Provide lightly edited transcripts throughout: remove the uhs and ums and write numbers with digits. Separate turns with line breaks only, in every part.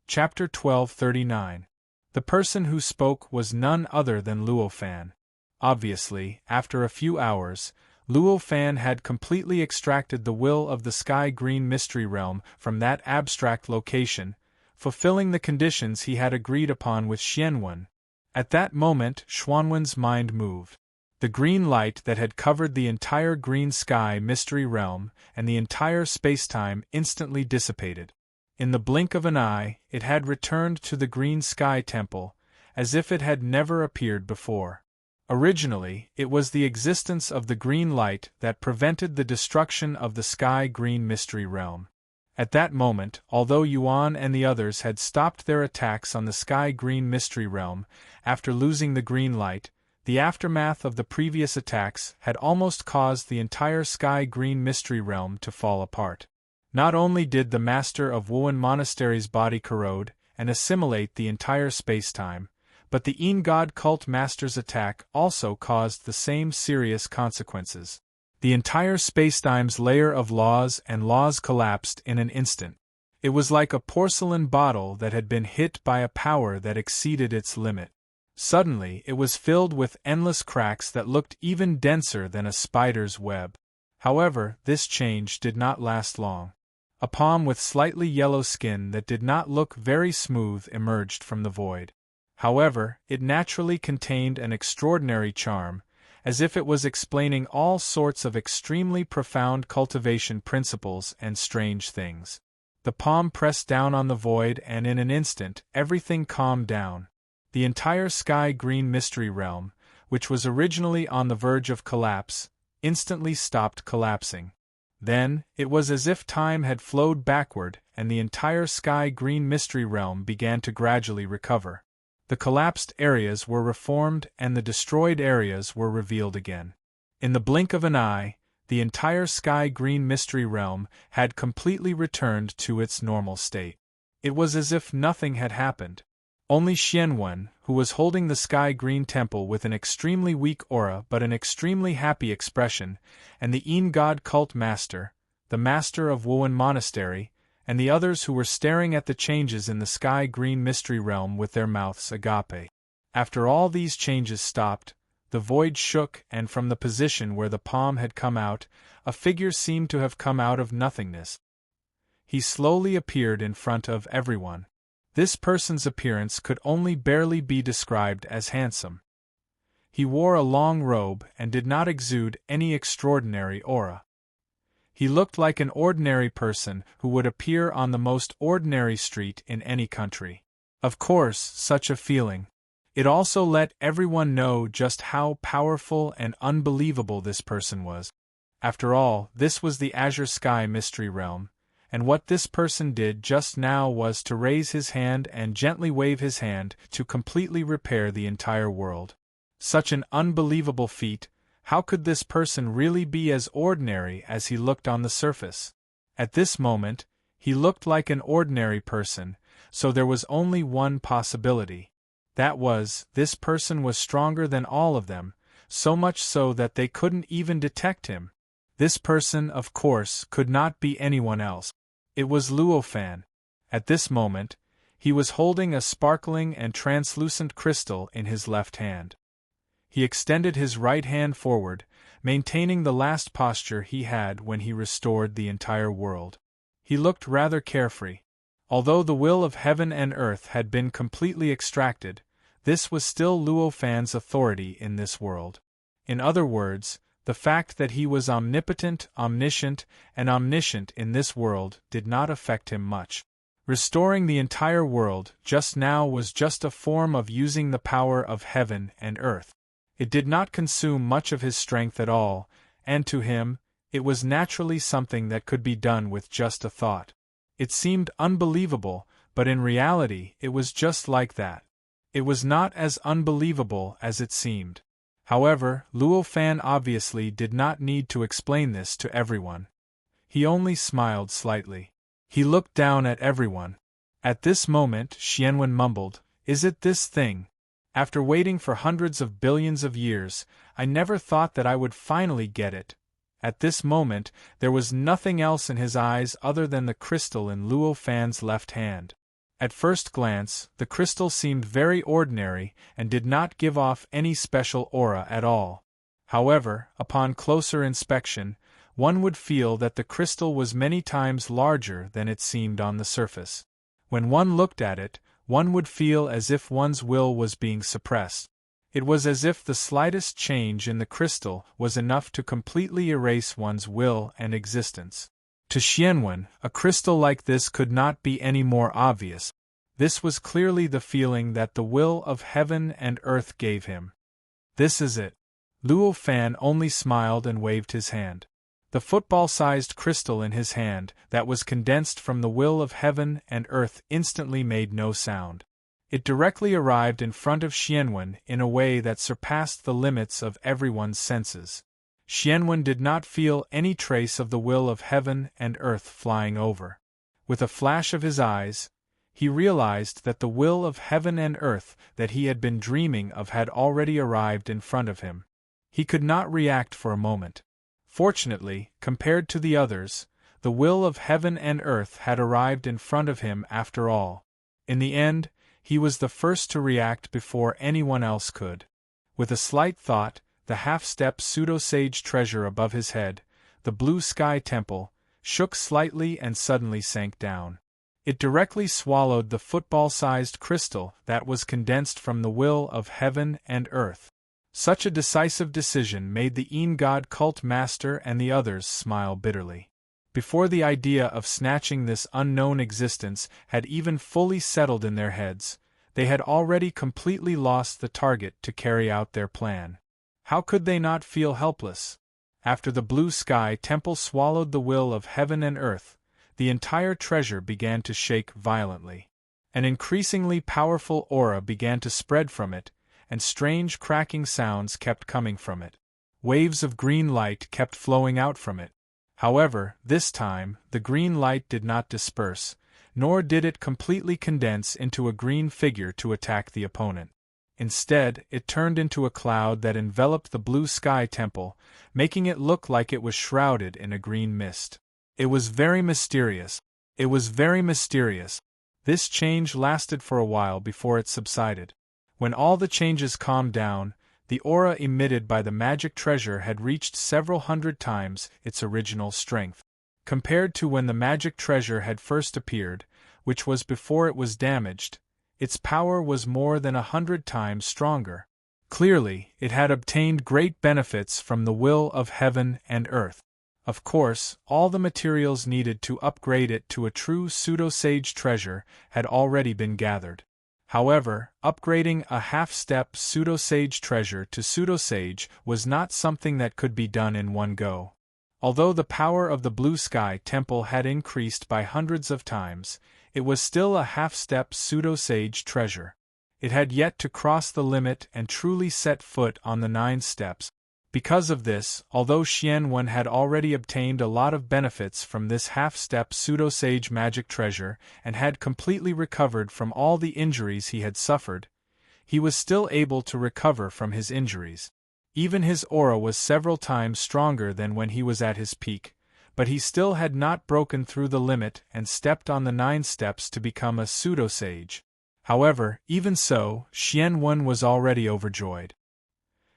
Chapter 1239. The person who spoke was none other than Luo Fan. Obviously, after a few hours, Luo Fan had completely extracted the will of the sky-green mystery realm from that abstract location, fulfilling the conditions he had agreed upon with Xianwen. At that moment, Xuanwen's mind moved. The green light that had covered the entire green sky mystery realm and the entire spacetime instantly dissipated. In the blink of an eye, it had returned to the green sky temple, as if it had never appeared before. Originally, it was the existence of the green light that prevented the destruction of the sky-green mystery realm. At that moment, although Yuan and the others had stopped their attacks on the sky-green mystery realm after losing the green light, the aftermath of the previous attacks had almost caused the entire sky-green mystery realm to fall apart. Not only did the master of Wuhan Monastery's body corrode and assimilate the entire spacetime, but the Yin God cult master's attack also caused the same serious consequences. The entire spacetime's layer of laws collapsed in an instant. It was like a porcelain bottle that had been hit by a power that exceeded its limit. Suddenly, it was filled with endless cracks that looked even denser than a spider's web. However, this change did not last long. A palm with slightly yellow skin that did not look very smooth emerged from the void. However, it naturally contained an extraordinary charm, as if it was explaining all sorts of extremely profound cultivation principles and strange things. The palm pressed down on the void and in an instant everything calmed down. The entire sky-green mystery realm, which was originally on the verge of collapse, instantly stopped collapsing. Then, it was as if time had flowed backward and the entire sky-green mystery realm began to gradually recover. The collapsed areas were reformed and the destroyed areas were revealed again. In the blink of an eye, the entire sky-green mystery realm had completely returned to its normal state. It was as if nothing had happened. Only Xianwen, who was holding the sky-green temple with an extremely weak aura but an extremely happy expression, and the Yin God cult master, the master of Wuhan Monastery, and the others who were staring at the changes in the sky-green mystery realm with their mouths agape. After all these changes stopped, the void shook and from the position where the palm had come out, a figure seemed to have come out of nothingness. He slowly appeared in front of everyone. This person's appearance could only barely be described as handsome. He wore a long robe and did not exude any extraordinary aura. He looked like an ordinary person who would appear on the most ordinary street in any country. Of course, such a feeling. It also let everyone know just how powerful and unbelievable this person was. After all, this was the Azure Sky Mystery Realm, and what this person did just now was to raise his hand and gently wave his hand to completely repair the entire world. Such an unbelievable feat. How could this person really be as ordinary as he looked on the surface? At this moment, he looked like an ordinary person, so there was only one possibility. That was, this person was stronger than all of them, so much so that they couldn't even detect him. This person, of course, could not be anyone else. It was Luo Fan. At this moment, he was holding a sparkling and translucent crystal in his left hand. He extended his right hand forward, maintaining the last posture he had when he restored the entire world. He looked rather carefree. Although the will of heaven and earth had been completely extracted, this was still Luo Fan's authority in this world. In other words, the fact that he was omnipotent, omniscient, and omniscient in this world did not affect him much. Restoring the entire world just now was just a form of using the power of heaven and earth. It did not consume much of his strength at all, and to him, it was naturally something that could be done with just a thought. It seemed unbelievable, but in reality it was just like that. It was not as unbelievable as it seemed. However, Luo Fan obviously did not need to explain this to everyone. He only smiled slightly. He looked down at everyone. At this moment, Xianwen mumbled, "Is it this thing? After waiting for hundreds of billions of years, I never thought that I would finally get it." At this moment, there was nothing else in his eyes other than the crystal in Luo Fan's left hand. At first glance, the crystal seemed very ordinary and did not give off any special aura at all. However, upon closer inspection, one would feel that the crystal was many times larger than it seemed on the surface. When one looked at it, one would feel as if one's will was being suppressed. It was as if the slightest change in the crystal was enough to completely erase one's will and existence. To Xianwen, a crystal like this could not be any more obvious. This was clearly the feeling that the will of heaven and earth gave him. This is it. Luo Fan only smiled and waved his hand. The football-sized crystal in his hand, that was condensed from the will of heaven and earth, instantly made no sound. It directly arrived in front of Xianwen in a way that surpassed the limits of everyone's senses. Xianwen did not feel any trace of the will of heaven and earth flying over. With a flash of his eyes, he realized that the will of heaven and earth that he had been dreaming of had already arrived in front of him. He could not react for a moment. Fortunately, compared to the others, the will of heaven and earth had arrived in front of him after all. In the end, he was the first to react before anyone else could. With a slight thought, the half-step pseudo-sage treasure above his head, the blue sky temple, shook slightly and suddenly sank down. It directly swallowed the football-sized crystal that was condensed from the will of heaven and earth. Such a decisive decision made the God cult master and the others smile bitterly. Before the idea of snatching this unknown existence had even fully settled in their heads, they had already completely lost the target to carry out their plan. How could they not feel helpless? After the blue sky temple swallowed the will of heaven and earth, the entire treasure began to shake violently. An increasingly powerful aura began to spread from it, and strange cracking sounds kept coming from it. Waves of green light kept flowing out from it. However, this time, the green light did not disperse, nor did it completely condense into a green figure to attack the opponent. Instead, it turned into a cloud that enveloped the blue sky temple, making it look like it was shrouded in a green mist. It was very mysterious. It was very mysterious. This change lasted for a while before it subsided. When all the changes calmed down, the aura emitted by the magic treasure had reached several hundred times its original strength. Compared to when the magic treasure had first appeared, which was before it was damaged, its power was more than 100 times stronger. Clearly, it had obtained great benefits from the will of heaven and earth. Of course, all the materials needed to upgrade it to a true pseudo-sage treasure had already been gathered. However, upgrading a half-step pseudo-sage treasure to pseudo-sage was not something that could be done in one go. Although the power of the blue sky temple had increased by hundreds of times, it was still a half-step pseudo-sage treasure. It had yet to cross the limit and truly set foot on the 9 steps. Because of this, although Xianwen had already obtained a lot of benefits from this half-step pseudo-sage magic treasure and had completely recovered from all the injuries he had suffered, he was still able to recover from his injuries. Even his aura was several times stronger than when he was at his peak, but he still had not broken through the limit and stepped on the 9 steps to become a pseudo-sage. However, even so, Xianwen was already overjoyed.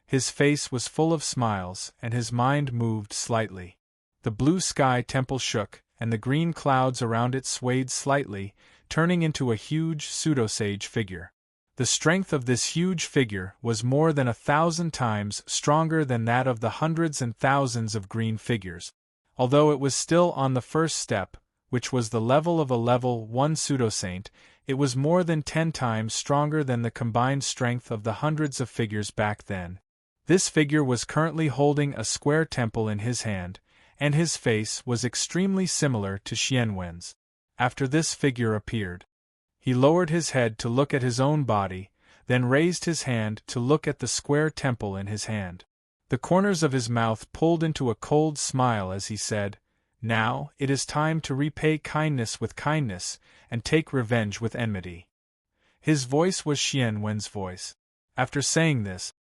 His face was full of smiles, and his mind moved slightly. The blue sky temple shook, and the green clouds around it swayed slightly, turning into a huge pseudo-sage figure. The strength of this huge figure was more than 1,000 times stronger than that of the hundreds and thousands of green figures. Although it was still on the first step, which was the level of a level 1 pseudo-saint, it was more than 10 times stronger than the combined strength of the hundreds of figures back then. This figure was currently holding a square temple in his hand, and his face was extremely similar to Xianwen's. After this figure appeared, he lowered his head to look at his own body, then raised his hand to look at the square temple in his hand. The corners of his mouth pulled into a cold smile as he said, "Now, it is time to repay kindness with kindness, and take revenge with enmity." His voice was Xianwen's voice. After saying this,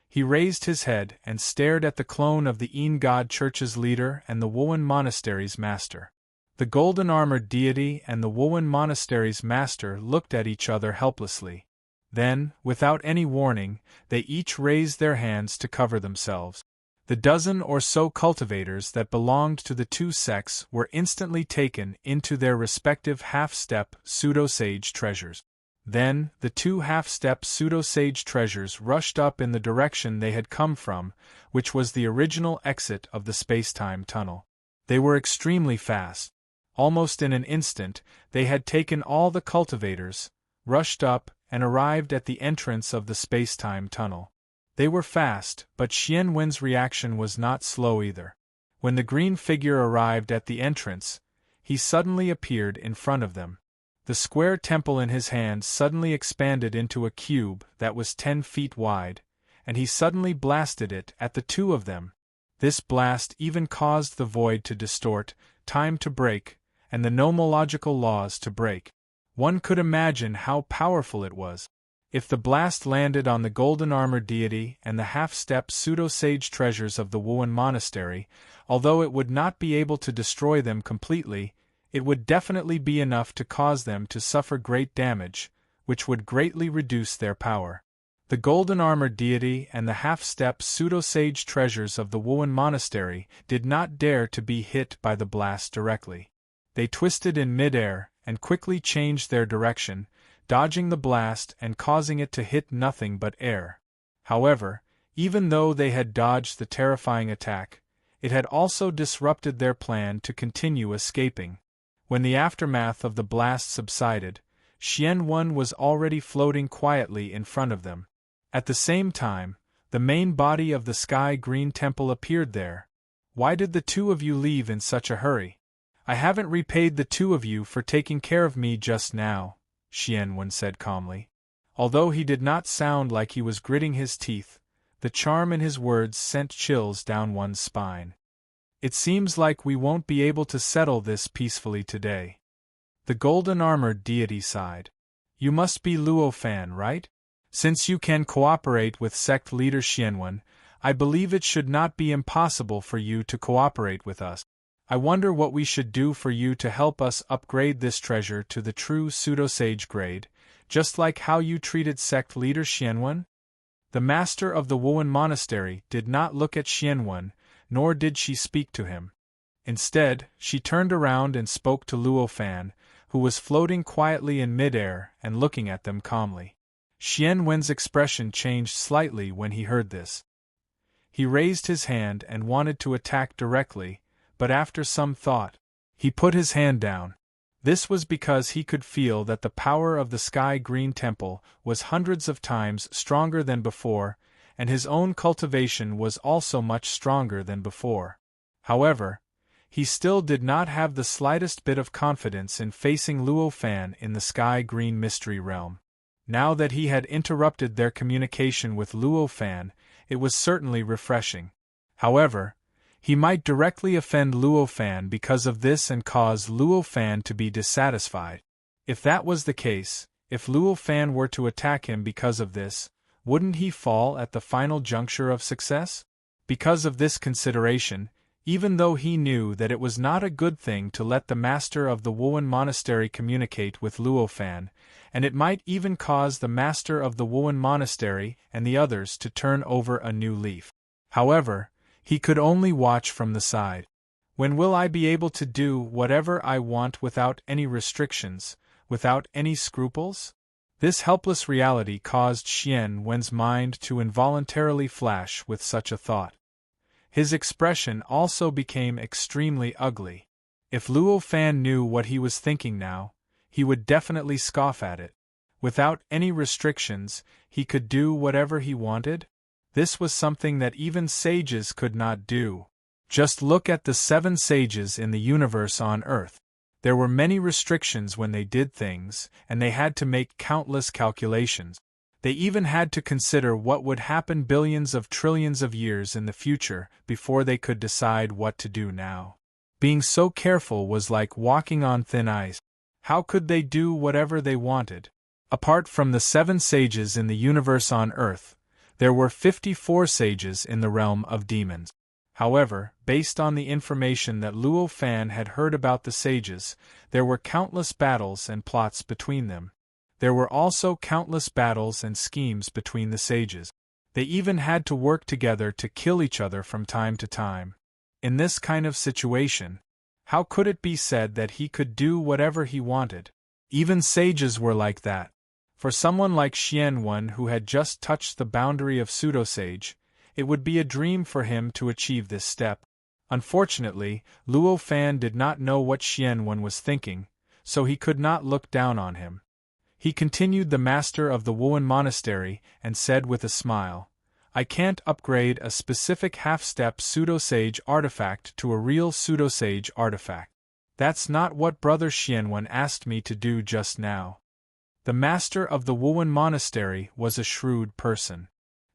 he raised his head and stared at the clone of the God Church's leader and the Wuhan Monastery's master. The golden-armored deity and the Wuwen Monastery's master looked at each other helplessly. Then, without any warning, they each raised their hands to cover themselves. The dozen or so cultivators that belonged to the two sects were instantly taken into their respective half-step pseudo-sage treasures. Then, the two half-step pseudo-sage treasures rushed up in the direction they had come from, which was the original exit of the space-time tunnel. They were extremely fast. Almost in an instant, they had taken all the cultivators, rushed up, and arrived at the entrance of the space-time tunnel. They were fast, but Xian Wen's reaction was not slow either. When the green figure arrived at the entrance, he suddenly appeared in front of them. The square temple in his hand suddenly expanded into a cube that was 10 feet wide, and he suddenly blasted it at the two of them. This blast even caused the void to distort, time to break, and the nomological laws to break. One could imagine how powerful it was. If the blast landed on the golden-armored deity and the half-step pseudo-sage treasures of the Wuwen Monastery, although it would not be able to destroy them completely, it would definitely be enough to cause them to suffer great damage, which would greatly reduce their power. The golden-armored deity and the half-step pseudo-sage treasures of the Wuwen Monastery did not dare to be hit by the blast directly. They twisted in mid-air and quickly changed their direction, dodging the blast and causing it to hit nothing but air. However, even though they had dodged the terrifying attack, it had also disrupted their plan to continue escaping. When the aftermath of the blast subsided, Xian Wen was already floating quietly in front of them. At the same time, the main body of the Sky Green Temple appeared there. "Why did the two of you leave in such a hurry? I haven't repaid the two of you for taking care of me just now," Xian Wen said calmly. Although he did not sound like he was gritting his teeth, the charm in his words sent chills down one's spine. "It seems like we won't be able to settle this peacefully today." The golden-armored deity sighed. "You must be Luo Fan, right? Since you can cooperate with sect leader Xian Wen, I believe it should not be impossible for you to cooperate with us. I wonder what we should do for you to help us upgrade this treasure to the true pseudo-sage grade, just like how you treated sect leader Xian Wen?" The master of the Wuwen Monastery did not look at Xian Wen, nor did she speak to him. Instead, she turned around and spoke to Luo Fan, who was floating quietly in mid-air and looking at them calmly. Xian Wen's expression changed slightly when he heard this. He raised his hand and wanted to attack directly, but after some thought, he put his hand down. This was because he could feel that the power of the Sky Green Temple was hundreds of times stronger than before, and his own cultivation was also much stronger than before. However, he still did not have the slightest bit of confidence in facing Luo Fan in the Sky Green Mystery Realm. Now that he had interrupted their communication with Luo Fan, it was certainly refreshing. However, he might directly offend Luo Fan because of this and cause Luo Fan to be dissatisfied. If that was the case, if Luo Fan were to attack him because of this, wouldn't he fall at the final juncture of success? Because of this consideration, even though he knew that it was not a good thing to let the master of the Wuwen Monastery communicate with Luo Fan, and it might even cause the master of the Wuwen Monastery and the others to turn over a new leaf. However, he could only watch from the side. When will I be able to do whatever I want without any restrictions, without any scruples? This helpless reality caused Xian Wen's mind to involuntarily flash with such a thought. His expression also became extremely ugly. If Luo Fan knew what he was thinking now, he would definitely scoff at it. Without any restrictions, he could do whatever he wanted? This was something that even sages could not do. Just look at the 7 sages in the universe on Earth. There were many restrictions when they did things, and they had to make countless calculations. They even had to consider what would happen billions of trillions of years in the future before they could decide what to do now. Being so careful was like walking on thin ice. How could they do whatever they wanted? Apart from the 7 sages in the universe on Earth, there were 54 sages in the realm of demons. However, based on the information that Luo Fan had heard about the sages, there were countless battles and plots between them. There were also countless battles and schemes between the sages. They even had to work together to kill each other from time to time. In this kind of situation, how could it be said that he could do whatever he wanted? Even sages were like that. For someone like Xianwen who had just touched the boundary of pseudo-sage, it would be a dream for him to achieve this step. Unfortunately, Luo Fan did not know what Xianwen was thinking, so he could not look down on him. He continued the master of the Wuan monastery and said with a smile, "I can't upgrade a specific half-step pseudo-sage artifact to a real pseudo-sage artifact. That's not what Brother Xianwen asked me to do just now." The master of the Wuan monastery was a shrewd person.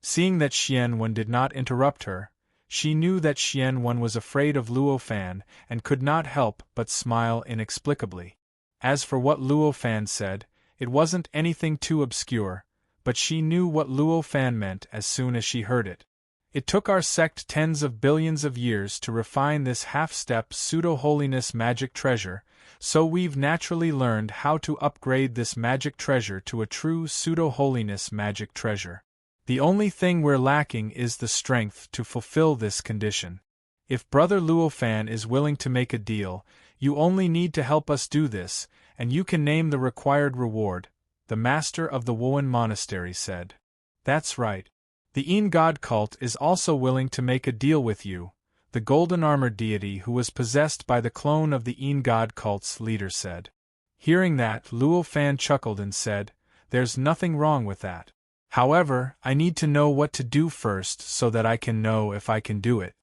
Seeing that Xianwen did not interrupt her, she knew that Xianwen was afraid of Luo Fan and could not help but smile inexplicably. As for what Luo Fan said, it wasn't anything too obscure, but she knew what Luo Fan meant as soon as she heard it. It took our sect tens of billions of years to refine this half-step pseudo-holiness magic treasure, so we've naturally learned how to upgrade this magic treasure to a true pseudo-holiness magic treasure. The only thing we're lacking is the strength to fulfill this condition. If Brother Luo Fan is willing to make a deal, you only need to help us do this, and you can name the required reward, the master of the Wuan monastery said. That's right. The Yin God cult is also willing to make a deal with you, the golden armored deity who was possessed by the clone of the Yin God cult's leader said. Hearing that, Luo Fan chuckled and said, "There's nothing wrong with that. However, I need to know what to do first so that I can know if I can do it.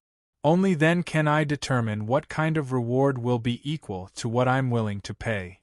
Only then can I determine what kind of reward will be equal to what I'm willing to pay.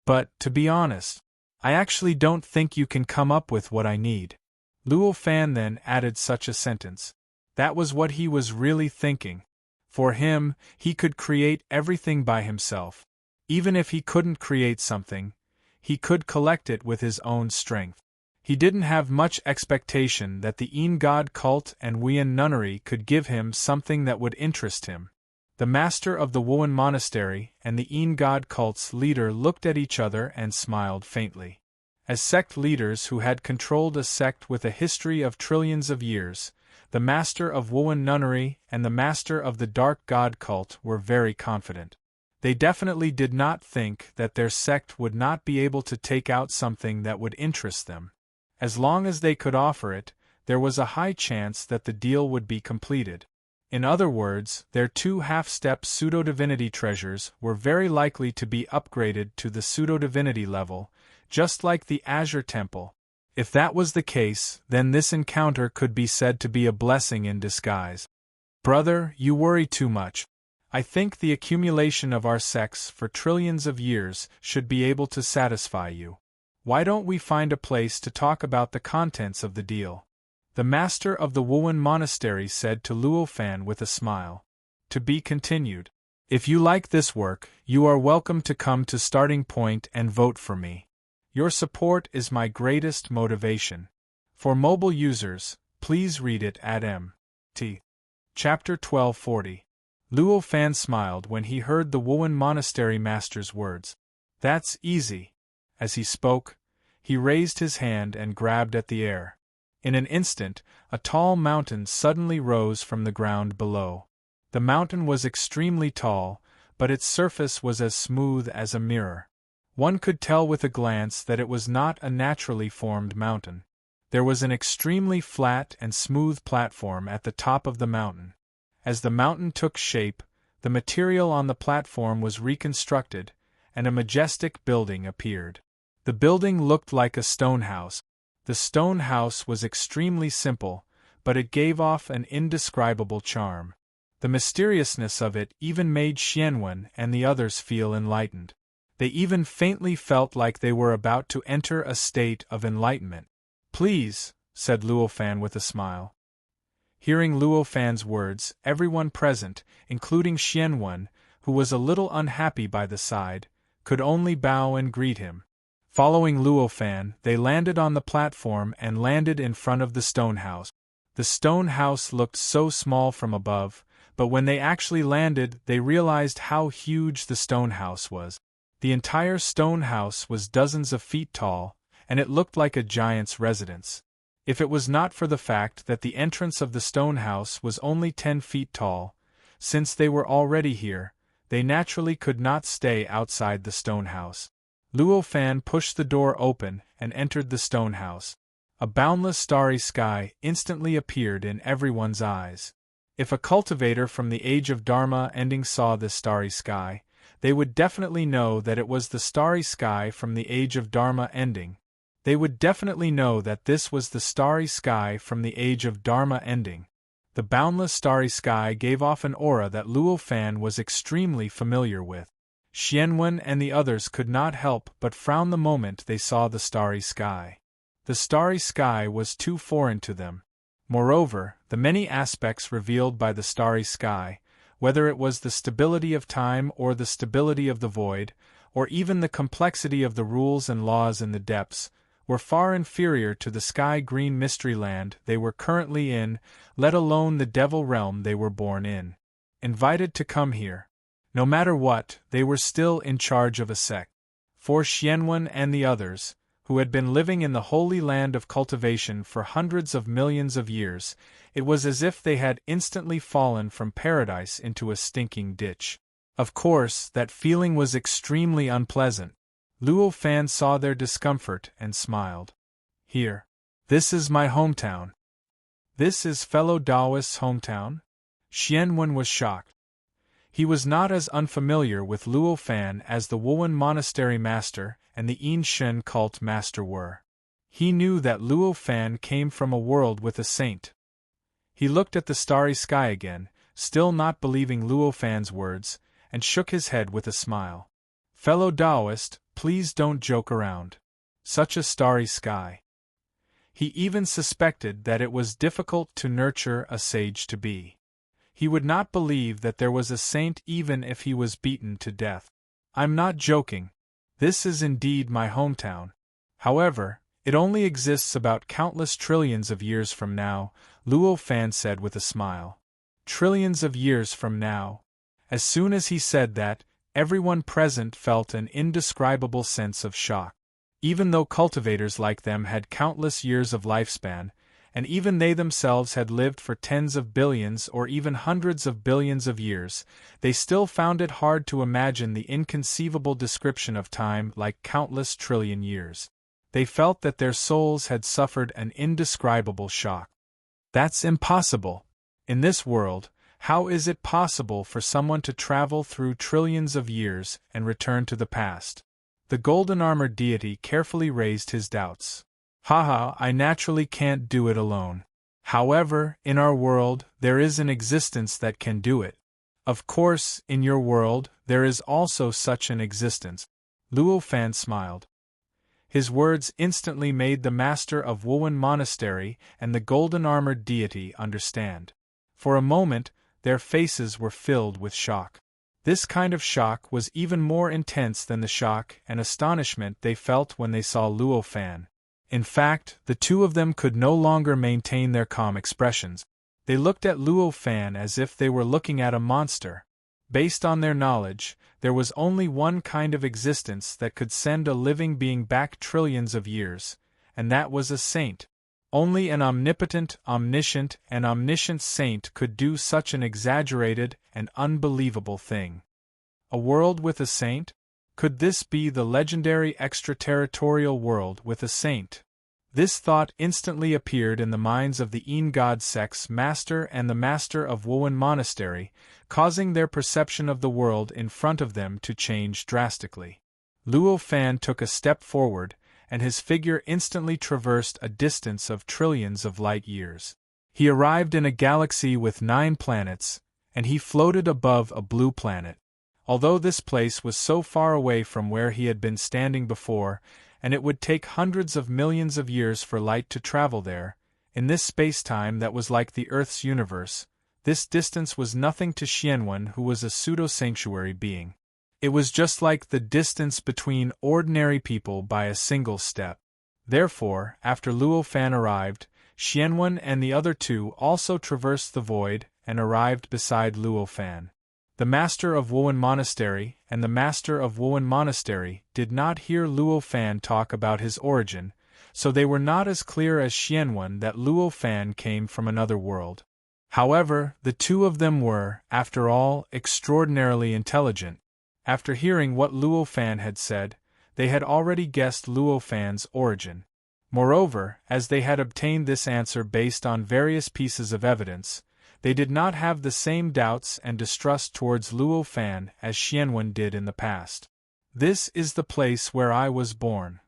But, to be honest, I actually don't think you can come up with what I need." Luo Fan then added such a sentence. That was what he was really thinking. For him, he could create everything by himself. Even if he couldn't create something, he could collect it with his own strength. He didn't have much expectation that the Yin God cult and Wuan nunnery could give him something that would interest him. The master of the Wuan monastery and the Yin God cult's leader looked at each other and smiled faintly. As sect leaders who had controlled a sect with a history of trillions of years, the master of Wuan nunnery and the master of the Dark God cult were very confident. They definitely did not think that their sect would not be able to take out something that would interest them. As long as they could offer it, there was a high chance that the deal would be completed. In other words, their two half-step pseudo-divinity treasures were very likely to be upgraded to the pseudo-divinity level, just like the Azure Temple. If that was the case, then this encounter could be said to be a blessing in disguise. Brother, you worry too much. I think the accumulation of our sects for trillions of years should be able to satisfy you. Why don't we find a place to talk about the contents of the deal? The master of the Wuan monastery said to Luo Fan with a smile. To be continued. If you like this work, you are welcome to come to Starting Point and vote for me. Your support is my greatest motivation. For mobile users, please read it at Mt. Chapter 1240. Luo Fan smiled when he heard the Wuan monastery master's words. That's easy. As he spoke, he raised his hand and grabbed at the air. In an instant, a tall mountain suddenly rose from the ground below. The mountain was extremely tall, but its surface was as smooth as a mirror. One could tell with a glance that it was not a naturally formed mountain. There was an extremely flat and smooth platform at the top of the mountain. As the mountain took shape, the material on the platform was reconstructed, and a majestic building appeared. The building looked like a stone house. The stone house was extremely simple, but it gave off an indescribable charm. The mysteriousness of it even made Xianwen and the others feel enlightened. They even faintly felt like they were about to enter a state of enlightenment. Please, said Luo Fan with a smile. Hearing Luo Fan's words, everyone present, including Xianwen, who was a little unhappy by the side, could only bow and greet him. Following Luo Fan, they landed on the platform and landed in front of the stone house. The stone house looked so small from above, but when they actually landed, they realized how huge the stone house was. The entire stone house was dozens of feet tall, and it looked like a giant's residence. If it was not for the fact that the entrance of the stone house was only 10 feet tall, since they were already here, they naturally could not stay outside the stone house. Luo Fan pushed the door open and entered the stone house. A boundless starry sky instantly appeared in everyone's eyes. If a cultivator from the age of Dharma ending saw this starry sky, they would definitely know that it was the starry sky from the age of Dharma ending. They would definitely know that this was the starry sky from the age of Dharma ending. The boundless starry sky gave off an aura that Luo Fan was extremely familiar with. Xianwen and the others could not help but frown the moment they saw the starry sky. The starry sky was too foreign to them. Moreover, the many aspects revealed by the starry sky, whether it was the stability of time or the stability of the void, or even the complexity of the rules and laws in the depths, were far inferior to the sky-green mystery land they were currently in, let alone the devil realm they were born in. Invited to come here. No matter what, they were still in charge of a sect. For Xianwen and the others, who had been living in the holy land of cultivation for hundreds of millions of years, it was as if they had instantly fallen from paradise into a stinking ditch. Of course, that feeling was extremely unpleasant. Luo Fan saw their discomfort and smiled. Here. This is my hometown. This is fellow Taoist's hometown? Xianwen was shocked. He was not as unfamiliar with Luo Fan as the Wuwen Monastery Master and the Yin Shen cult master were. He knew that Luo Fan came from a world with a saint. He looked at the starry sky again, still not believing Luo Fan's words, and shook his head with a smile. Fellow Taoist, please don't joke around. Such a starry sky. He even suspected that it was difficult to nurture a sage to be. He would not believe that there was a saint even if he was beaten to death. I'm not joking. This is indeed my hometown. However, it only exists about countless trillions of years from now, Luo Fan said with a smile. Trillions of years from now. As soon as he said that, everyone present felt an indescribable sense of shock. Even though cultivators like them had countless years of lifespan, and even they themselves had lived for tens of billions or even hundreds of billions of years, they still found it hard to imagine the inconceivable description of time like countless trillion years. They felt that their souls had suffered an indescribable shock. That's impossible. In this world, how is it possible for someone to travel through trillions of years and return to the past? The golden-armored deity carefully raised his doubts. Haha, I naturally can't do it alone. However, in our world, there is an existence that can do it. Of course, in your world, there is also such an existence. Luo Fan smiled. His words instantly made the master of Wuwen Monastery and the golden-armored deity understand. For a moment, their faces were filled with shock. This kind of shock was even more intense than the shock and astonishment they felt when they saw Luo Fan. In fact, the two of them could no longer maintain their calm expressions. They looked at Luo Fan as if they were looking at a monster. Based on their knowledge, there was only one kind of existence that could send a living being back trillions of years, and that was a saint. Only an omnipotent, omniscient, and omniscient saint could do such an exaggerated and unbelievable thing. A world with a saint? Could this be the legendary extraterritorial world with a saint? This thought instantly appeared in the minds of the Yin God sect's master and the master of Wuwen Monastery, causing their perception of the world in front of them to change drastically. Luo Fan took a step forward, and his figure instantly traversed a distance of trillions of light years. He arrived in a galaxy with 9 planets, and he floated above a blue planet. Although this place was so far away from where he had been standing before, and it would take hundreds of millions of years for light to travel there, in this space-time that was like the Earth's universe, this distance was nothing to Xianwen, who was a pseudo-sanctuary being. It was just like the distance between ordinary people by a single step. Therefore, after Luo Fan arrived, Xianwen and the other two also traversed the void and arrived beside Luo Fan. The Master of Wuhan Monastery and the Master of Wuhan Monastery did not hear Luo Fan talk about his origin, so they were not as clear as Xianwen that Luo Fan came from another world. However, the two of them were, after all, extraordinarily intelligent. After hearing what Luo Fan had said, they had already guessed Luo Fan's origin. Moreover, as they had obtained this answer based on various pieces of evidence, they did not have the same doubts and distrust towards Luo Fan as Xianwen did in the past. This is the place where I was born.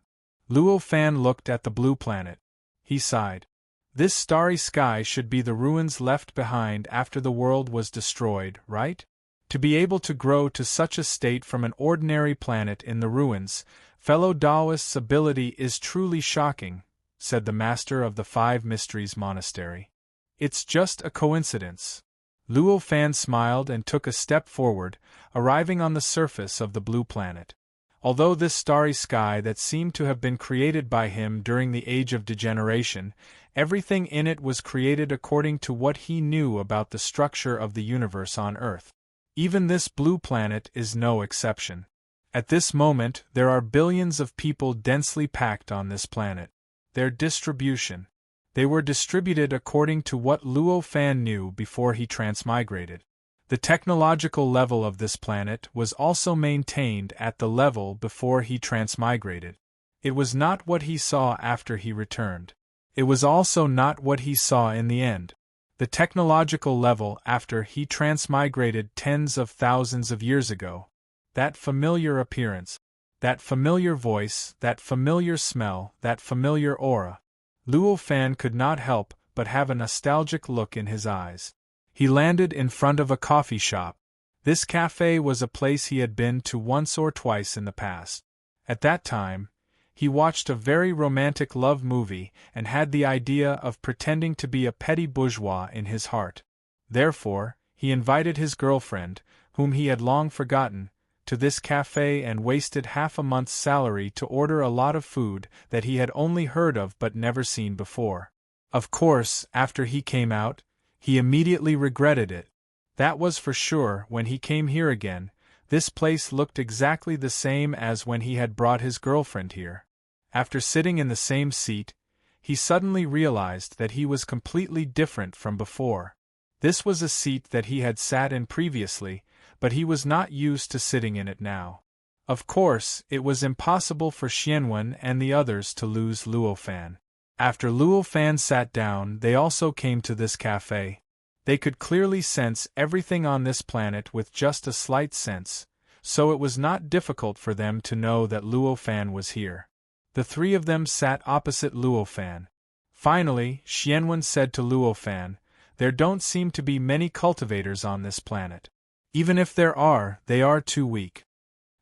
Luo Fan looked at the blue planet. He sighed. This starry sky should be the ruins left behind after the world was destroyed, right? To be able to grow to such a state from an ordinary planet in the ruins, fellow Taoist's ability is truly shocking, said the Master of the Five Mysteries Monastery. It's just a coincidence. Luo Fan smiled and took a step forward, arriving on the surface of the blue planet. Although this starry sky that seemed to have been created by him during the Age of Degeneration, everything in it was created according to what he knew about the structure of the universe on Earth. Even this blue planet is no exception. At this moment, there are billions of people densely packed on this planet. Their distribution. They were distributed according to what Luo Fan knew before he transmigrated. The technological level of this planet was also maintained at the level before he transmigrated. It was not what he saw after he returned. It was also not what he saw in the end. The technological level after he transmigrated tens of thousands of years ago. That familiar appearance, that familiar voice, that familiar smell, that familiar aura. Luo Fan could not help but have a nostalgic look in his eyes. He landed in front of a coffee shop. This cafe was a place he had been to once or twice in the past. At that time, he watched a very romantic love movie and had the idea of pretending to be a petty bourgeois in his heart. Therefore, he invited his girlfriend, whom he had long forgotten, to this cafe and wasted half a month's salary to order a lot of food that he had only heard of but never seen before. Of course, after he came out, he immediately regretted it. That was for sure. When he came here again, this place looked exactly the same as when he had brought his girlfriend here. After sitting in the same seat, he suddenly realized that he was completely different from before. This was a seat that he had sat in previously, but he was not used to sitting in it now. Of course, it was impossible for Xianwen and the others to lose Luo Fan. After Luo Fan sat down, they also came to this cafe. They could clearly sense everything on this planet with just a slight sense, so it was not difficult for them to know that Luo Fan was here. The three of them sat opposite Luo Fan. Finally, Xianwen said to Luo Fan, "There don't seem to be many cultivators on this planet. Even if there are, they are too weak."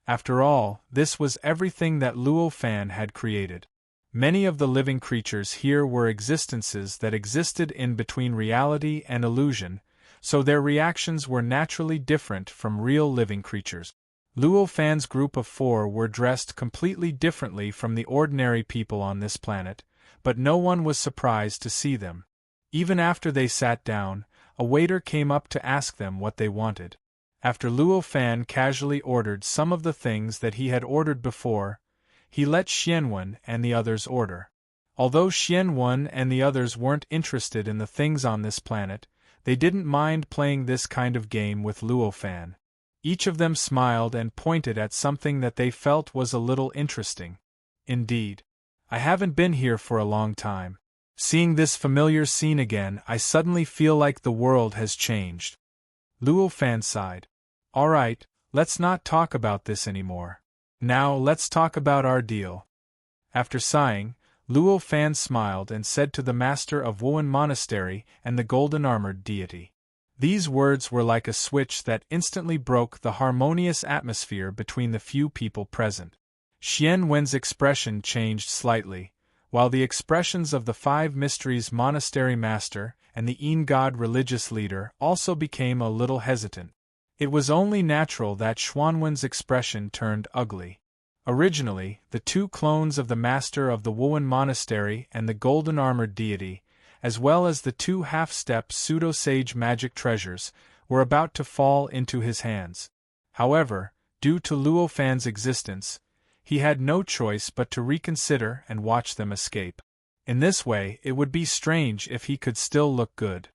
After all, this was everything that Luo Fan had created. Many of the living creatures here were existences that existed in between reality and illusion, so their reactions were naturally different from real living creatures. Luo Fan's group of 4 were dressed completely differently from the ordinary people on this planet, but no one was surprised to see them. Even after they sat down, a waiter came up to ask them what they wanted. After Luo Fan casually ordered some of the things that he had ordered before, he let Xianwen and the others order. Although Xianwen and the others weren't interested in the things on this planet, they didn't mind playing this kind of game with Luo Fan. Each of them smiled and pointed at something that they felt was a little interesting. Indeed, I haven't been here for a long time. Seeing this familiar scene again, I suddenly feel like the world has changed. Luo Fan sighed. All right, let's not talk about this anymore. Now let's talk about our deal. After sighing, Luo Fan smiled and said to the Master of Wuhan Monastery and the golden-armored deity. These words were like a switch that instantly broke the harmonious atmosphere between the few people present. Xianwen's expression changed slightly, while the expressions of the 5 Mysteries Monastery Master and the Yin God religious leader also became a little hesitant. It was only natural that Xuanwen's expression turned ugly. Originally, the 2 clones of the Master of the Wuhan Monastery and the golden-armored deity, as well as the 2 half-step pseudo-sage magic treasures, were about to fall into his hands. However, due to Luo Fan's existence, he had no choice but to reconsider and watch them escape. In this way, it would be strange if he could still look good.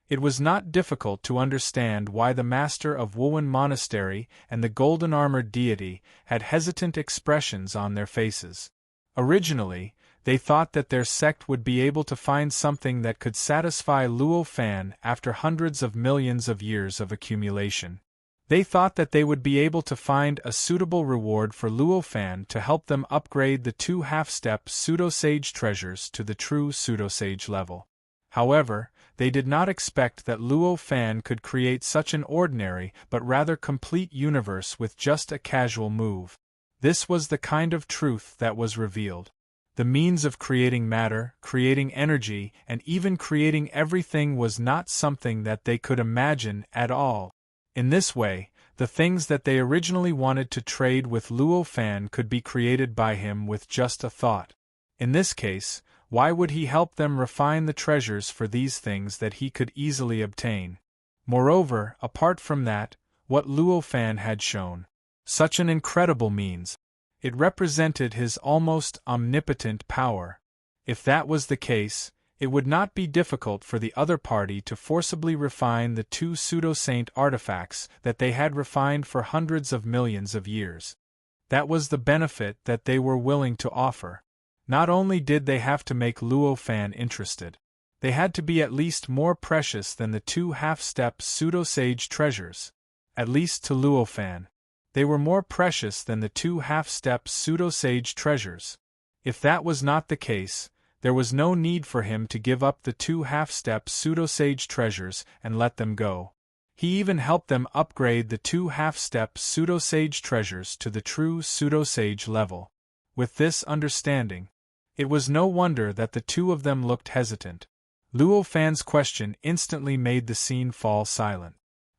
It was not difficult to understand why the master of Wuwen Monastery and the golden-armored deity had hesitant expressions on their faces. Originally, they thought that their sect would be able to find something that could satisfy Luo Fan after hundreds of millions of years of accumulation. They thought that they would be able to find a suitable reward for Luo Fan to help them upgrade the 2 half-step pseudo-sage treasures to the true pseudo-sage level. However, they did not expect that Luo Fan could create such an ordinary but rather complete universe with just a casual move. This was the kind of truth that was revealed. The means of creating matter, creating energy, and even creating everything was not something that they could imagine at all. In this way, the things that they originally wanted to trade with Luo Fan could be created by him with just a thought. In this case, why would he help them refine the treasures for these things that he could easily obtain? Moreover, apart from that, what Luo Fan had shown, such an incredible means. It represented his almost omnipotent power. If that was the case, it would not be difficult for the other party to forcibly refine the 2 pseudo-saint artifacts that they had refined for hundreds of millions of years. That was the benefit that they were willing to offer. Not only did they have to make Luo Fan interested, they had to be at least more precious than the 2 half-step pseudo-sage treasures. At least to Luo Fan, they were more precious than the 2 half-step pseudo-sage treasures. If that was not the case, there was no need for him to give up the 2 half-step pseudo-sage treasures and let them go. He even helped them upgrade the 2 half-step pseudo-sage treasures to the true pseudo-sage level. With this understanding, it was no wonder that the 2 of them looked hesitant. Luo Fan's question instantly made the scene fall silent.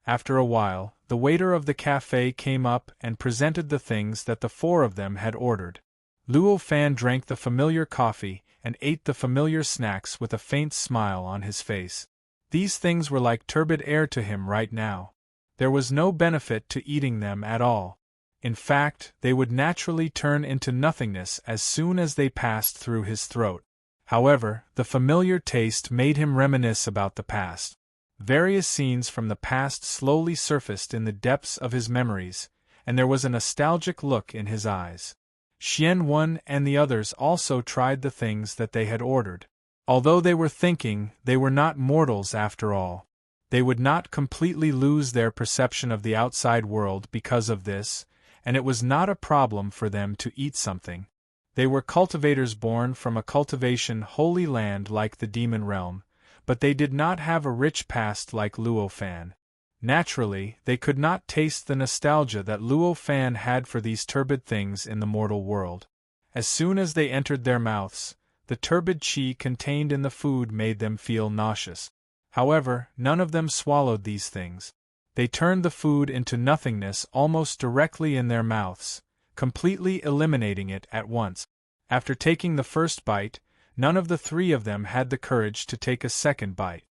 After a while, the waiter of the cafe came up and presented the things that the 4 of them had ordered. Luo Fan drank the familiar coffee and ate the familiar snacks with a faint smile on his face. These things were like turbid air to him right now. There was no benefit to eating them at all. In fact, they would naturally turn into nothingness as soon as they passed through his throat. However, the familiar taste made him reminisce about the past. Various scenes from the past slowly surfaced in the depths of his memories, and there was a nostalgic look in his eyes. Xian Wen and the others also tried the things that they had ordered. Although they were thinking they were not mortals after all, they would not completely lose their perception of the outside world because of this, and it was not a problem for them to eat something. They were cultivators born from a cultivation holy land like the demon realm, but they did not have a rich past like Luo Fan. Naturally, they could not taste the nostalgia that Luo Fan had for these turbid things in the mortal world. As soon as they entered their mouths, the turbid qi contained in the food made them feel nauseous. However, none of them swallowed these things. They turned the food into nothingness almost directly in their mouths, completely eliminating it at once. After taking the first bite, none of the 3 of them had the courage to take a second bite.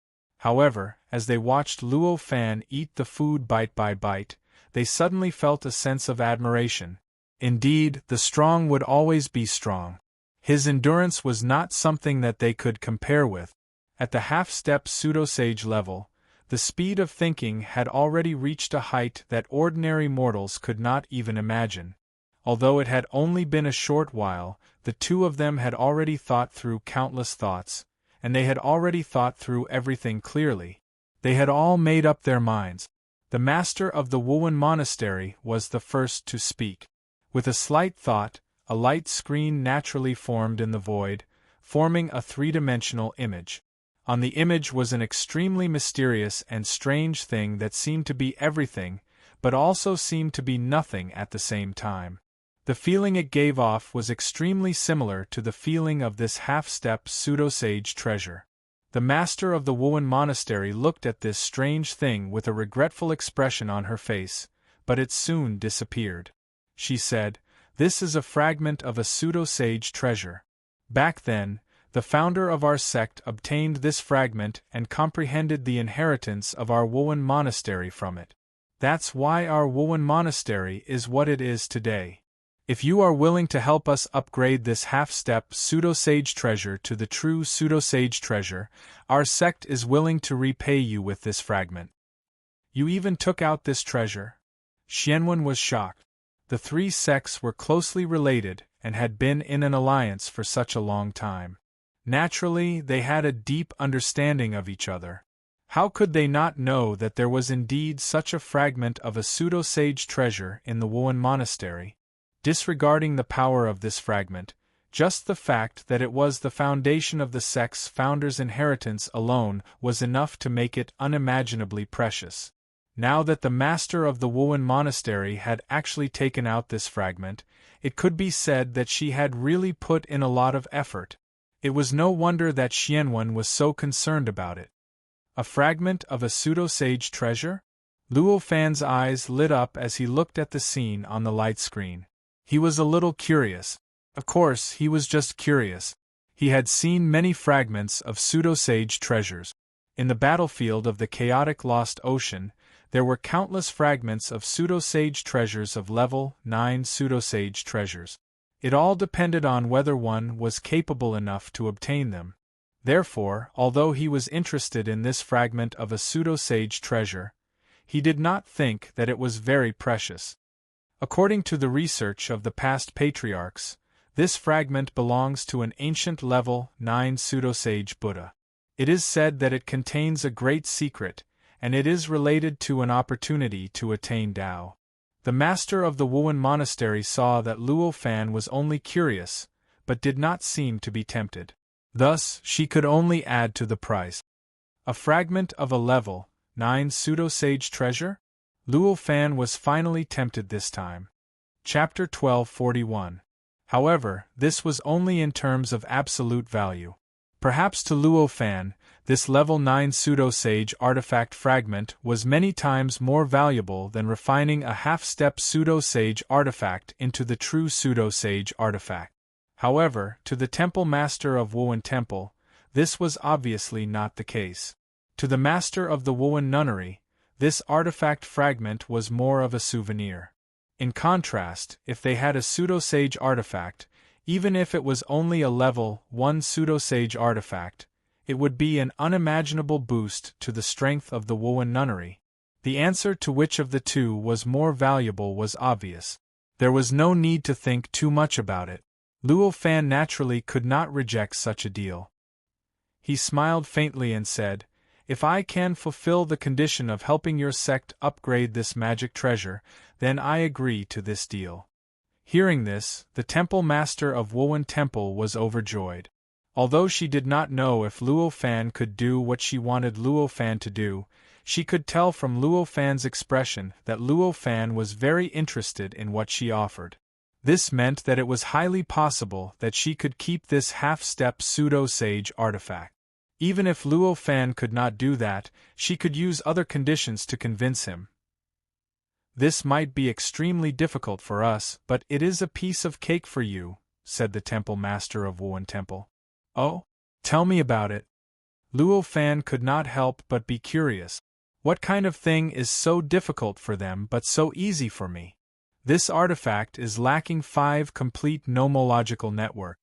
However, as they watched Luo Fan eat the food bite by bite, they suddenly felt a sense of admiration. Indeed, the strong would always be strong. His endurance was not something that they could compare with. At the half-step pseudo-sage level, the speed of thinking had already reached a height that ordinary mortals could not even imagine. Although it had only been a short while, the 2 of them had already thought through countless thoughts, and they had already thought through everything clearly. They had all made up their minds. The master of the Wuwen Monastery was the first to speak. With a slight thought, a light screen naturally formed in the void, forming a 3-dimensional image. On the image was an extremely mysterious and strange thing that seemed to be everything, but also seemed to be nothing at the same time. The feeling it gave off was extremely similar to the feeling of this half-step pseudo-sage treasure. The master of the Wuwen Monastery looked at this strange thing with a regretful expression on her face, but it soon disappeared. She said, "This is a fragment of a pseudo-sage treasure. Back then, The founder of our sect obtained this fragment and comprehended the inheritance of our Wuhan monastery from it. That's why our Wuhan monastery is what it is today. If you are willing to help us upgrade this half-step pseudo-sage treasure to the true pseudo-sage treasure, our sect is willing to repay you with this fragment. You even took out this treasure? Xianwen was shocked. The three sects were closely related and had been in an alliance for such a long time. Naturally, they had a deep understanding of each other. How could they not know that there was indeed such a fragment of a pseudo-sage treasure in the Wuhan monastery? Disregarding the power of this fragment, just the fact that it was the foundation of the sect's founder's inheritance alone was enough to make it unimaginably precious. Now that the master of the Wuhan monastery had actually taken out this fragment, it could be said that she had really put in a lot of effort. It was no wonder that Xianwen was so concerned about it. A fragment of a pseudo-sage treasure? Luo Fan's eyes lit up as he looked at the scene on the light screen. He was a little curious. Of course, he was just curious. He had seen many fragments of pseudo-sage treasures. In the battlefield of the chaotic Lost Ocean, there were countless fragments of pseudo-sage treasures of level 9 pseudo-sage treasures. It all depended on whether one was capable enough to obtain them. Therefore, although he was interested in this fragment of a pseudo-sage treasure, he did not think that it was very precious. According to the research of the past patriarchs, this fragment belongs to an ancient level 9 pseudo-sage Buddha. It is said that it contains a great secret, and it is related to an opportunity to attain Tao. The master of the Wuhan monastery saw that Luo Fan was only curious, but did not seem to be tempted. Thus, she could only add to the price. A fragment of a level 9 pseudo-sage treasure? Luo Fan was finally tempted this time. Chapter 1241. However, this was only in terms of absolute value. Perhaps to Luo Fan, this level 9 pseudo-sage artifact fragment was many times more valuable than refining a half-step pseudo-sage artifact into the true pseudo-sage artifact. However, to the temple master of Wuhan Temple, this was obviously not the case. To the master of the Wuhan nunnery, this artifact fragment was more of a souvenir. In contrast, if they had a pseudo-sage artifact, even if it was only a level 1 pseudo-sage artifact, it would be an unimaginable boost to the strength of the Wuhan nunnery. The answer to which of the two was more valuable was obvious. There was no need to think too much about it. Luo Fan naturally could not reject such a deal. He smiled faintly and said, "If I can fulfill the condition of helping your sect upgrade this magic treasure, then I agree to this deal." Hearing this, the temple master of Wuhan Temple was overjoyed. Although she did not know if Luo Fan could do what she wanted Luo Fan to do, she could tell from Luo Fan's expression that Luo Fan was very interested in what she offered. This meant that it was highly possible that she could keep this half-step pseudo-sage artifact. Even if Luo Fan could not do that, she could use other conditions to convince him. "This might be extremely difficult for us, but it is a piece of cake for you," said the temple master of Wuhan Temple. "Oh? Tell me about it." Luo Fan could not help but be curious. What kind of thing is so difficult for them but so easy for me? This artifact is lacking 5 complete nomological networks.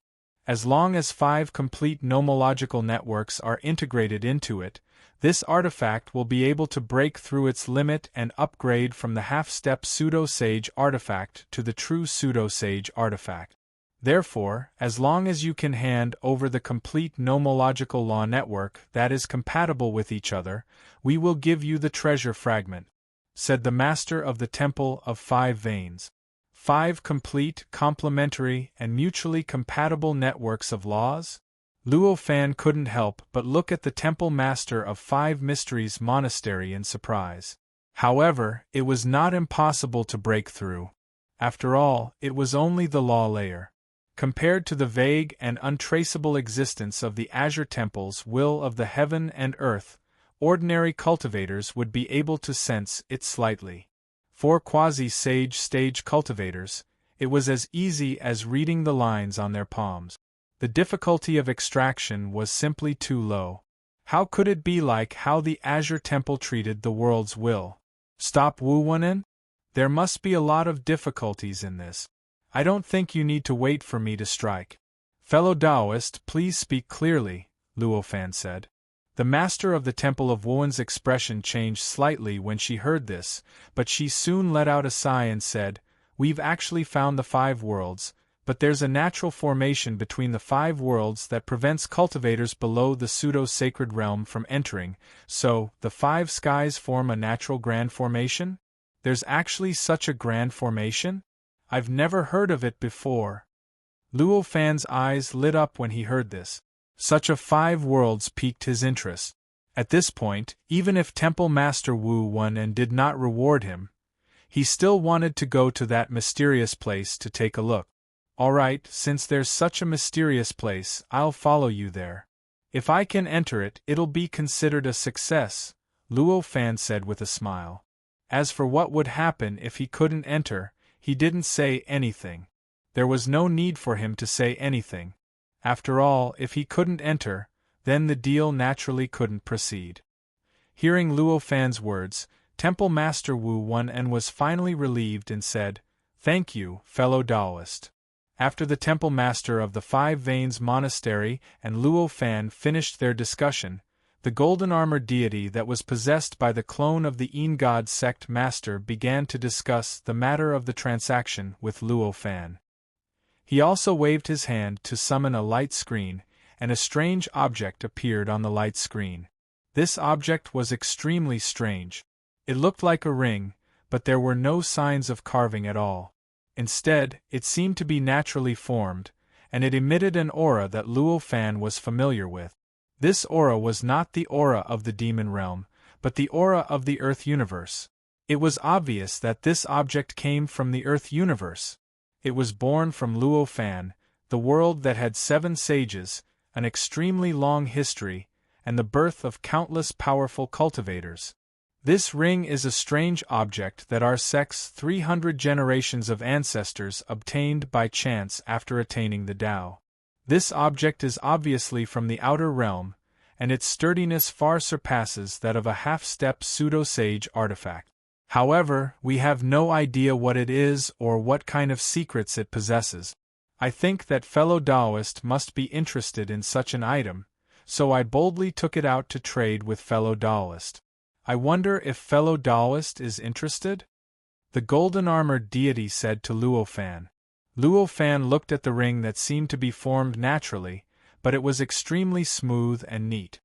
As long as 5 complete nomological networks are integrated into it, this artifact will be able to break through its limit and upgrade from the half-step pseudo-sage artifact to the true pseudo-sage artifact. Therefore, as long as you can hand over the complete nomological law network that is compatible with each other, we will give you the treasure fragment," said the master of the Temple of 5 Veins. 5 complete, complementary, and mutually compatible networks of laws? Luo Fan couldn't help but look at the temple master of 5 Mysteries Monastery in surprise. However, it was not impossible to break through. After all, it was only the law layer. Compared to the vague and untraceable existence of the Azure Temple's will of the heaven and earth, ordinary cultivators would be able to sense it slightly. For quasi-sage stage cultivators, it was as easy as reading the lines on their palms. The difficulty of extraction was simply too low. How could it be like how the Azure Temple treated the world's will? Stop Wu Wunen? There must be a lot of difficulties in this. I don't think you need to wait for me to strike. Fellow Taoist, please speak clearly, Luo Fan said. The master of the Temple of Wuen's expression changed slightly when she heard this, but she soon let out a sigh and said, We've actually found the 5 worlds, but there's a natural formation between the 5 worlds that prevents cultivators below the pseudo-sacred realm from entering, so, the 5 skies form a natural grand formation? There's actually such a grand formation? I've never heard of it before. Luo Fan's eyes lit up when he heard this. Such a 5 worlds piqued his interest. At this point, even if Temple Master Wu won and did not reward him, he still wanted to go to that mysterious place to take a look. Alright, since there's such a mysterious place, I'll follow you there. If I can enter it, it'll be considered a success, Luo Fan said with a smile. As for what would happen if he couldn't enter, he didn't say anything. There was no need for him to say anything. After all, if he couldn't enter, then the deal naturally couldn't proceed. Hearing Luo Fan's words, Temple Master Wu won and was finally relieved and said, Thank you, fellow Taoist. After the Temple Master of the 5 Veins Monastery and Luo Fan finished their discussion, the golden-armored deity that was possessed by the clone of the Een God sect master began to discuss the matter of the transaction with Luo Fan. He also waved his hand to summon a light screen, and a strange object appeared on the light screen. This object was extremely strange. It looked like a ring, but there were no signs of carving at all. Instead, it seemed to be naturally formed, and it emitted an aura that Luo Fan was familiar with. This aura was not the aura of the demon realm, but the aura of the Earth universe. It was obvious that this object came from the Earth universe. It was born from Luo Fan, the world that had 7 sages, an extremely long history, and the birth of countless powerful cultivators. This ring is a strange object that our sect's 300 generations of ancestors obtained by chance after attaining the Tao. This object is obviously from the outer realm, and its sturdiness far surpasses that of a half-step pseudo-sage artifact. However, we have no idea what it is or what kind of secrets it possesses. I think that fellow Taoist must be interested in such an item, so I boldly took it out to trade with fellow Taoist. I wonder if fellow Taoist is interested? The golden-armored deity said to Luo Fan. Luo Fan looked at the ring that seemed to be formed naturally, but it was extremely smooth and neat.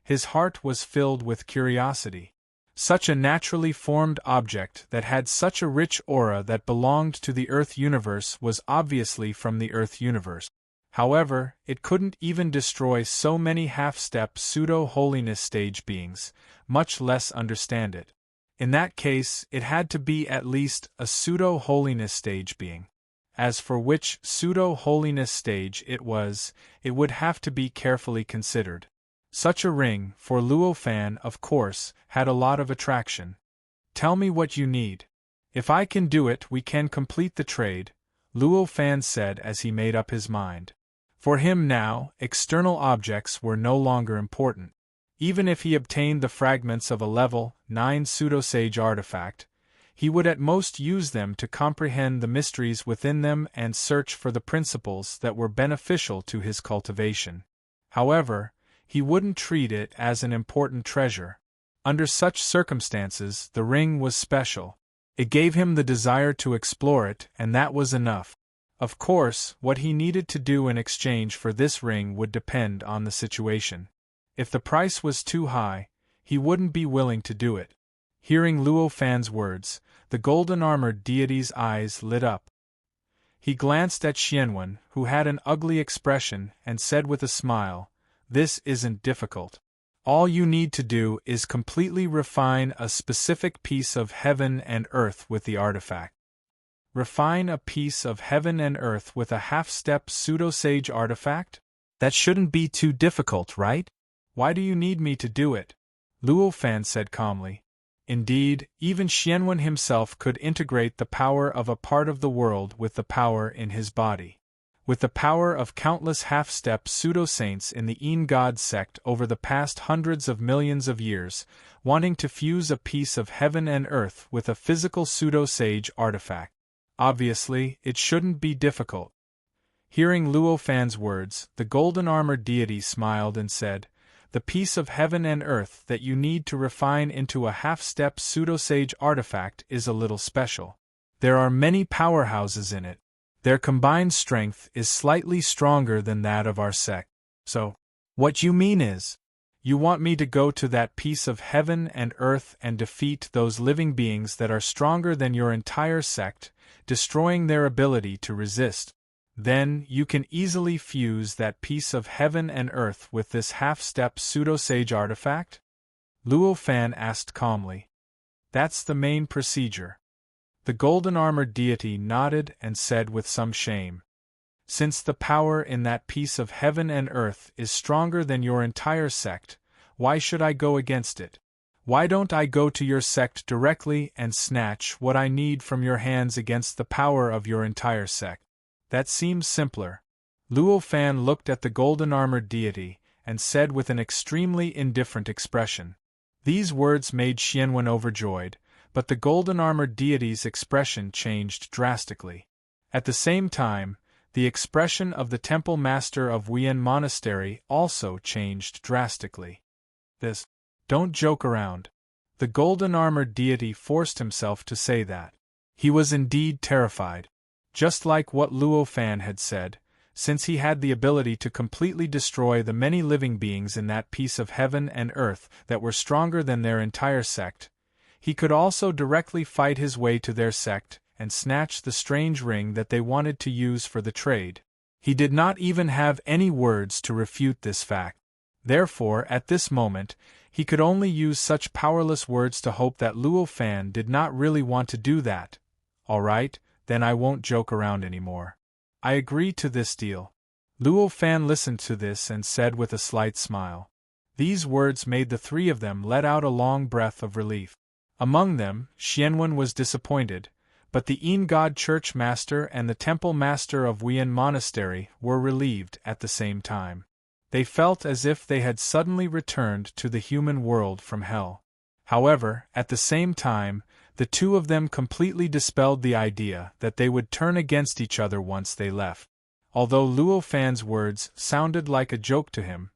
His heart was filled with curiosity. Such a naturally formed object that had such a rich aura that belonged to the Earth universe was obviously from the Earth universe. However, it couldn't even destroy so many half-step pseudo-holiness stage beings, much less understand it. In that case, it had to be at least a pseudo-holiness stage being. As for which pseudo-holiness stage it was, it would have to be carefully considered. Such a ring, for Luo Fan, of course, had a lot of attraction. Tell me what you need. If I can do it, we can complete the trade, Luo Fan said as he made up his mind. For him now, external objects were no longer important. Even if he obtained the fragments of a level 9 pseudo-sage artifact, he would at most use them to comprehend the mysteries within them and search for the principles that were beneficial to his cultivation. However, he wouldn't treat it as an important treasure. Under such circumstances, the ring was special. It gave him the desire to explore it, and that was enough. Of course, what he needed to do in exchange for this ring would depend on the situation. If the price was too high, he wouldn't be willing to do it. Hearing Luo Fan's words, the golden-armored deity's eyes lit up. He glanced at Xianwen, who had an ugly expression, and said with a smile, This isn't difficult. All you need to do is completely refine a specific piece of heaven and earth with the artifact. Refine a piece of heaven and earth with a half-step pseudo-sage artifact? That shouldn't be too difficult, right? Why do you need me to do it? Luo Fan said calmly. Indeed, even Xianwen himself could integrate the power of a part of the world with the power in his body. with the power of countless half-step pseudo-saints in the God sect over the past hundreds of millions of years, wanting to fuse a piece of heaven and earth with a physical pseudo-sage artifact. Obviously, it shouldn't be difficult. Hearing Luo Fan's words, the golden-armored deity smiled and said, "The piece of heaven and earth that you need to refine into a half-step pseudo-sage artifact is a little special. There are many powerhouses in it. Their combined strength is slightly stronger than that of our sect. So, what you mean is, you want me to go to that piece of heaven and earth and defeat those living beings that are stronger than your entire sect, destroying their ability to resist. Then, you can easily fuse that piece of heaven and earth with this half-step pseudo-sage artifact?" Luo Fan asked calmly. "That's the main procedure." The golden-armored deity nodded and said with some shame, "Since the power in that piece of heaven and earth is stronger than your entire sect, why should I go against it? Why don't I go to your sect directly and snatch what I need from your hands against the power of your entire sect? That seems simpler." Luo Fan looked at the golden-armored deity and said with an extremely indifferent expression. These words made Xianwen overjoyed, but the golden-armored deity's expression changed drastically. At the same time, the expression of the temple master of Wuyan Monastery also changed drastically. Don't joke around." The golden-armored deity forced himself to say that. He was indeed terrified. Just like what Luo Fan had said, since he had the ability to completely destroy the many living beings in that piece of heaven and earth that were stronger than their entire sect, he could also directly fight his way to their sect and snatch the strange ring that they wanted to use for the trade. He did not even have any words to refute this fact. Therefore, at this moment, he could only use such powerless words to hope that Luo Fan did not really want to do that. "All right, then I won't joke around anymore. I agree to this deal." Luo Fan listened to this and said with a slight smile. These words made the three of them let out a long breath of relief. Among them, Xianwen was disappointed, but the God Church Master and the Temple Master of Wuyan Monastery were relieved at the same time. They felt as if they had suddenly returned to the human world from hell. However, at the same time, the two of them completely dispelled the idea that they would turn against each other once they left. Although Luo Fan's words sounded like a joke to him,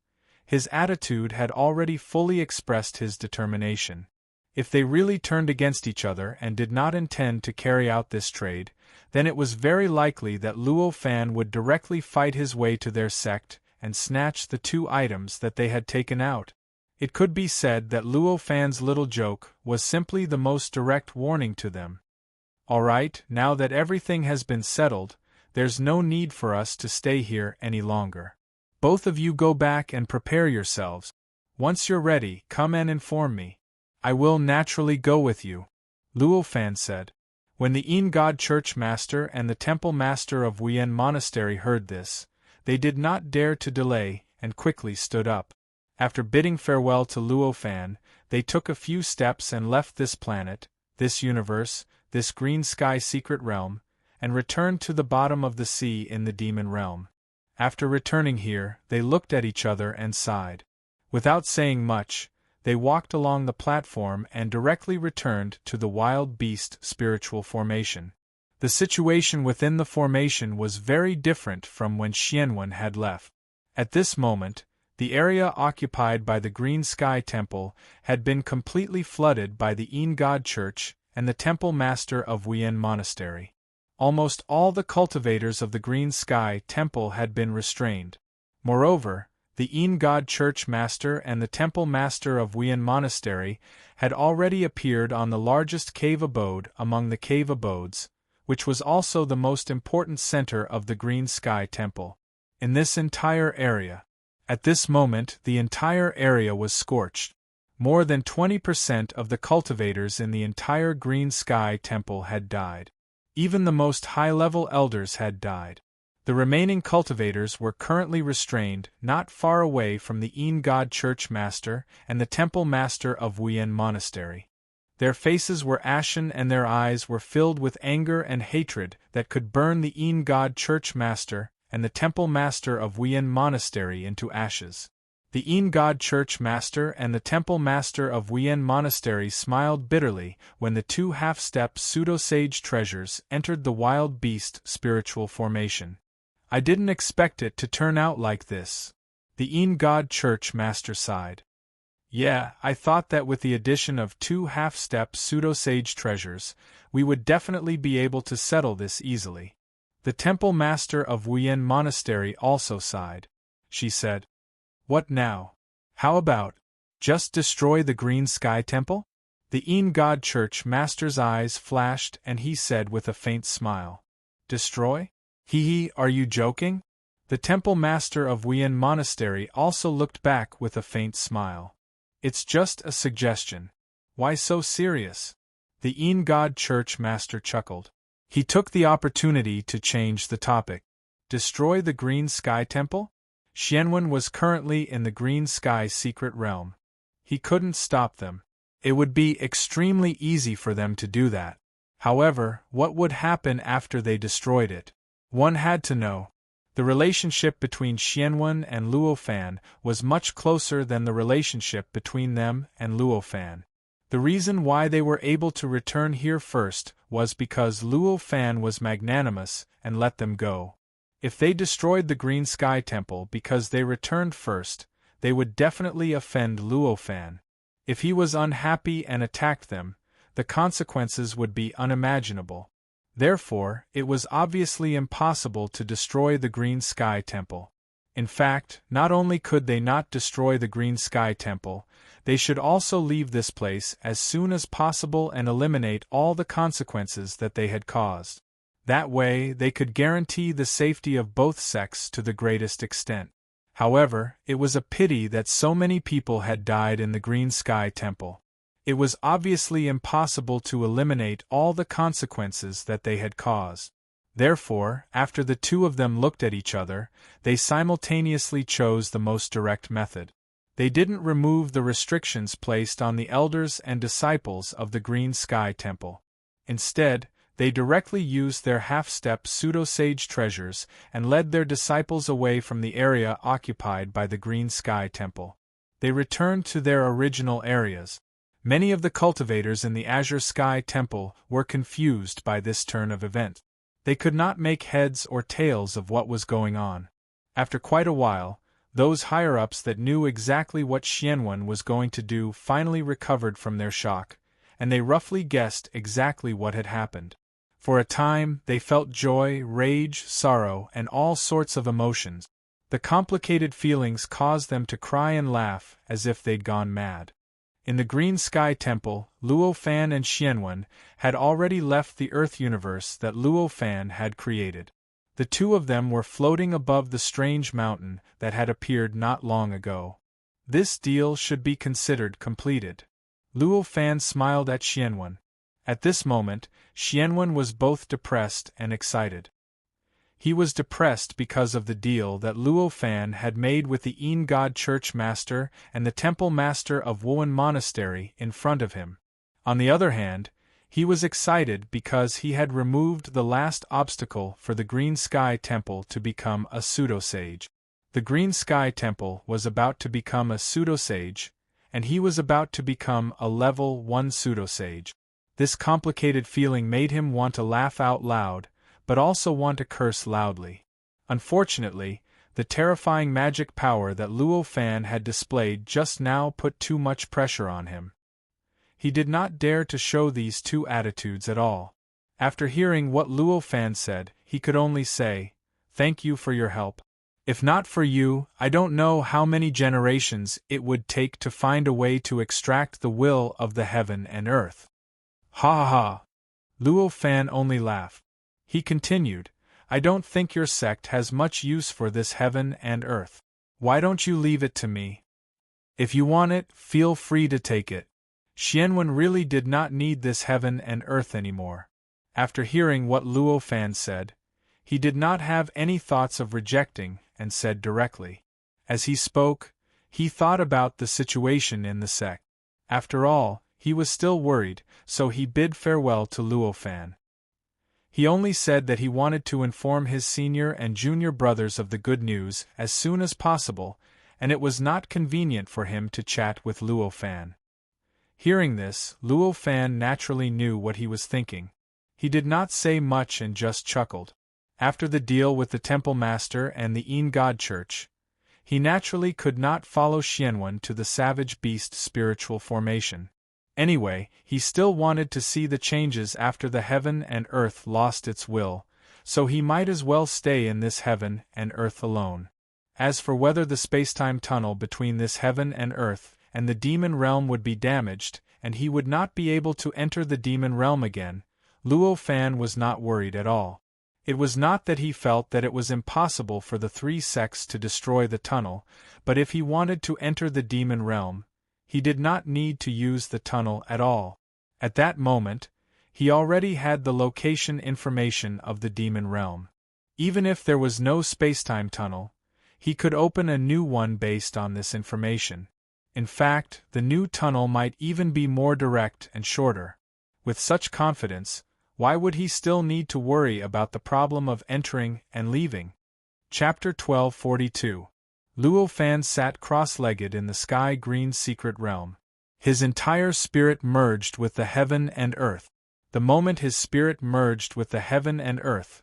his attitude had already fully expressed his determination. If they really turned against each other and did not intend to carry out this trade, then it was very likely that Luo Fan would directly fight his way to their sect and snatch the two items that they had taken out. It could be said that Luo Fan's little joke was simply the most direct warning to them. "All right, now that everything has been settled, there's no need for us to stay here any longer. Both of you go back and prepare yourselves. Once you're ready, come and inform me. I will naturally go with you," Luo Fan said. When the God Church Master and the Temple Master of Wuyan Monastery heard this, they did not dare to delay and quickly stood up. After bidding farewell to Luo Fan, they took a few steps and left this planet, this universe, this green sky secret realm, and returned to the bottom of the sea in the demon realm. After returning here, they looked at each other and sighed. Without saying much, they walked along the platform and directly returned to the Wild Beast spiritual formation. The situation within the formation was very different from when Xianwen had left. At this moment, the area occupied by the Green Sky Temple had been completely flooded by the God Church and the Temple Master of Wuyan Monastery. Almost all the cultivators of the Green Sky Temple had been restrained. Moreover, the God Church Master and the Temple Master of Wuyan Monastery had already appeared on the largest cave abode among the cave abodes, which was also the most important center of the Green Sky Temple. In this entire area, at this moment the entire area was scorched. More than 20% of the cultivators in the entire Green Sky Temple had died. Even the most high-level elders had died. The remaining cultivators were currently restrained not far away from the God Church Master and the Temple Master of Wuyan Monastery. Their faces were ashen and their eyes were filled with anger and hatred that could burn the God Church Master and the temple master of Wuyin Monastery into ashes. The Yin God Church Master and the Temple Master of Wuyin Monastery smiled bitterly when the two half-step pseudo-sage treasures entered the wild beast spiritual formation. I didn't expect it to turn out like this. The Yin God Church Master sighed. Yeah, I thought that with the addition of two half-step pseudo-sage treasures, we would definitely be able to settle this easily. The Temple Master of Wuyin Monastery also sighed. She said, "What now? How about just destroy the Green Sky Temple?" The Yin God Church Master's eyes flashed and he said with a faint smile, "Destroy? Hee, are you joking?" The Temple Master of Wuyin Monastery also looked back with a faint smile. "It's just a suggestion. Why so serious?" The Yin God Church Master chuckled. He took the opportunity to change the topic. Destroy the Green Sky Temple? Xianwen was currently in the Green Sky secret realm. He couldn't stop them. It would be extremely easy for them to do that. However, what would happen after they destroyed it? One had to know. The relationship between Xianwen and Luo Fan was much closer than the relationship between them and Luo Fan. The reason why they were able to return here first was because Luo Fan was magnanimous and let them go. If they destroyed the Green Sky Temple because they returned first, they would definitely offend Luo Fan. If he was unhappy and attacked them, the consequences would be unimaginable. Therefore, it was obviously impossible to destroy the Green Sky Temple. In fact, not only could they not destroy the Green Sky Temple, they should also leave this place as soon as possible and eliminate all the consequences that they had caused. That way, they could guarantee the safety of both sects to the greatest extent. However, it was a pity that so many people had died in the Green Sky Temple. It was obviously impossible to eliminate all the consequences that they had caused. Therefore, after the two of them looked at each other, they simultaneously chose the most direct method. They didn't remove the restrictions placed on the elders and disciples of the Green Sky Temple. Instead, they directly used their half-step pseudo-sage treasures and led their disciples away from the area occupied by the Green Sky Temple. They returned to their original areas. Many of the cultivators in the Azure Sky Temple were confused by this turn of events. They could not make heads or tails of what was going on. After quite a while, those higher-ups that knew exactly what Xianwen was going to do finally recovered from their shock, and they roughly guessed exactly what had happened. For a time, they felt joy, rage, sorrow, and all sorts of emotions. The complicated feelings caused them to cry and laugh as if they'd gone mad. In the Green Sky Temple, Luo Fan and Xianwen had already left the Earth universe that Luo Fan had created. The two of them were floating above the strange mountain that had appeared not long ago. This deal should be considered completed. Luo Fan smiled at Xianwen. At this moment, Xianwen was both depressed and excited. He was depressed because of the deal that Luo Fan had made with the Yin God Church Master and the Temple Master of Wuyin Monastery in front of him. On the other hand, he was excited because he had removed the last obstacle for the Green Sky Temple to become a pseudo-sage. The Green Sky Temple was about to become a pseudo-sage, and he was about to become a level 1 pseudo-sage. This complicated feeling made him want to laugh out loud, but also want to curse loudly. Unfortunately, the terrifying magic power that Luo Fan had displayed just now put too much pressure on him. He did not dare to show these two attitudes at all. After hearing what Luo Fan said, he could only say, "Thank you for your help. If not for you, I don't know how many generations it would take to find a way to extract the will of the heaven and earth." Ha ha ha! Luo Fan only laughed. He continued, "I don't think your sect has much use for this heaven and earth. Why don't you leave it to me? If you want it, feel free to take it." Xianwen really did not need this heaven and earth anymore. After hearing what Luo Fan said, he did not have any thoughts of rejecting and said directly. As he spoke, he thought about the situation in the sect. After all, he was still worried, so he bid farewell to Luo Fan. He only said that he wanted to inform his senior and junior brothers of the good news as soon as possible, and it was not convenient for him to chat with Luo Fan. Hearing this, Luo Fan naturally knew what he was thinking. He did not say much and just chuckled. After the deal with the Temple Master and the Een God Church, he naturally could not follow Xianwen to the savage beast spiritual formation. Anyway, he still wanted to see the changes after the heaven and earth lost its will, so he might as well stay in this heaven and earth alone. As for whether the spacetime tunnel between this heaven and earth and the demon realm would be damaged, and he would not be able to enter the demon realm again, Luo Fan was not worried at all. It was not that he felt that it was impossible for the three sects to destroy the tunnel, but if he wanted to enter the demon realm, he did not need to use the tunnel at all. At that moment, he already had the location information of the demon realm. Even if there was no spacetime tunnel, he could open a new one based on this information. In fact, the new tunnel might even be more direct and shorter. With such confidence, why would he still need to worry about the problem of entering and leaving? Chapter 1242. Luo Fan sat cross-legged in the sky-green secret realm. His entire spirit merged with the heaven and earth. The moment his spirit merged with the heaven and earth,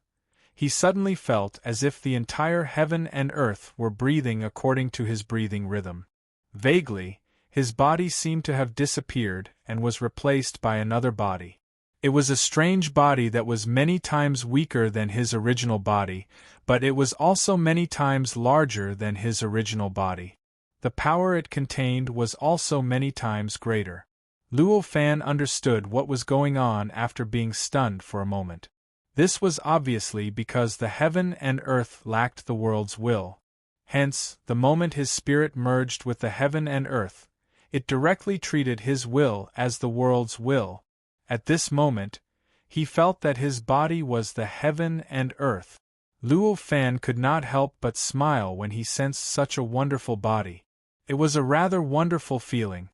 he suddenly felt as if the entire heaven and earth were breathing according to his breathing rhythm. Vaguely, his body seemed to have disappeared and was replaced by another body. It was a strange body that was many times weaker than his original body, but it was also many times larger than his original body. The power it contained was also many times greater. Luo Fan understood what was going on after being stunned for a moment. This was obviously because the heaven and earth lacked the world's will. Hence, the moment his spirit merged with the heaven and earth, it directly treated his will as the world's will. At this moment, he felt that his body was the heaven and earth. Luo Fan could not help but smile when he sensed such a wonderful body. It was a rather wonderful feeling.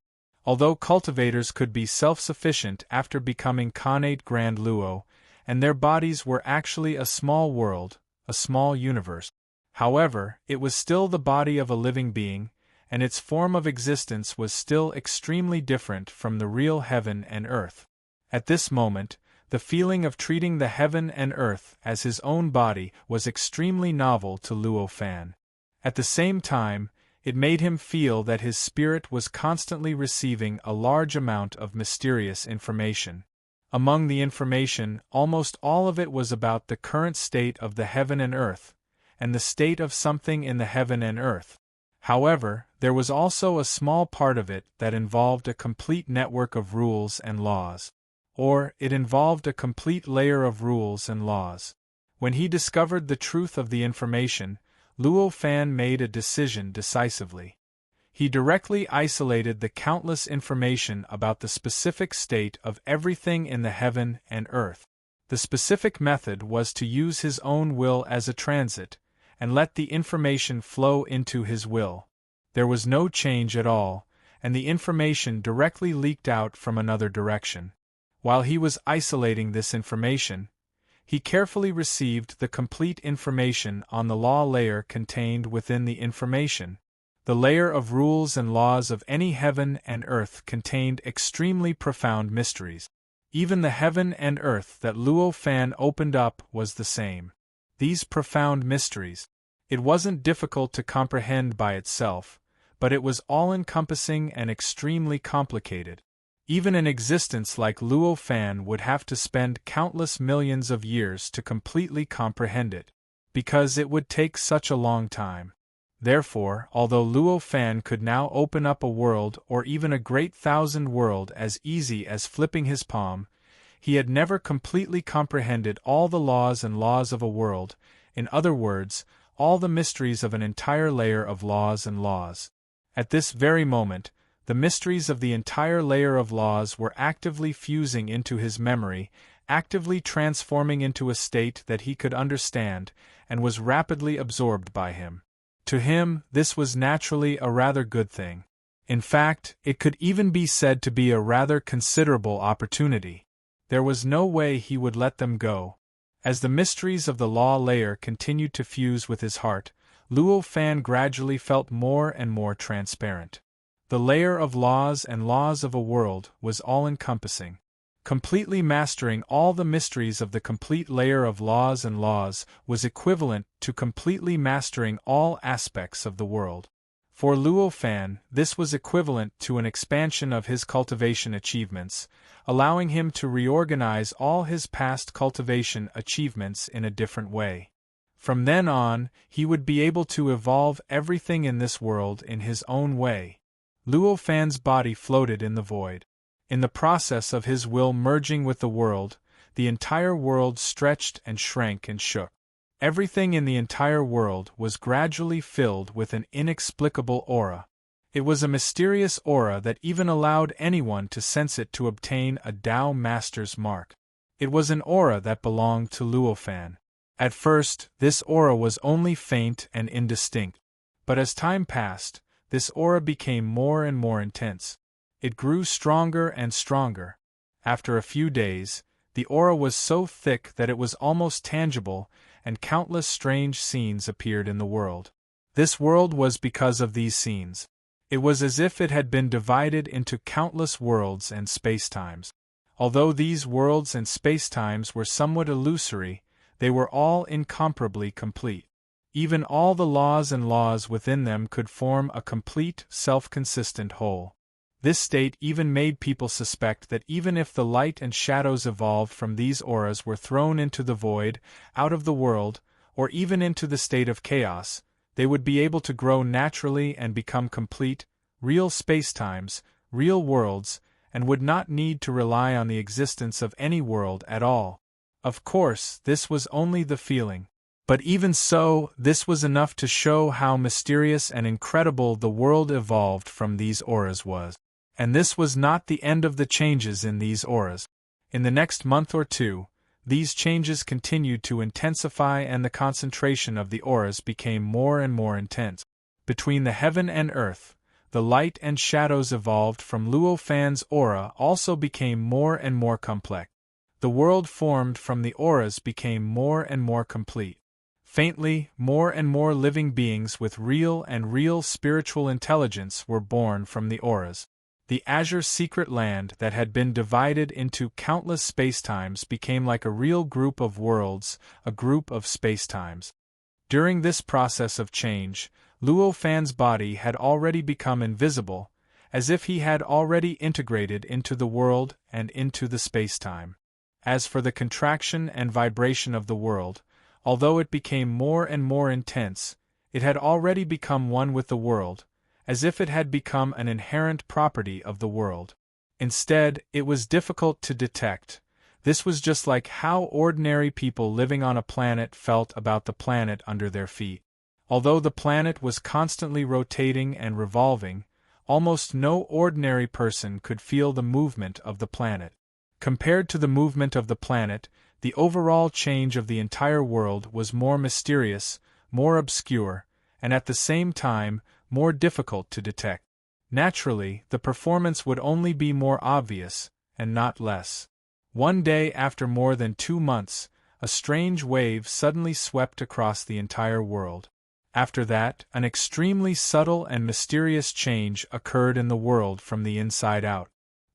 Although cultivators could be self-sufficient after becoming Khanate Grand Luo, and their bodies were actually a small world, a small universe. However, it was still the body of a living being, and its form of existence was still extremely different from the real heaven and earth. At this moment, the feeling of treating the heaven and earth as his own body was extremely novel to Luo Fan. At the same time, it made him feel that his spirit was constantly receiving a large amount of mysterious information. Among the information, almost all of it was about the current state of the heaven and earth, and the state of something in the heaven and earth. However, there was also a small part of it that involved a complete network of rules and laws. Or, it involved a complete layer of rules and laws. When he discovered the truth of the information, Luo Fan made a decision decisively. He directly isolated the countless information about the specific state of everything in the heaven and earth. The specific method was to use his own will as a transit, and let the information flow into his will. There was no change at all, and the information directly leaked out from another direction. While he was isolating this information, he carefully received the complete information on the law layer contained within the information. The layer of rules and laws of any heaven and earth contained extremely profound mysteries. Even the heaven and earth that Luo Fan opened up was the same. These profound mysteries. It wasn't difficult to comprehend by itself, but it was all-encompassing and extremely complicated. Even an existence like Luo Fan would have to spend countless millions of years to completely comprehend it, because it would take such a long time. Therefore, although Luo Fan could now open up a world or even a great thousand world as easy as flipping his palm, he had never completely comprehended all the laws and laws of a world, in other words, all the mysteries of an entire layer of laws and laws. At this very moment, the mysteries of the entire layer of laws were actively fusing into his memory, actively transforming into a state that he could understand, and was rapidly absorbed by him. To him, this was naturally a rather good thing. In fact, it could even be said to be a rather considerable opportunity. There was no way he would let them go. As the mysteries of the law layer continued to fuse with his heart, Luo Fan gradually felt more and more transparent. The layer of laws and laws of a world was all-encompassing. Completely mastering all the mysteries of the complete layer of laws and laws was equivalent to completely mastering all aspects of the world. For Luo Fan, this was equivalent to an expansion of his cultivation achievements, allowing him to reorganize all his past cultivation achievements in a different way. From then on, he would be able to evolve everything in this world in his own way. Luo Fan's body floated in the void. In the process of his will merging with the world, the entire world stretched and shrank and shook. Everything in the entire world was gradually filled with an inexplicable aura. It was a mysterious aura that even allowed anyone to sense it to obtain a Tao Master's mark. It was an aura that belonged to Luo Fan. At first, this aura was only faint and indistinct. But as time passed, this aura became more and more intense. It grew stronger and stronger. After a few days, the aura was so thick that it was almost tangible, and countless strange scenes appeared in the world. This world was because of these scenes. It was as if it had been divided into countless worlds and spacetimes. Although these worlds and spacetimes were somewhat illusory, they were all incomparably complete. Even all the laws and laws within them could form a complete, self-consistent whole. This state even made people suspect that even if the light and shadows evolved from these auras were thrown into the void, out of the world, or even into the state of chaos, they would be able to grow naturally and become complete, real spacetimes, real worlds, and would not need to rely on the existence of any world at all. Of course, this was only the feeling. But even so, this was enough to show how mysterious and incredible the world evolved from these auras was. And this was not the end of the changes in these auras. In the next month or two, these changes continued to intensify and the concentration of the auras became more and more intense. Between the heaven and earth, the light and shadows evolved from Luo Fan's aura also became more and more complex. The world formed from the auras became more and more complete. Faintly, more and more living beings with real spiritual intelligence were born from the auras. The azure secret land that had been divided into countless spacetimes became like a real group of worlds, a group of spacetimes. During this process of change, Luo Fan's body had already become invisible, as if he had already integrated into the world and into the spacetime. As for the contraction and vibration of the world, although it became more and more intense, it had already become one with the world, as if it had become an inherent property of the world. Instead, it was difficult to detect. This was just like how ordinary people living on a planet felt about the planet under their feet. Although the planet was constantly rotating and revolving, almost no ordinary person could feel the movement of the planet. Compared to the movement of the planet, the overall change of the entire world was more mysterious, more obscure, and at the same time, more difficult to detect. Naturally, the performance would only be more obvious, and not less. One day after more than 2 months, a strange wave suddenly swept across the entire world. After that, an extremely subtle and mysterious change occurred in the world from the inside out.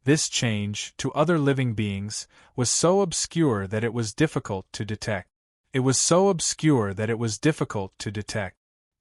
This change, to other living beings, was so obscure that it was difficult to detect.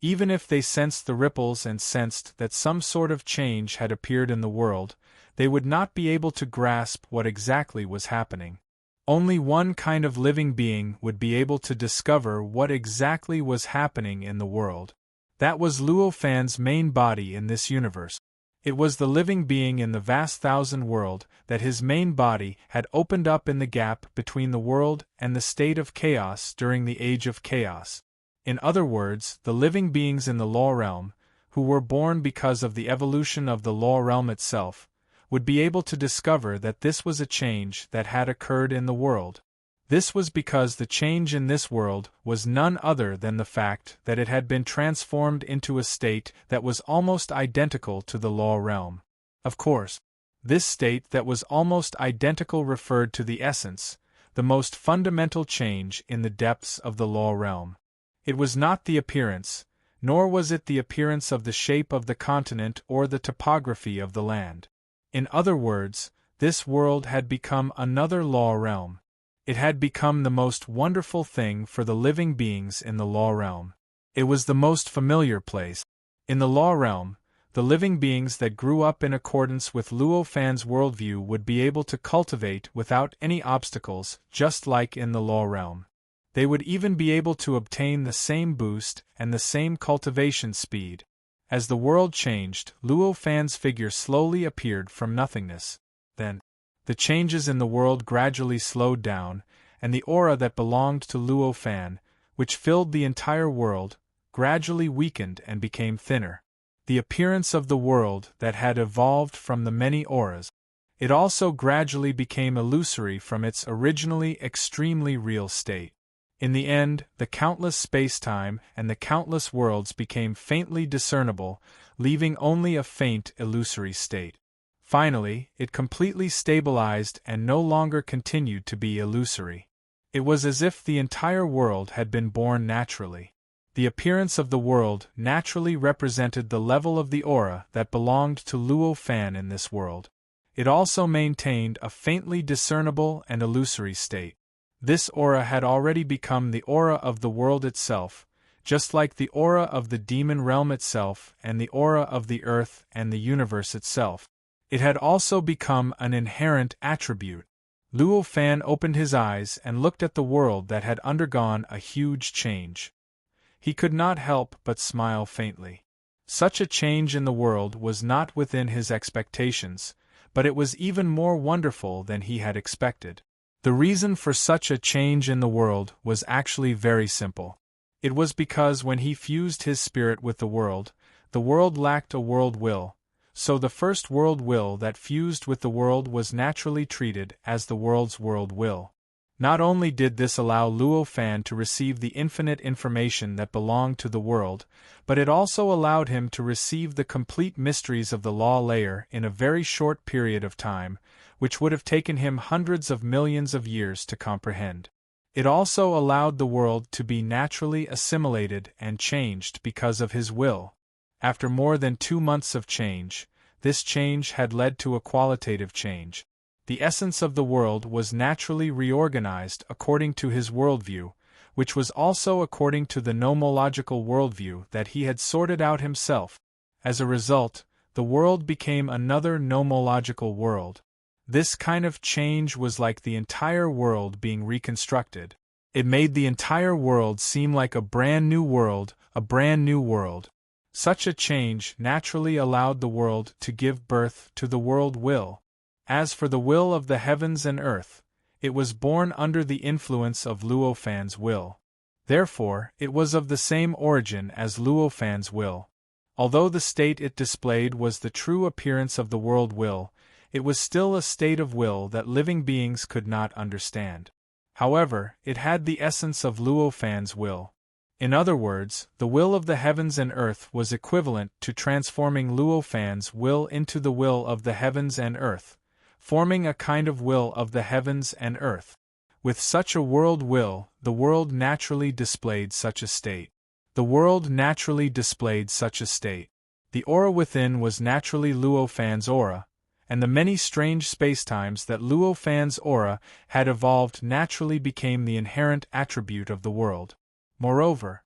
Even if they sensed the ripples and sensed that some sort of change had appeared in the world, they would not be able to grasp what exactly was happening. Only one kind of living being would be able to discover what exactly was happening in the world. That was Luo Fan's main body in this universe. It was the living being in the vast thousand world that his main body had opened up in the gap between the world and the state of chaos during the age of chaos. In other words, the living beings in the law realm, who were born because of the evolution of the law realm itself, would be able to discover that this was a change that had occurred in the world. This was because the change in this world was none other than the fact that it had been transformed into a state that was almost identical to the law realm. Of course, this state that was almost identical referred to the essence, the most fundamental change in the depths of the law realm. It was not the appearance, nor was it the appearance of the shape of the continent or the topography of the land. In other words, this world had become another law realm. It had become the most wonderful thing for the living beings in the law realm. It was the most familiar place. In the law realm, the living beings that grew up in accordance with Luo Fan's worldview would be able to cultivate without any obstacles, just like in the law realm. They would even be able to obtain the same boost and the same cultivation speed. As the world changed, Luo Fan's figure slowly appeared from nothingness. Then, the changes in the world gradually slowed down, and the aura that belonged to Luo Fan, which filled the entire world, gradually weakened and became thinner. The appearance of the world that had evolved from the many auras. It also gradually became illusory from its originally extremely real state. In the end, the countless space-time and the countless worlds became faintly discernible, leaving only a faint illusory state. Finally, it completely stabilized and no longer continued to be illusory. It was as if the entire world had been born naturally. The appearance of the world naturally represented the level of the aura that belonged to Luo Fan in this world. It also maintained a faintly discernible and illusory state. This aura had already become the aura of the world itself, just like the aura of the demon realm itself and the aura of the earth and the universe itself. It had also become an inherent attribute. Luo Fan opened his eyes and looked at the world that had undergone a huge change. He could not help but smile faintly. Such a change in the world was not within his expectations, but it was even more wonderful than he had expected. The reason for such a change in the world was actually very simple. It was because when he fused his spirit with the world lacked a world will, so the first world will that fused with the world was naturally treated as the world's world will. Not only did this allow Luo Fan to receive the infinite information that belonged to the world, but it also allowed him to receive the complete mysteries of the law layer in a very short period of time, which would have taken him hundreds of millions of years to comprehend. It also allowed the world to be naturally assimilated and changed because of his will. After more than 2 months of change, this change had led to a qualitative change. The essence of the world was naturally reorganized according to his worldview, which was also according to the nomological worldview that he had sorted out himself. As a result, the world became another nomological world. This kind of change was like the entire world being reconstructed. It made the entire world seem like a brand new world, a brand new world. Such a change naturally allowed the world to give birth to the world will. As for the will of the heavens and earth, it was born under the influence of Luo Fan's will. Therefore, it was of the same origin as Luo Fan's will. Although the state it displayed was the true appearance of the world will, it was still a state of will that living beings could not understand. However, it had the essence of Luo Fan's will. In other words, the will of the heavens and earth was equivalent to transforming Luo Fan's will into the will of the heavens and earth, forming a kind of will of the heavens and earth. With such a world will, the world naturally displayed such a state. The world naturally displayed such a state. The aura within was naturally Luo Fan's aura, and the many strange spacetimes that Luo Fan's aura had evolved naturally became the inherent attribute of the world. Moreover,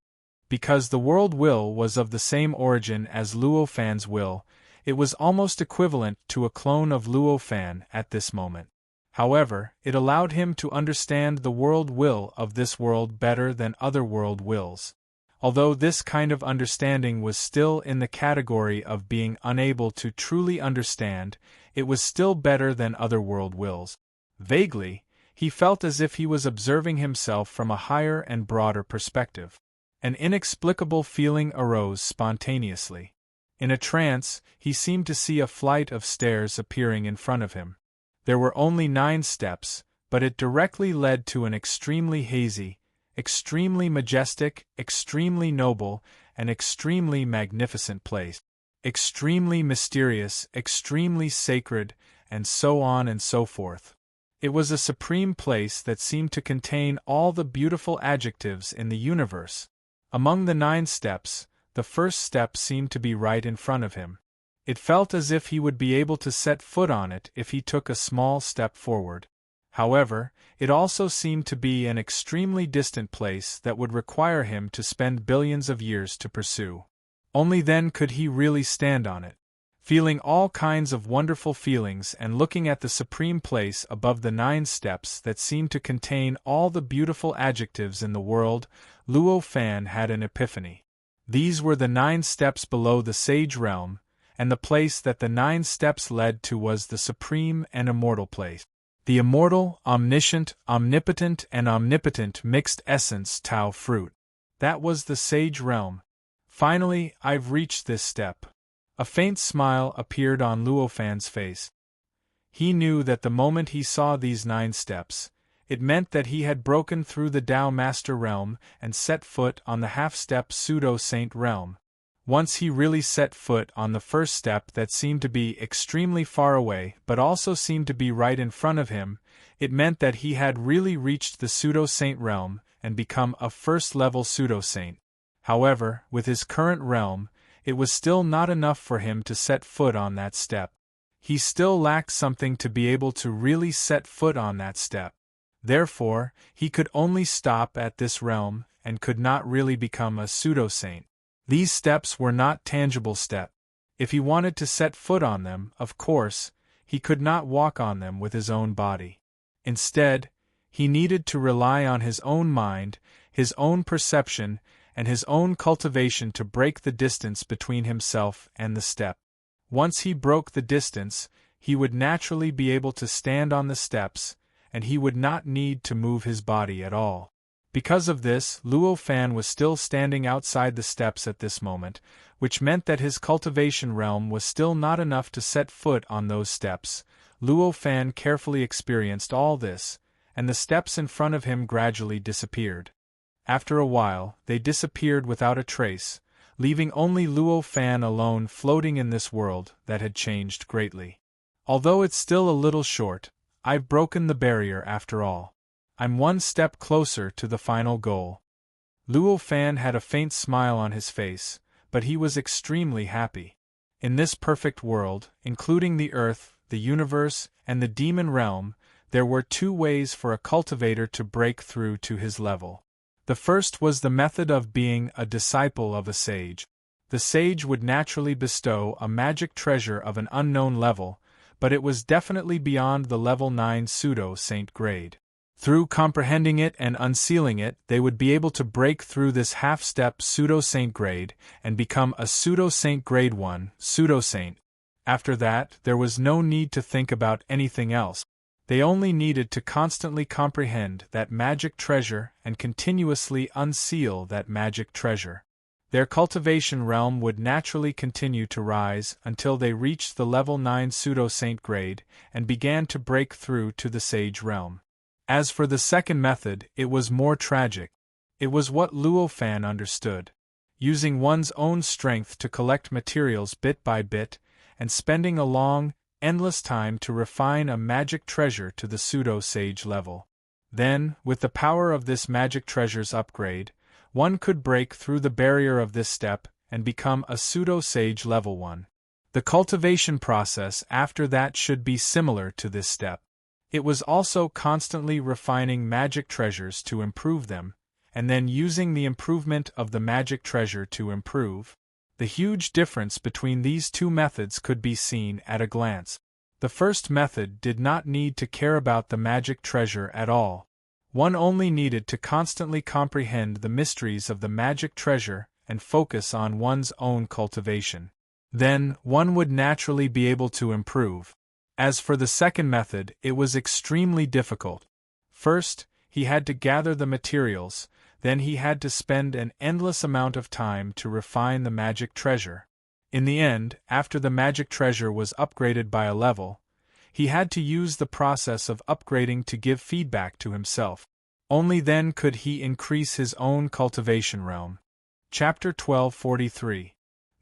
because the world will was of the same origin as Luo Fan's will, it was almost equivalent to a clone of Luo Fan at this moment. However, it allowed him to understand the world will of this world better than other world wills. Although this kind of understanding was still in the category of being unable to truly understand, it was still better than other world wills. Vaguely, he felt as if he was observing himself from a higher and broader perspective. An inexplicable feeling arose spontaneously. In a trance, he seemed to see a flight of stairs appearing in front of him. There were only 9 steps, but it directly led to an extremely hazy, extremely majestic, extremely noble, and extremely magnificent place. Extremely mysterious, extremely sacred, and so on and so forth. It was a supreme place that seemed to contain all the beautiful adjectives in the universe. Among the 9 steps, the first step seemed to be right in front of him. It felt as if he would be able to set foot on it if he took a small step forward. However, it also seemed to be an extremely distant place that would require him to spend billions of years to pursue. Only then could he really stand on it. Feeling all kinds of wonderful feelings and looking at the supreme place above the 9 steps that seemed to contain all the beautiful adjectives in the world, Luo Fan had an epiphany. These were the 9 steps below the sage realm, and the place that the 9 steps led to was the supreme and immortal place. The immortal, omniscient, omnipotent and omnipotent mixed essence Tao fruit. That was the sage realm. Finally, I've reached this step. A faint smile appeared on Luo Fan's face. He knew that the moment he saw these 9 steps, it meant that he had broken through the Tao Master realm and set foot on the half-step pseudo-saint realm. Once he really set foot on the first step that seemed to be extremely far away but also seemed to be right in front of him, it meant that he had really reached the pseudo-saint realm and become a first-level pseudo-saint. However, with his current realm, it was still not enough for him to set foot on that step. He still lacked something to be able to really set foot on that step. Therefore, he could only stop at this realm and could not really become a pseudo-saint. These steps were not tangible steps. If he wanted to set foot on them, of course, he could not walk on them with his own body. Instead, he needed to rely on his own mind, his own perception, and his own cultivation to break the distance between himself and the step. Once he broke the distance, he would naturally be able to stand on the steps, and he would not need to move his body at all. Because of this, Luo Fan was still standing outside the steps at this moment, which meant that his cultivation realm was still not enough to set foot on those steps. Luo Fan carefully experienced all this, and the steps in front of him gradually disappeared. After a while, they disappeared without a trace, leaving only Luo Fan alone floating in this world that had changed greatly. Although it's still a little short, I've broken the barrier after all. I'm one step closer to the final goal. Luo Fan had a faint smile on his face, but he was extremely happy. In this perfect world, including the earth, the universe, and the demon realm, there were 2 ways for a cultivator to break through to his level. The first was the method of being a disciple of a sage. The sage would naturally bestow a magic treasure of an unknown level, but it was definitely beyond the level 9 pseudo-saint grade. Through comprehending it and unsealing it, they would be able to break through this half-step pseudo-saint grade and become a pseudo-saint grade 1 pseudo-saint. After that, there was no need to think about anything else. They only needed to constantly comprehend that magic treasure and continuously unseal that magic treasure. Their cultivation realm would naturally continue to rise until they reached the level 9 pseudo-saint grade and began to break through to the sage realm. As for the second method, it was more tragic. It was what Luo Fan understood. Using one's own strength to collect materials bit by bit, and spending a long, endless time to refine a magic treasure to the pseudo-sage level. Then, with the power of this magic treasure's upgrade, one could break through the barrier of this step and become a pseudo-sage level 1. The cultivation process after that should be similar to this step. It was also constantly refining magic treasures to improve them, and then using the improvement of the magic treasure to improve. The huge difference between these 2 methods could be seen at a glance. The first method did not need to care about the magic treasure at all. One only needed to constantly comprehend the mysteries of the magic treasure and focus on one's own cultivation. Then, one would naturally be able to improve. As for the second method, it was extremely difficult. First, he had to gather the materials, then he had to spend an endless amount of time to refine the magic treasure. In the end, after the magic treasure was upgraded by a level, he had to use the process of upgrading to give feedback to himself. Only then could he increase his own cultivation realm. Chapter 1243.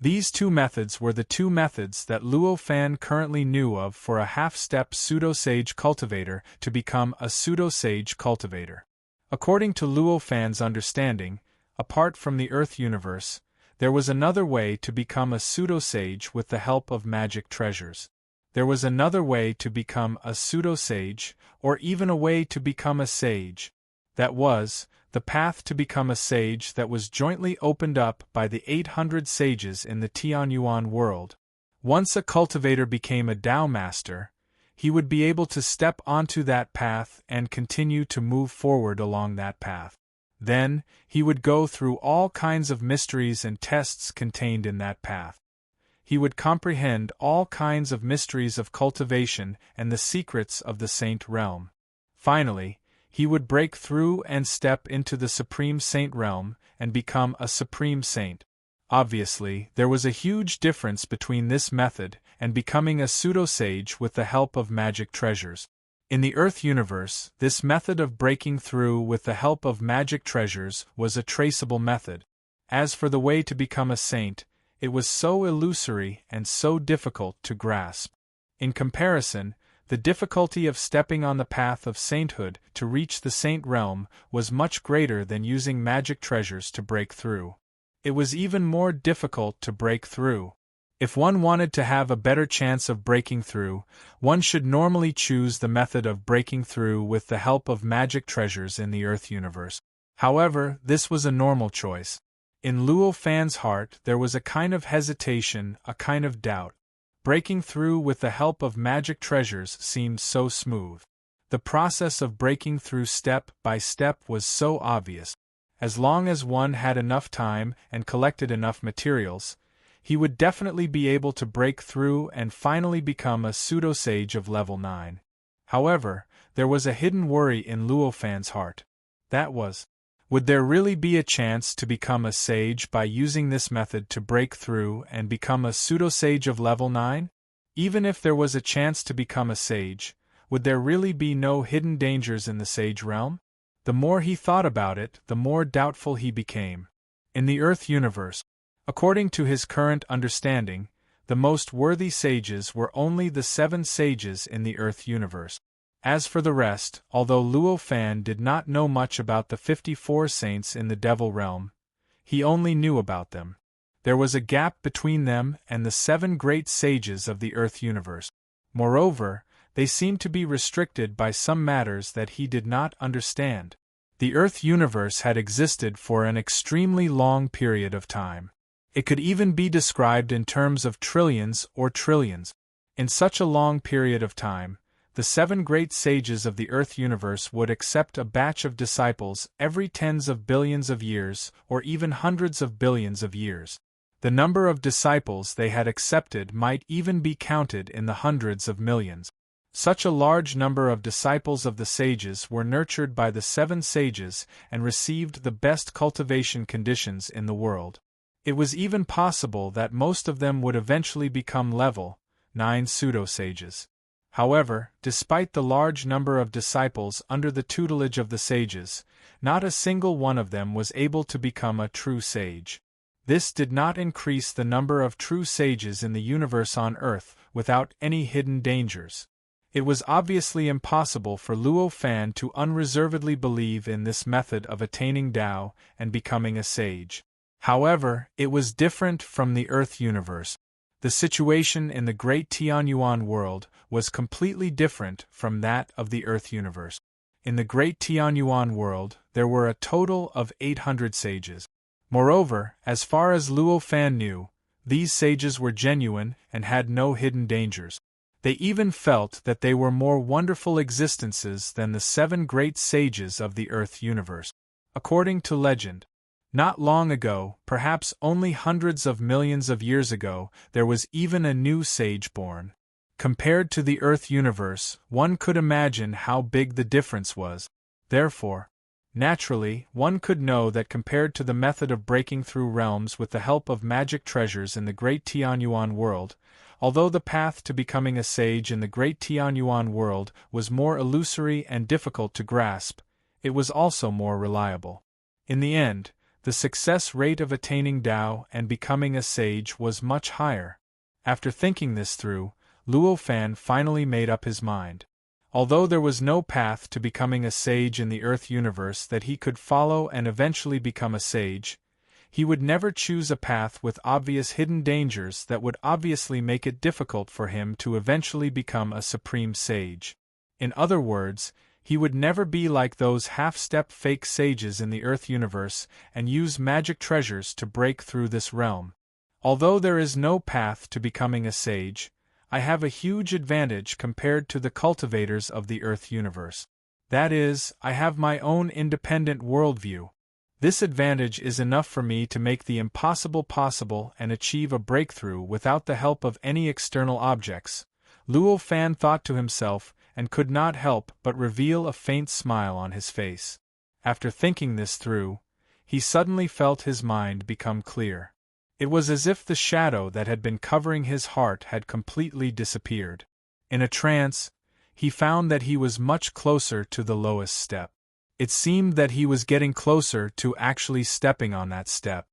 These two methods were the two methods that Luo Fan currently knew of for a half-step pseudo-sage cultivator to become a pseudo-sage cultivator. According to Luo Fan's understanding, apart from the Earth universe, there was another way to become a pseudo-sage with the help of magic treasures. There was another way to become a pseudo-sage, or even a way to become a sage. That was, the path to become a sage that was jointly opened up by the 800 sages in the Tianyuan world. Once a cultivator became a Tao master, he would be able to step onto that path and continue to move forward along that path. Then, he would go through all kinds of mysteries and tests contained in that path. He would comprehend all kinds of mysteries of cultivation and the secrets of the saint realm. Finally, he would break through and step into the Supreme Saint realm and become a Supreme Saint. Obviously, there was a huge difference between this method and becoming a pseudo-sage with the help of magic treasures. In the Earth universe, this method of breaking through with the help of magic treasures was a traceable method. As for the way to become a saint, it was so illusory and so difficult to grasp. In comparison, the difficulty of stepping on the path of sainthood to reach the saint realm was much greater than using magic treasures to break through. It was even more difficult to break through. If one wanted to have a better chance of breaking through, one should normally choose the method of breaking through with the help of magic treasures in the Earth universe. However, this was a normal choice. In Luo Fan's heart there was a kind of hesitation, a kind of doubt. Breaking through with the help of magic treasures seemed so smooth. The process of breaking through step by step was so obvious. As long as one had enough time and collected enough materials, he would definitely be able to break through and finally become a pseudo-sage of level 9. However, there was a hidden worry in Luo Fan's heart. That was, would there really be a chance to become a sage by using this method to break through and become a pseudo-sage of level 9? Even if there was a chance to become a sage, would there really be no hidden dangers in the sage realm? The more he thought about it, the more doubtful he became. In the Earth universe, according to his current understanding, the most worthy sages were only the 7 sages in the Earth universe. As for the rest, although Luo Fan did not know much about the 54 saints in the Devil realm, he only knew about them. There was a gap between them and the 7 great sages of the Earth universe. Moreover, they seemed to be restricted by some matters that he did not understand. The Earth universe had existed for an extremely long period of time. It could even be described in terms of trillions or trillions. In such a long period of time, the 7 great sages of the Earth universe would accept a batch of disciples every tens of billions of years or even hundreds of billions of years. The number of disciples they had accepted might even be counted in the hundreds of millions. Such a large number of disciples of the sages were nurtured by the 7 sages and received the best cultivation conditions in the world. It was even possible that most of them would eventually become level 9 pseudo-sages. However, despite the large number of disciples under the tutelage of the sages, not a single one of them was able to become a true sage. This did not increase the number of true sages in the universe on Earth without any hidden dangers. It was obviously impossible for Luo Fan to unreservedly believe in this method of attaining Tao and becoming a sage. However, it was different from the Earth universe. The situation in the Great Tianyuan world was completely different from that of the Earth universe. In the Great Tianyuan world, there were a total of 800 sages. Moreover, as far as Luo Fan knew, these sages were genuine and had no hidden dangers. They even felt that they were more wonderful existences than the 7 great sages of the Earth universe. According to legend, not long ago, perhaps only hundreds of millions of years ago, there was even a new sage born. Compared to the Earth universe, one could imagine how big the difference was. Therefore, naturally, one could know that compared to the method of breaking through realms with the help of magic treasures in the Great Tianyuan world, although the path to becoming a sage in the Great Tianyuan world was more illusory and difficult to grasp, it was also more reliable. In the end, the success rate of attaining Tao and becoming a sage was much higher. After thinking this through, Luo Fan finally made up his mind. Although there was no path to becoming a sage in the Earth universe that he could follow and eventually become a sage, he would never choose a path with obvious hidden dangers that would obviously make it difficult for him to eventually become a supreme sage. In other words, he would never be like those half-step fake sages in the Earth universe and use magic treasures to break through this realm. Although there is no path to becoming a sage, I have a huge advantage compared to the cultivators of the Earth universe. That is, I have my own independent worldview. This advantage is enough for me to make the impossible possible and achieve a breakthrough without the help of any external objects, Luo Fan thought to himself, and could not help but reveal a faint smile on his face. After thinking this through, he suddenly felt his mind become clear. It was as if the shadow that had been covering his heart had completely disappeared. In a trance, he found that he was much closer to the lowest step. It seemed that he was getting closer to actually stepping on that step.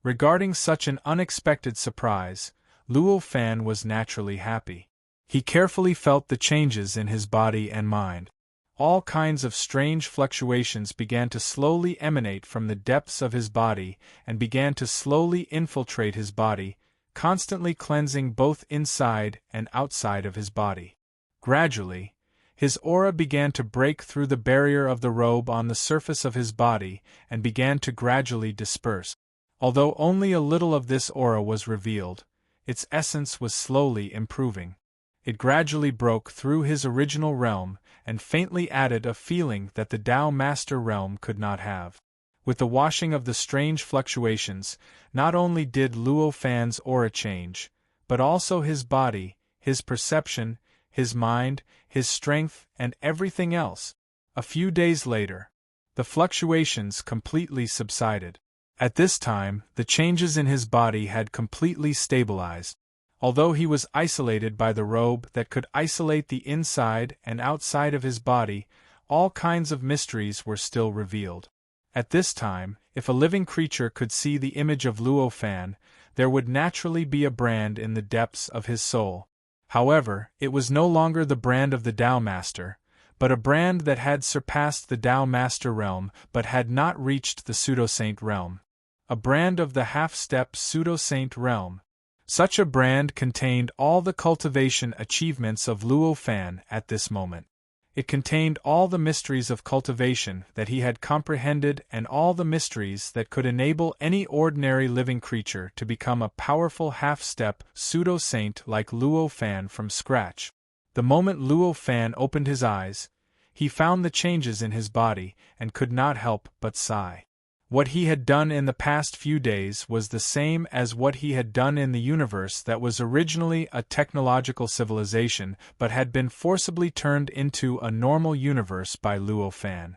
Regarding such an unexpected surprise, Luo Fan was naturally happy. He carefully felt the changes in his body and mind. All kinds of strange fluctuations began to slowly emanate from the depths of his body and began to slowly infiltrate his body, constantly cleansing both inside and outside of his body. Gradually, his aura began to break through the barrier of the robe on the surface of his body and began to gradually disperse. Although only a little of this aura was revealed, its essence was slowly improving. It gradually broke through his original realm and faintly added a feeling that the Tao Master realm could not have. With the washing of the strange fluctuations, not only did Luo Fan's aura change, but also his body, his perception, his mind, his strength, and everything else. A few days later, the fluctuations completely subsided. At this time, the changes in his body had completely stabilized. Although he was isolated by the robe that could isolate the inside and outside of his body, all kinds of mysteries were still revealed. At this time, if a living creature could see the image of Luo Fan, there would naturally be a brand in the depths of his soul. However, it was no longer the brand of the Tao Master, but a brand that had surpassed the Tao Master realm but had not reached the pseudo-saint realm. A brand of the half-step pseudo-saint realm. Such a brand contained all the cultivation achievements of Luo Fan at this moment. It contained all the mysteries of cultivation that he had comprehended and all the mysteries that could enable any ordinary living creature to become a powerful half-step pseudo-saint like Luo Fan from scratch. The moment Luo Fan opened his eyes, he found the changes in his body and could not help but sigh. What he had done in the past few days was the same as what he had done in the universe that was originally a technological civilization but had been forcibly turned into a normal universe by Luo Fan.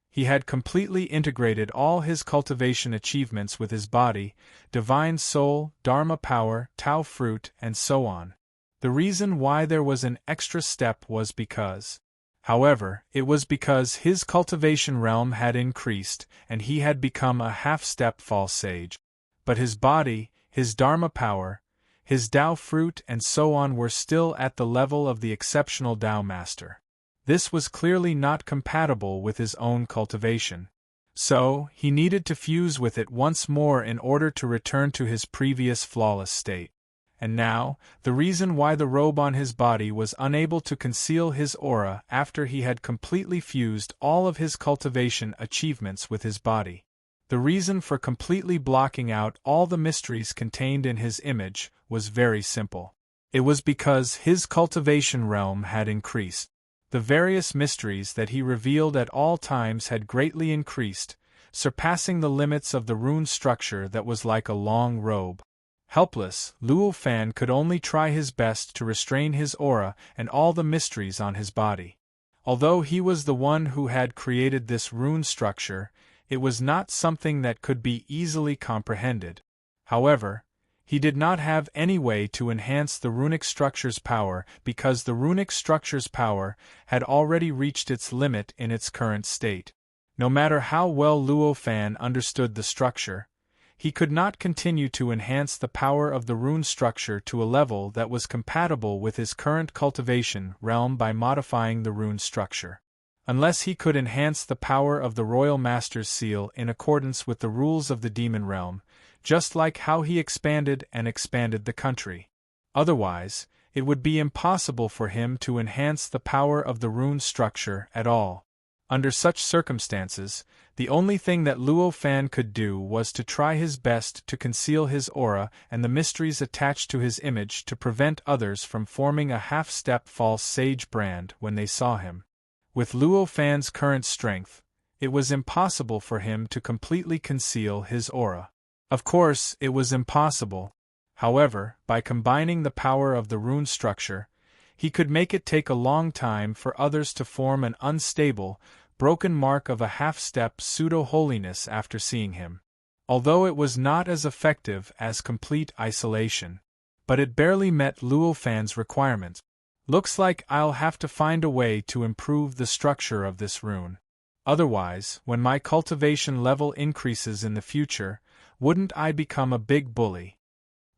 He had completely integrated all his cultivation achievements with his body, divine soul, dharma power, Tao fruit, and so on. The reason why there was an extra step was because. However, it was because his cultivation realm had increased and he had become a half-step false sage. But his body, his dharma power, his Tao fruit and so on were still at the level of the exceptional Tao Master. This was clearly not compatible with his own cultivation. So, he needed to fuse with it once more in order to return to his previous flawless state. And now, the reason why the robe on his body was unable to conceal his aura after he had completely fused all of his cultivation achievements with his body. The reason for completely blocking out all the mysteries contained in his image was very simple. It was because his cultivation realm had increased. The various mysteries that he revealed at all times had greatly increased, surpassing the limits of the rune structure that was like a long robe. Helpless, Luo Fan could only try his best to restrain his aura and all the mysteries on his body. Although he was the one who had created this rune structure, it was not something that could be easily comprehended. However, he did not have any way to enhance the runic structure's power because the runic structure's power had already reached its limit in its current state. No matter how well Luo Fan understood the structure, he could not continue to enhance the power of the rune structure to a level that was compatible with his current cultivation realm by modifying the rune structure. Unless he could enhance the power of the Royal Master's seal in accordance with the rules of the demon realm, just like how he expanded the country. Otherwise, it would be impossible for him to enhance the power of the rune structure at all. Under such circumstances, the only thing that Luo Fan could do was to try his best to conceal his aura and the mysteries attached to his image to prevent others from forming a half-step false sage brand when they saw him. With Luo Fan's current strength, it was impossible for him to completely conceal his aura. Of course, it was impossible. However, by combining the power of the rune structure, he could make it take a long time for others to form an unstable, broken mark of a half-step pseudo-holiness after seeing him. Although it was not as effective as complete isolation, but it barely met Luo Fan's requirements. Looks like I'll have to find a way to improve the structure of this rune. Otherwise, when my cultivation level increases in the future, wouldn't I become a big bully?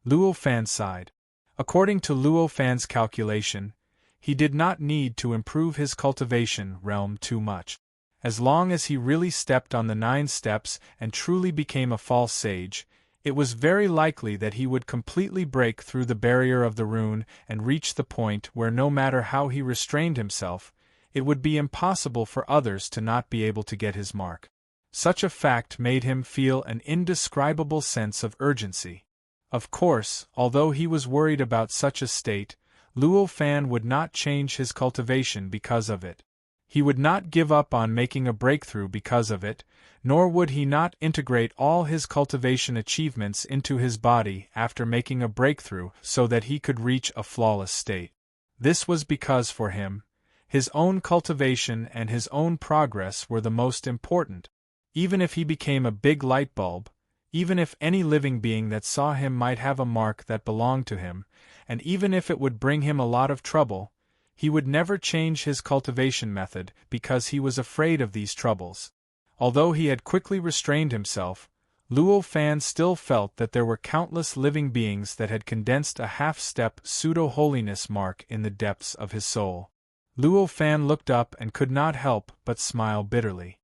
Luo Fan sighed. According to Luo Fan's calculation, he did not need to improve his cultivation realm too much. As long as he really stepped on the 9 steps and truly became a false sage, it was very likely that he would completely break through the barrier of the rune and reach the point where no matter how he restrained himself, it would be impossible for others to not be able to get his mark. Such a fact made him feel an indescribable sense of urgency. Of course, although he was worried about such a state, Luo Fan would not change his cultivation because of it. He would not give up on making a breakthrough because of it, nor would he not integrate all his cultivation achievements into his body after making a breakthrough so that he could reach a flawless state. This was because for him, his own cultivation and his own progress were the most important. Even if he became a big light bulb, even if any living being that saw him might have a mark that belonged to him, and even if it would bring him a lot of trouble, he would never change his cultivation method because he was afraid of these troubles. Although he had quickly restrained himself, Luo Fan still felt that there were countless living beings that had condensed a half-step pseudo-holiness mark in the depths of his soul. Luo Fan looked up and could not help but smile bitterly.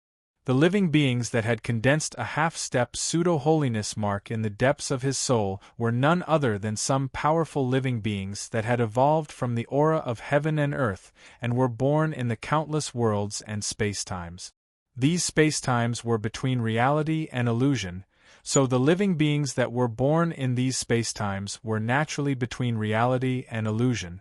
The living beings that had condensed a half-step pseudo-holiness mark in the depths of his soul were none other than some powerful living beings that had evolved from the aura of heaven and earth and were born in the countless worlds and space-times. These space-times were between reality and illusion, so the living beings that were born in these space-times were naturally between reality and illusion.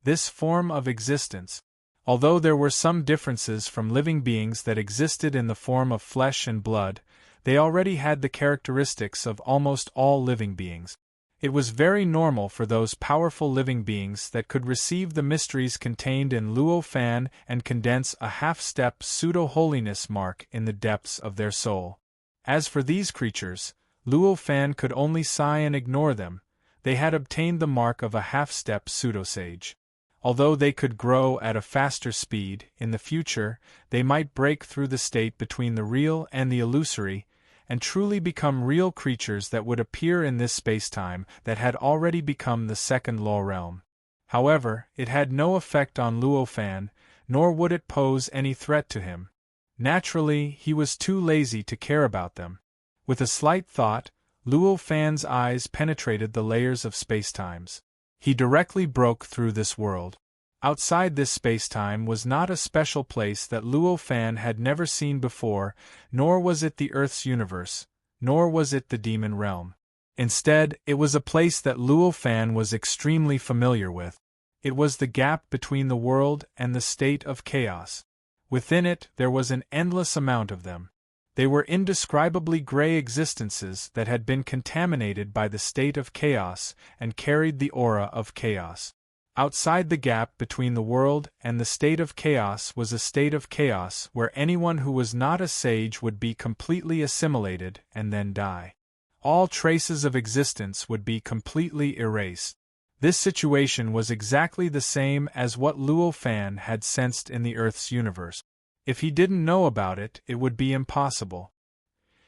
This form of existence, although there were some differences from living beings that existed in the form of flesh and blood, they already had the characteristics of almost all living beings. It was very normal for those powerful living beings that could receive the mysteries contained in Luo Fan and condense a half-step pseudo-holiness mark in the depths of their soul. As for these creatures, Luo Fan could only sigh and ignore them. They had obtained the mark of a half-step pseudo-sage. Although they could grow at a faster speed, in the future, they might break through the state between the real and the illusory, and truly become real creatures that would appear in this space-time that had already become the second law realm. However, it had no effect on Luo Fan, nor would it pose any threat to him. Naturally, he was too lazy to care about them. With a slight thought, Luo Fan's eyes penetrated the layers of space-times. He directly broke through this world. Outside this space-time was not a special place that Luo Fan had never seen before, nor was it the Earth's universe, nor was it the demon realm. Instead, it was a place that Luo Fan was extremely familiar with. It was the gap between the world and the state of chaos. Within it, there was an endless amount of them. They were indescribably gray existences that had been contaminated by the state of chaos and carried the aura of chaos. Outside the gap between the world and the state of chaos was a state of chaos where anyone who was not a sage would be completely assimilated and then die. All traces of existence would be completely erased. This situation was exactly the same as what Luo Fan had sensed in the Earth's universe. If he didn't know about it, it would be impossible.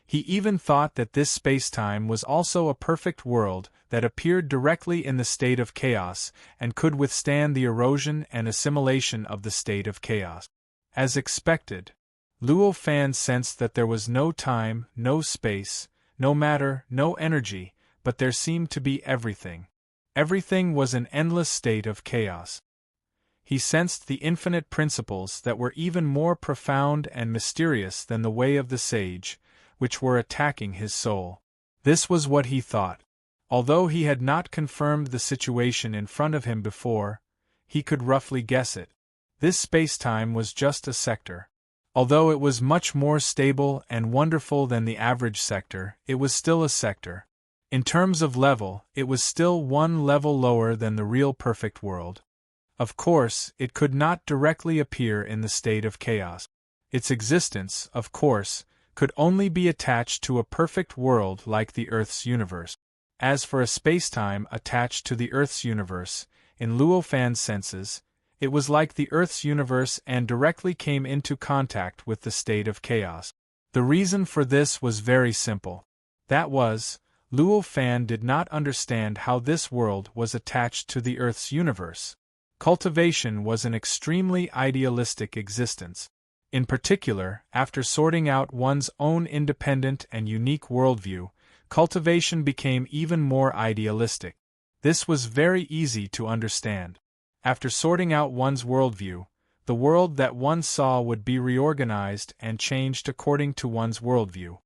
He even thought that this spacetime was also a perfect world that appeared directly in the state of chaos and could withstand the erosion and assimilation of the state of chaos. As expected, Luo Fan sensed that there was no time, no space, no matter, no energy, but there seemed to be everything. Everything was an endless state of chaos. He sensed the infinite principles that were even more profound and mysterious than the way of the sage, which were attacking his soul. This was what he thought. Although he had not confirmed the situation in front of him before, he could roughly guess it. This spacetime was just a sector. Although it was much more stable and wonderful than the average sector, it was still a sector. In terms of level, it was still one level lower than the real perfect world. Of course, it could not directly appear in the state of chaos. Its existence, of course, could only be attached to a perfect world like the Earth's universe. As for a spacetime attached to the Earth's universe, in Luo Fan's senses, it was like the Earth's universe and directly came into contact with the state of chaos. The reason for this was very simple. That was, Luo Fan did not understand how this world was attached to the Earth's universe. Cultivation was an extremely idealistic existence. In particular, after sorting out one's own independent and unique worldview, cultivation became even more idealistic. This was very easy to understand. After sorting out one's worldview, the world that one saw would be reorganized and changed according to one's worldview.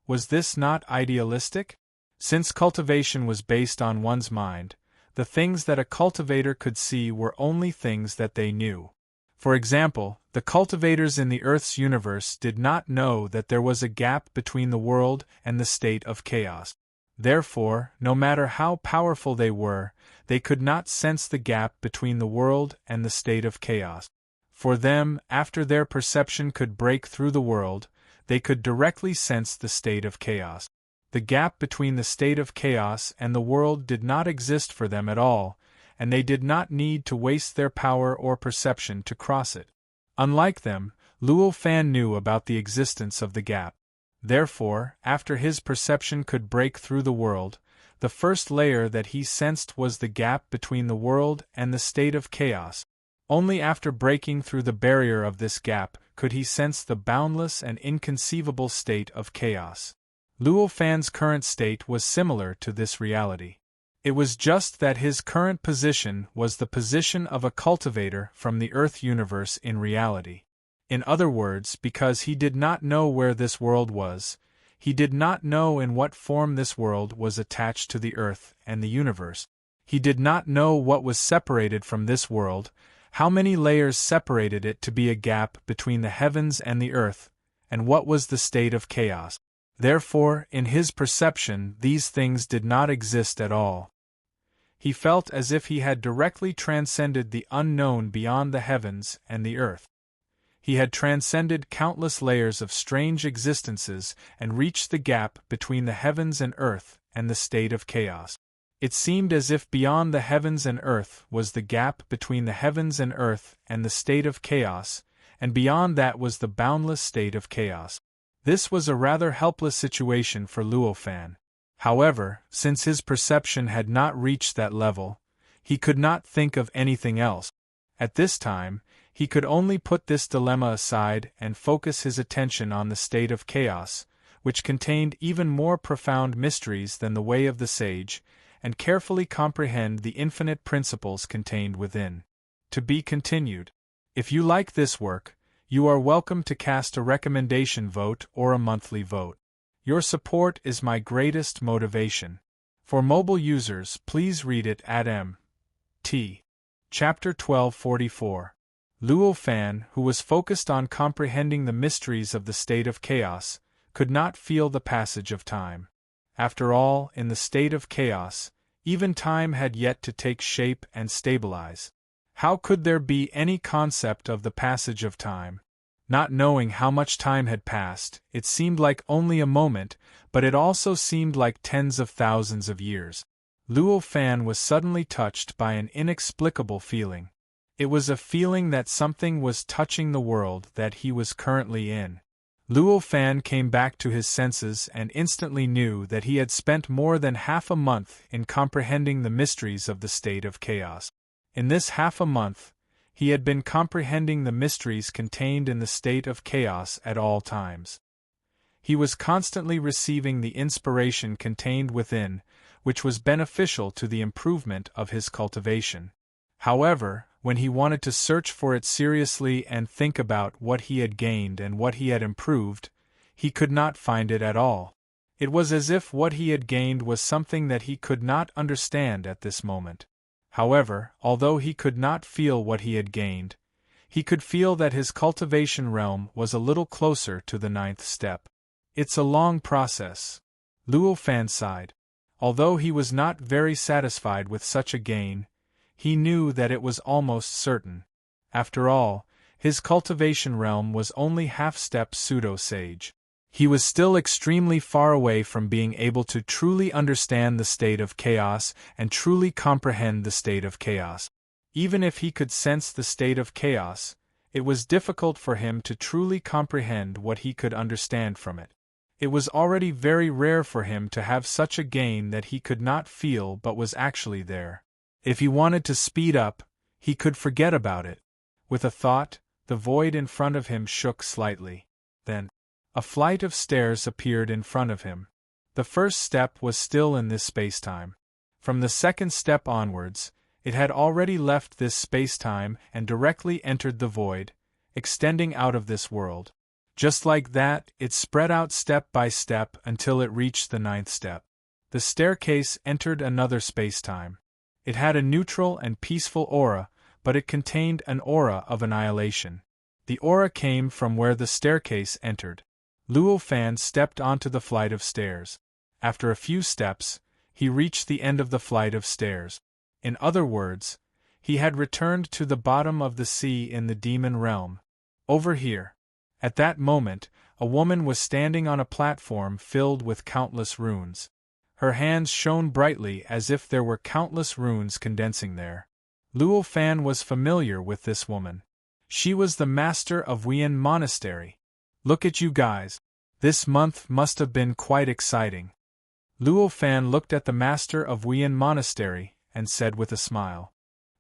Was this not idealistic? Since cultivation was based on one's mind, the things that a cultivator could see were only things that they knew. For example, the cultivators in the Earth's universe did not know that there was a gap between the world and the state of chaos. Therefore, no matter how powerful they were, they could not sense the gap between the world and the state of chaos. For them, after their perception could break through the world, they could directly sense the state of chaos. The gap between the state of chaos and the world did not exist for them at all, and they did not need to waste their power or perception to cross it. Unlike them, Luo Fan knew about the existence of the gap. Therefore, after his perception could break through the world, the first layer that he sensed was the gap between the world and the state of chaos. Only after breaking through the barrier of this gap could he sense the boundless and inconceivable state of chaos. Luo Fan's current state was similar to this reality. It was just that his current position was the position of a cultivator from the Earth universe in reality. In other words, because he did not know where this world was, he did not know in what form this world was attached to the Earth and the universe. He did not know what was separated from this world, how many layers separated it to be a gap between the heavens and the earth, and what was the state of chaos. Therefore, in his perception, these things did not exist at all. He felt as if he had directly transcended the unknown beyond the heavens and the earth. He had transcended countless layers of strange existences and reached the gap between the heavens and earth and the state of chaos. It seemed as if beyond the heavens and earth was the gap between the heavens and earth and the state of chaos, and beyond that was the boundless state of chaos. This was a rather helpless situation for Luo Fan. However, since his perception had not reached that level, he could not think of anything else. At this time, he could only put this dilemma aside and focus his attention on the state of chaos, which contained even more profound mysteries than the way of the sage, and carefully comprehend the infinite principles contained within. To be continued. If you like this work, you are welcome to cast a recommendation vote or a monthly vote. Your support is my greatest motivation. For mobile users, please read it at Mt. Chapter 1244. Luo Fan, who was focused on comprehending the mysteries of the state of chaos, could not feel the passage of time. After all, in the state of chaos, even time had yet to take shape and stabilize. How could there be any concept of the passage of time? Not knowing how much time had passed, it seemed like only a moment, but it also seemed like tens of thousands of years. Luo Fan was suddenly touched by an inexplicable feeling. It was a feeling that something was touching the world that he was currently in. Luo Fan came back to his senses and instantly knew that he had spent more than half a month in comprehending the mysteries of the state of chaos. In this half a month, he had been comprehending the mysteries contained in the state of chaos at all times. He was constantly receiving the inspiration contained within, which was beneficial to the improvement of his cultivation. However, when he wanted to search for it seriously and think about what he had gained and what he had improved, he could not find it at all. It was as if what he had gained was something that he could not understand at this moment. However, although he could not feel what he had gained, he could feel that his cultivation realm was a little closer to the 9th step. It's a long process. Luo Fan sighed. Although he was not very satisfied with such a gain, he knew that it was almost certain. After all, his cultivation realm was only half-step pseudo-sage. He was still extremely far away from being able to truly understand the state of chaos and truly comprehend the state of chaos. Even if he could sense the state of chaos, it was difficult for him to truly comprehend what he could understand from it. It was already very rare for him to have such a gain that he could not feel but was actually there. If he wanted to speed up, he could forget about it. With a thought, the void in front of him shook slightly. Then, a flight of stairs appeared in front of him. The first step was still in this spacetime. From the second step onwards, it had already left this spacetime and directly entered the void, extending out of this world. Just like that, it spread out step by step until it reached the 9th step. The staircase entered another spacetime. It had a neutral and peaceful aura, but it contained an aura of annihilation. The aura came from where the staircase entered. Luo Fan stepped onto the flight of stairs. After a few steps, he reached the end of the flight of stairs. In other words, he had returned to the bottom of the sea in the demon realm. Over here. At that moment, a woman was standing on a platform filled with countless runes. Her hands shone brightly as if there were countless runes condensing there. Luo Fan was familiar with this woman. She was the master of Wian Monastery. Look at you guys. This month must have been quite exciting. Luo Fan looked at the master of Wian Monastery and said with a smile.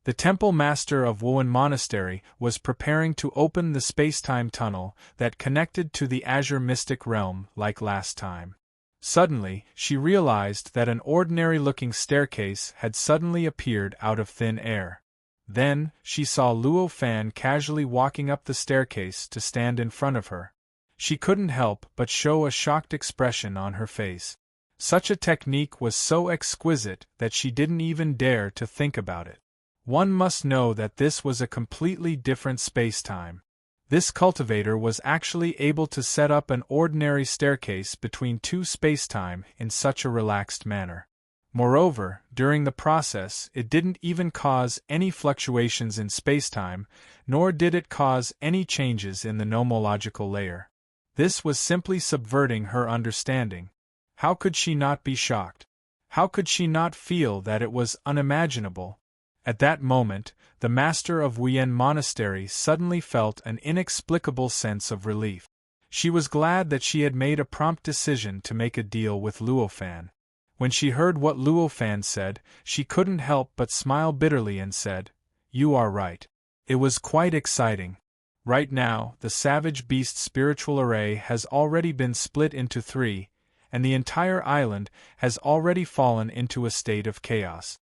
The temple master of Wuan Monastery was preparing to open the space-time tunnel that connected to the Azure Mystic Realm like last time. Suddenly, she realized that an ordinary-looking staircase had suddenly appeared out of thin air. Then, she saw Luo Fan casually walking up the staircase to stand in front of her. She couldn't help but show a shocked expression on her face. Such a technique was so exquisite that she didn't even dare to think about it. One must know that this was a completely different space-time. This cultivator was actually able to set up an ordinary staircase between two space-time in such a relaxed manner. Moreover, during the process, it didn't even cause any fluctuations in space-time, nor did it cause any changes in the nomological layer. This was simply subverting her understanding. How could she not be shocked? How could she not feel that it was unimaginable? At that moment, the master of Wian Monastery suddenly felt an inexplicable sense of relief. She was glad that she had made a prompt decision to make a deal with Luo Fan. When she heard what Luo Fan said, she couldn't help but smile bitterly and said, "You are right. It was quite exciting. Right now, the Savage Beast spiritual array has already been split into 3, and the entire island has already fallen into a state of chaos."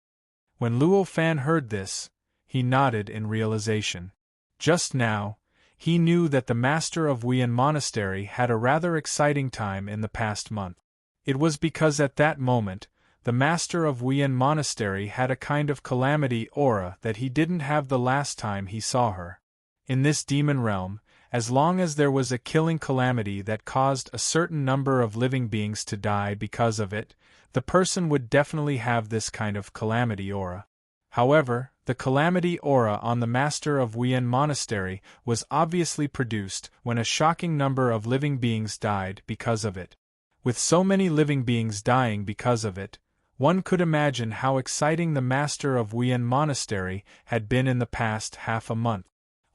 When Luo Fan heard this, he nodded in realization. Just now, he knew that the master of Wian Monastery had a rather exciting time in the past month. It was because at that moment, the master of Wian Monastery had a kind of calamity aura that he didn't have the last time he saw her. In this demon realm, as long as there was a killing calamity that caused a certain number of living beings to die because of it, the person would definitely have this kind of calamity aura. However, the calamity aura on the master of Wian Monastery was obviously produced when a shocking number of living beings died because of it. With so many living beings dying because of it, One could imagine how exciting the master of Wuyan Monastery had been in the past half a month.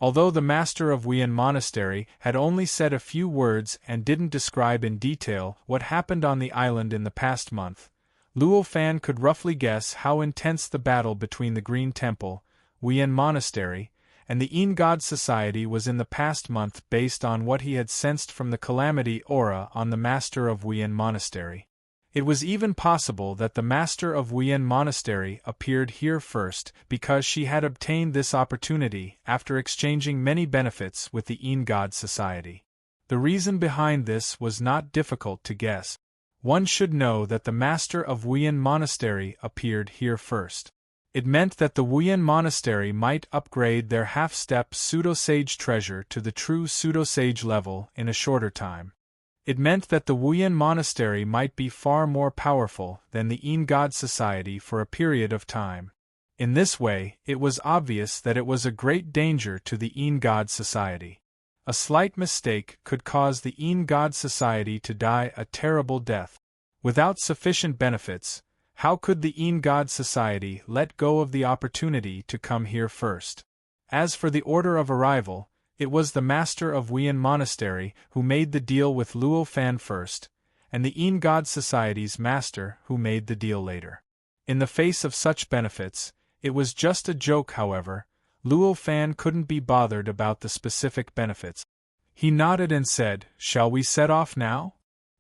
Although the master of Wuyan Monastery had only said a few words and didn't describe in detail what happened on the island in the past month, Luo Fan could roughly guess how intense the battle between the Green Temple, Wuyan Monastery, and the Yin God Society was in the past month based on what he had sensed from the calamity aura on the master of Wuyan Monastery. It was even possible that the master of Wuyan Monastery appeared here first because she had obtained this opportunity after exchanging many benefits with the Yin God Society. The reason behind this was not difficult to guess. One should know that the master of Wuyan Monastery appeared here first. It meant that the Wuyan Monastery might upgrade their half-step pseudo-sage treasure to the true pseudo-sage level in a shorter time. It meant that the Wuyan Monastery might be far more powerful than the Yin God Society for a period of time. In this way, it was obvious that it was a great danger to the Yin God Society. A slight mistake could cause the Yin God Society to die a terrible death. Without sufficient benefits, how could the Yin God Society let go of the opportunity to come here first? As for the order of arrival, it was the master of Wuyan Monastery who made the deal with Luo Fan first, and the Yin God Society's master who made the deal later. In the face of such benefits, it was just a joke. However, Luo Fan couldn't be bothered about the specific benefits. He nodded and said, "Shall we set off now?"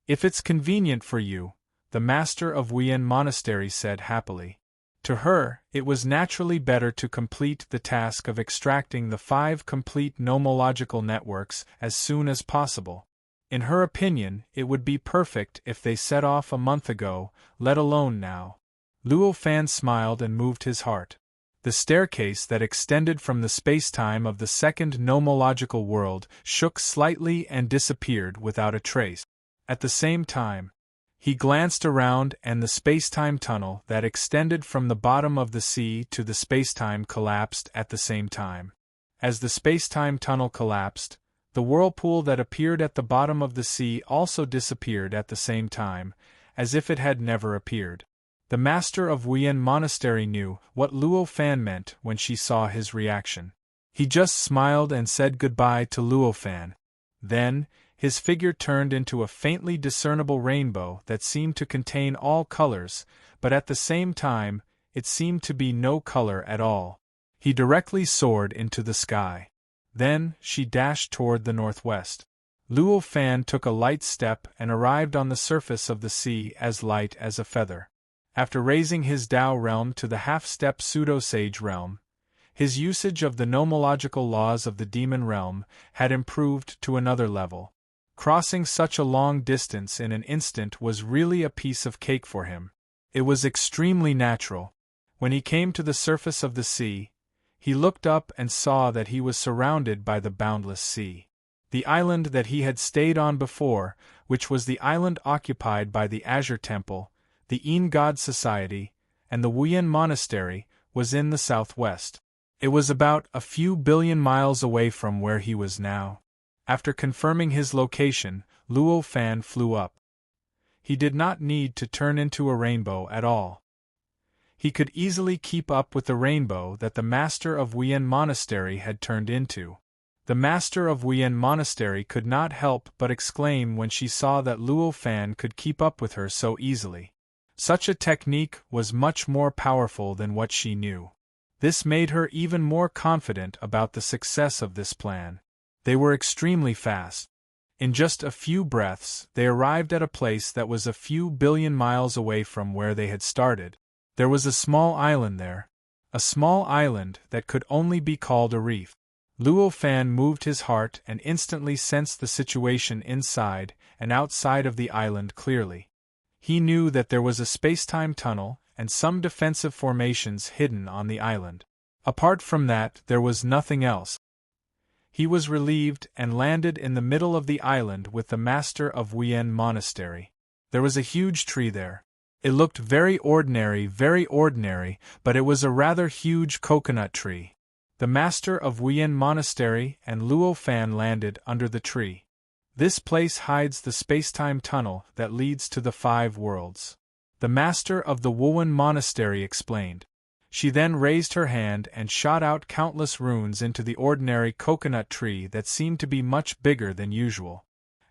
"If it's convenient for you," the master of Wuyan Monastery said happily. To her, it was naturally better to complete the task of extracting the 5 complete nomological networks as soon as possible. In her opinion, it would be perfect if they set off a month ago, let alone now. Luo Fan smiled and moved his heart. The staircase that extended from the space-time of the second nomological world shook slightly and disappeared without a trace. At the same time, he glanced around and the space-time tunnel that extended from the bottom of the sea to the space-time collapsed at the same time. As the space-time tunnel collapsed, the whirlpool that appeared at the bottom of the sea also disappeared at the same time, as if it had never appeared. The master of Wuyan Monastery knew what Luo Fan meant when she saw his reaction. He just smiled and said goodbye to Luo Fan. Then, his figure turned into a faintly discernible rainbow that seemed to contain all colors, but at the same time, it seemed to be no color at all. He directly soared into the sky. Then, she dashed toward the northwest. Luo Fan took a light step and arrived on the surface of the sea as light as a feather. After raising his Dao realm to the half-step pseudo-sage realm, his usage of the nomological laws of the demon realm had improved to another level. Crossing such a long distance in an instant was really a piece of cake for him. It was extremely natural. When he came to the surface of the sea, he looked up and saw that he was surrounded by the boundless sea. The island that he had stayed on before, which was the island occupied by the Azure Temple, the Yin God Society, and the Wuyan Monastery, was in the southwest. It was about a few billion miles away from where he was now. After confirming his location, Luo Fan flew up. He did not need to turn into a rainbow at all. He could easily keep up with the rainbow that the master of Wuyan Monastery had turned into. The master of Wuyan Monastery could not help but exclaim when she saw that Luo Fan could keep up with her so easily. Such a technique was much more powerful than what she knew. This made her even more confident about the success of this plan. They were extremely fast. In just a few breaths, they arrived at a place that was a few billion miles away from where they had started. There was a small island there. A small island that could only be called a reef. Luo Fan moved his heart and instantly sensed the situation inside and outside of the island clearly. He knew that there was a space-time tunnel and some defensive formations hidden on the island. Apart from that, there was nothing else. He was relieved and landed in the middle of the island with the master of Wuyan Monastery. There was a huge tree there. It looked very ordinary, but it was a rather huge coconut tree. The master of Wuyan Monastery and Luo Fan landed under the tree. This place hides the space-time tunnel that leads to the 5 worlds. the master of the Wuwen monastery explained. She then raised her hand and shot out countless runes into the ordinary coconut tree that seemed to be much bigger than usual.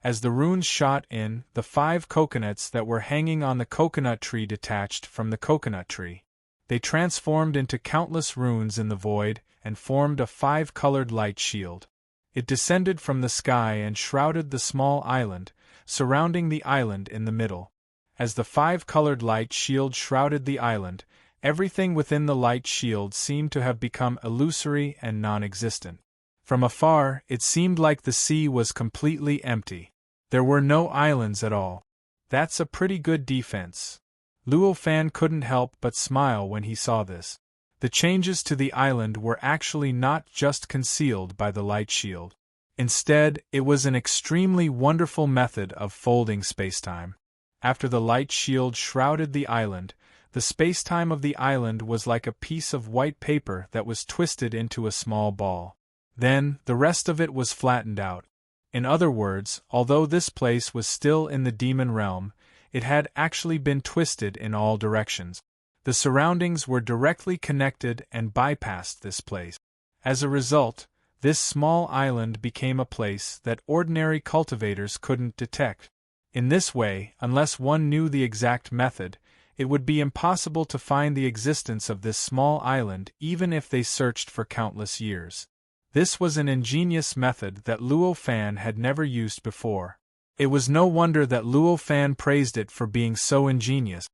As the runes shot in, the 5 coconuts that were hanging on the coconut tree detached from the coconut tree. They transformed into countless runes in the void and formed a 5-colored light shield. It descended from the sky and shrouded the small island, surrounding the island in the middle. As the 5-colored light shield shrouded the island, everything within the light shield seemed to have become illusory and non-existent. From afar, it seemed like the sea was completely empty. There were no islands at all. That's a pretty good defense. Luo Fan couldn't help but smile when he saw this. The changes to the island were actually not just concealed by the light shield. Instead, it was an extremely wonderful method of folding spacetime. After the light shield shrouded the island, the spacetime of the island was like a piece of white paper that was twisted into a small ball. Then, the rest of it was flattened out. In other words, although this place was still in the demon realm, it had actually been twisted in all directions. The surroundings were directly connected and bypassed this place. As a result, this small island became a place that ordinary cultivators couldn't detect. In this way, unless one knew the exact method, it would be impossible to find the existence of this small island even if they searched for countless years. This was an ingenious method that Luo Fan had never used before. It was no wonder that Luo Fan praised it for being so ingenious.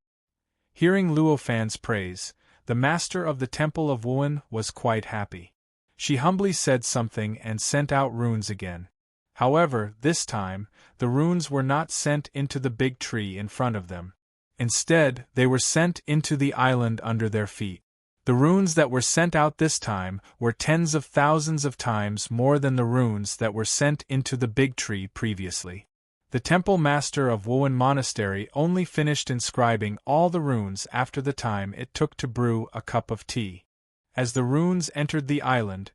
Hearing Luo Fan's praise, the master of the Temple of Wuwen was quite happy. She humbly said something and sent out runes again. However, this time, the runes were not sent into the big tree in front of them. Instead, they were sent into the island under their feet. The runes that were sent out this time were tens of thousands of times more than the runes that were sent into the big tree previously. The temple master of Wuwen Monastery only finished inscribing all the runes after the time it took to brew a cup of tea. As the runes entered the island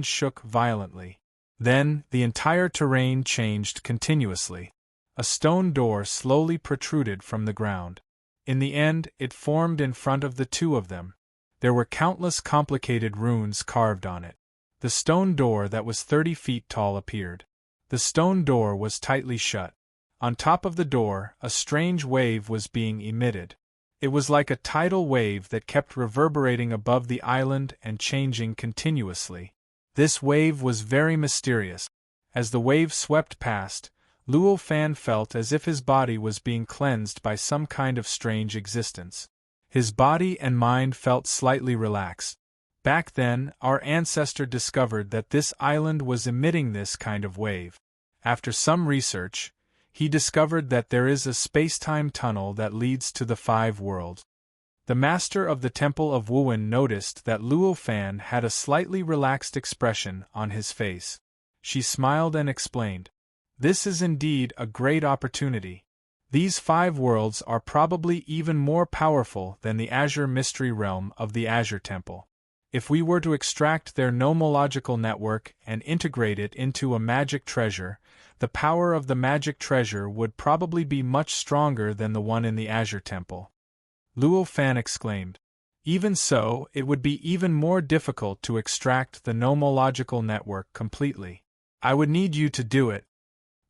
shook violently. Then, the entire terrain changed continuously. A stone door slowly protruded from the ground. In the end, it formed in front of the 2 of them. There were countless complicated runes carved on it. The stone door that was 30 feet tall appeared. The stone door was tightly shut. On top of the door, a strange wave was being emitted. It was like a tidal wave that kept reverberating above the island and changing continuously. This wave was very mysterious. As the wave swept past, Luo Fan felt as if his body was being cleansed by some kind of strange existence. His body and mind felt slightly relaxed. Back then, our ancestor discovered that this island was emitting this kind of wave. After some research, he discovered that there is a spacetime tunnel that leads to the 5 worlds. The master of the Temple of Wuwen noticed that Luo Fan had a slightly relaxed expression on his face. She smiled and explained, "This is indeed a great opportunity. These 5 worlds are probably even more powerful than the Azure Mystery Realm of the Azure Temple. If we were to extract their nomological network and integrate it into a magic treasure, the power of the magic treasure would probably be much stronger than the one in the Azure Temple." Luo Fan exclaimed. "Even so, it would be even more difficult to extract the nomological network completely. I would need you to do it."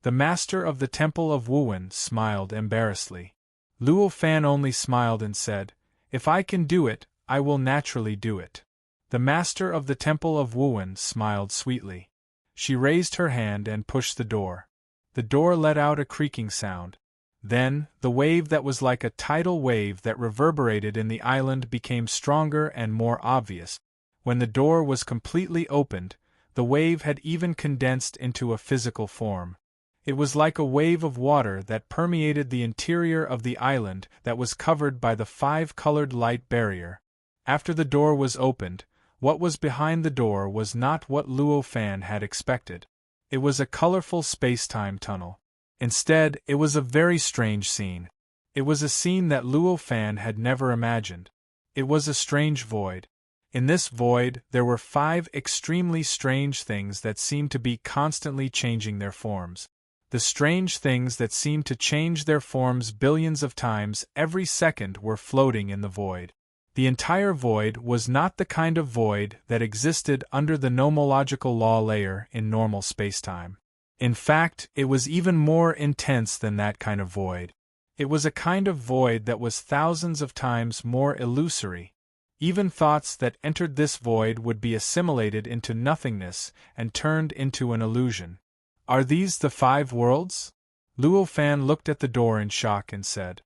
The master of the Temple of Wuwen smiled embarrassedly. Luo Fan only smiled and said, "If I can do it, I will naturally do it." The master of the Temple of Wuwen smiled sweetly. She raised her hand and pushed the door. The door let out a creaking sound. Then, the wave that was like a tidal wave that reverberated in the island became stronger and more obvious. When the door was completely opened, the wave had even condensed into a physical form. It was like a wave of water that permeated the interior of the island that was covered by the 5-colored light barrier. After the door was opened, what was behind the door was not what Luo Fan had expected. It was a colorful space-time tunnel. Instead, it was a very strange scene. It was a scene that Luo Fan had never imagined. It was a strange void. In this void, there were 5 extremely strange things that seemed to be constantly changing their forms. The strange things that seemed to change their forms billions of times every second were floating in the void. The entire void was not the kind of void that existed under the nomological law layer in normal spacetime. In fact, it was even more intense than that kind of void. It was a kind of void that was thousands of times more illusory. Even thoughts that entered this void would be assimilated into nothingness and turned into an illusion. Are these the 5 worlds? Luo Fan looked at the door in shock and said,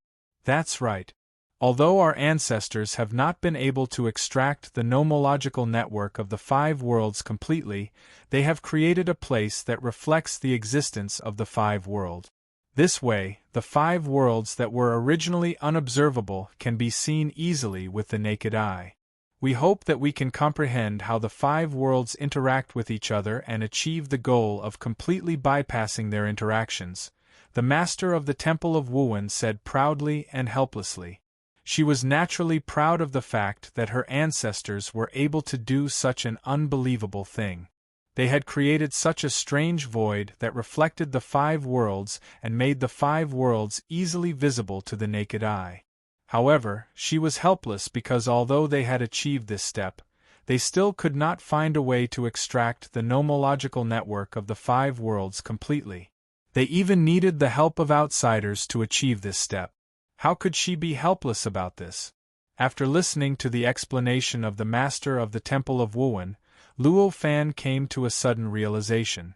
"That's right. Although our ancestors have not been able to extract the nomological network of the 5 worlds completely, they have created a place that reflects the existence of the 5 world. This way, the 5 worlds that were originally unobservable can be seen easily with the naked eye. We hope that we can comprehend how the 5 worlds interact with each other and achieve the goal of completely bypassing their interactions," the master of the Temple of Wuwen said proudly and helplessly. She was naturally proud of the fact that her ancestors were able to do such an unbelievable thing. They had created such a strange void that reflected the 5 worlds and made the 5 worlds easily visible to the naked eye. However, she was helpless because although they had achieved this step, they still could not find a way to extract the nomological network of the 5 worlds completely. They even needed the help of outsiders to achieve this step. How could she be helpless about this? After listening to the explanation of the master of the Temple of Wuwen, Luo Fan came to a sudden realization.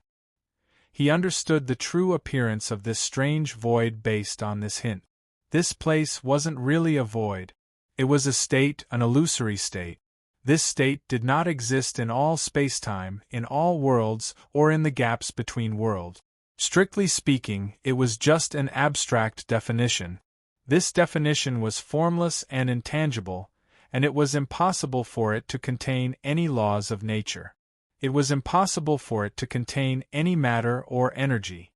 He understood the true appearance of this strange void based on this hint. This place wasn't really a void. It was a state, an illusory state. This state did not exist in all spacetime, in all worlds, or in the gaps between worlds. Strictly speaking, it was just an abstract definition. This definition was formless and intangible, and it was impossible for it to contain any laws of nature. It was impossible for it to contain any matter or energy.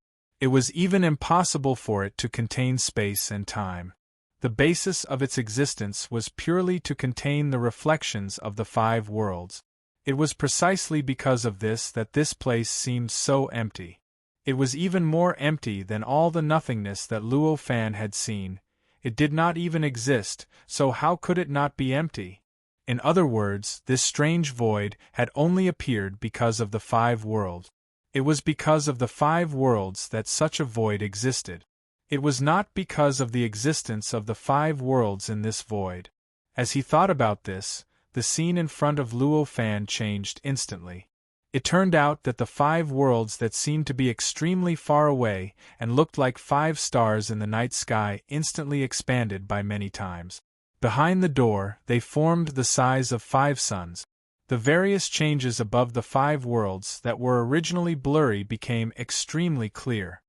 It was even impossible for it to contain space and time. The basis of its existence was purely to contain the reflections of the 5 worlds. It was precisely because of this that this place seemed so empty. It was even more empty than all the nothingness that Luo Fan had seen. It did not even exist, so how could it not be empty? In other words, this strange void had only appeared because of the 5 worlds. It was because of the 5 worlds that such a void existed. It was not because of the existence of the 5 worlds in this void. As he thought about this, the scene in front of Luo Fan changed instantly. It turned out that the 5 worlds that seemed to be extremely far away and looked like 5 stars in the night sky instantly expanded by many times. Behind the door, they formed the size of 5 suns. The various changes above the 5 worlds that were originally blurry became extremely clear.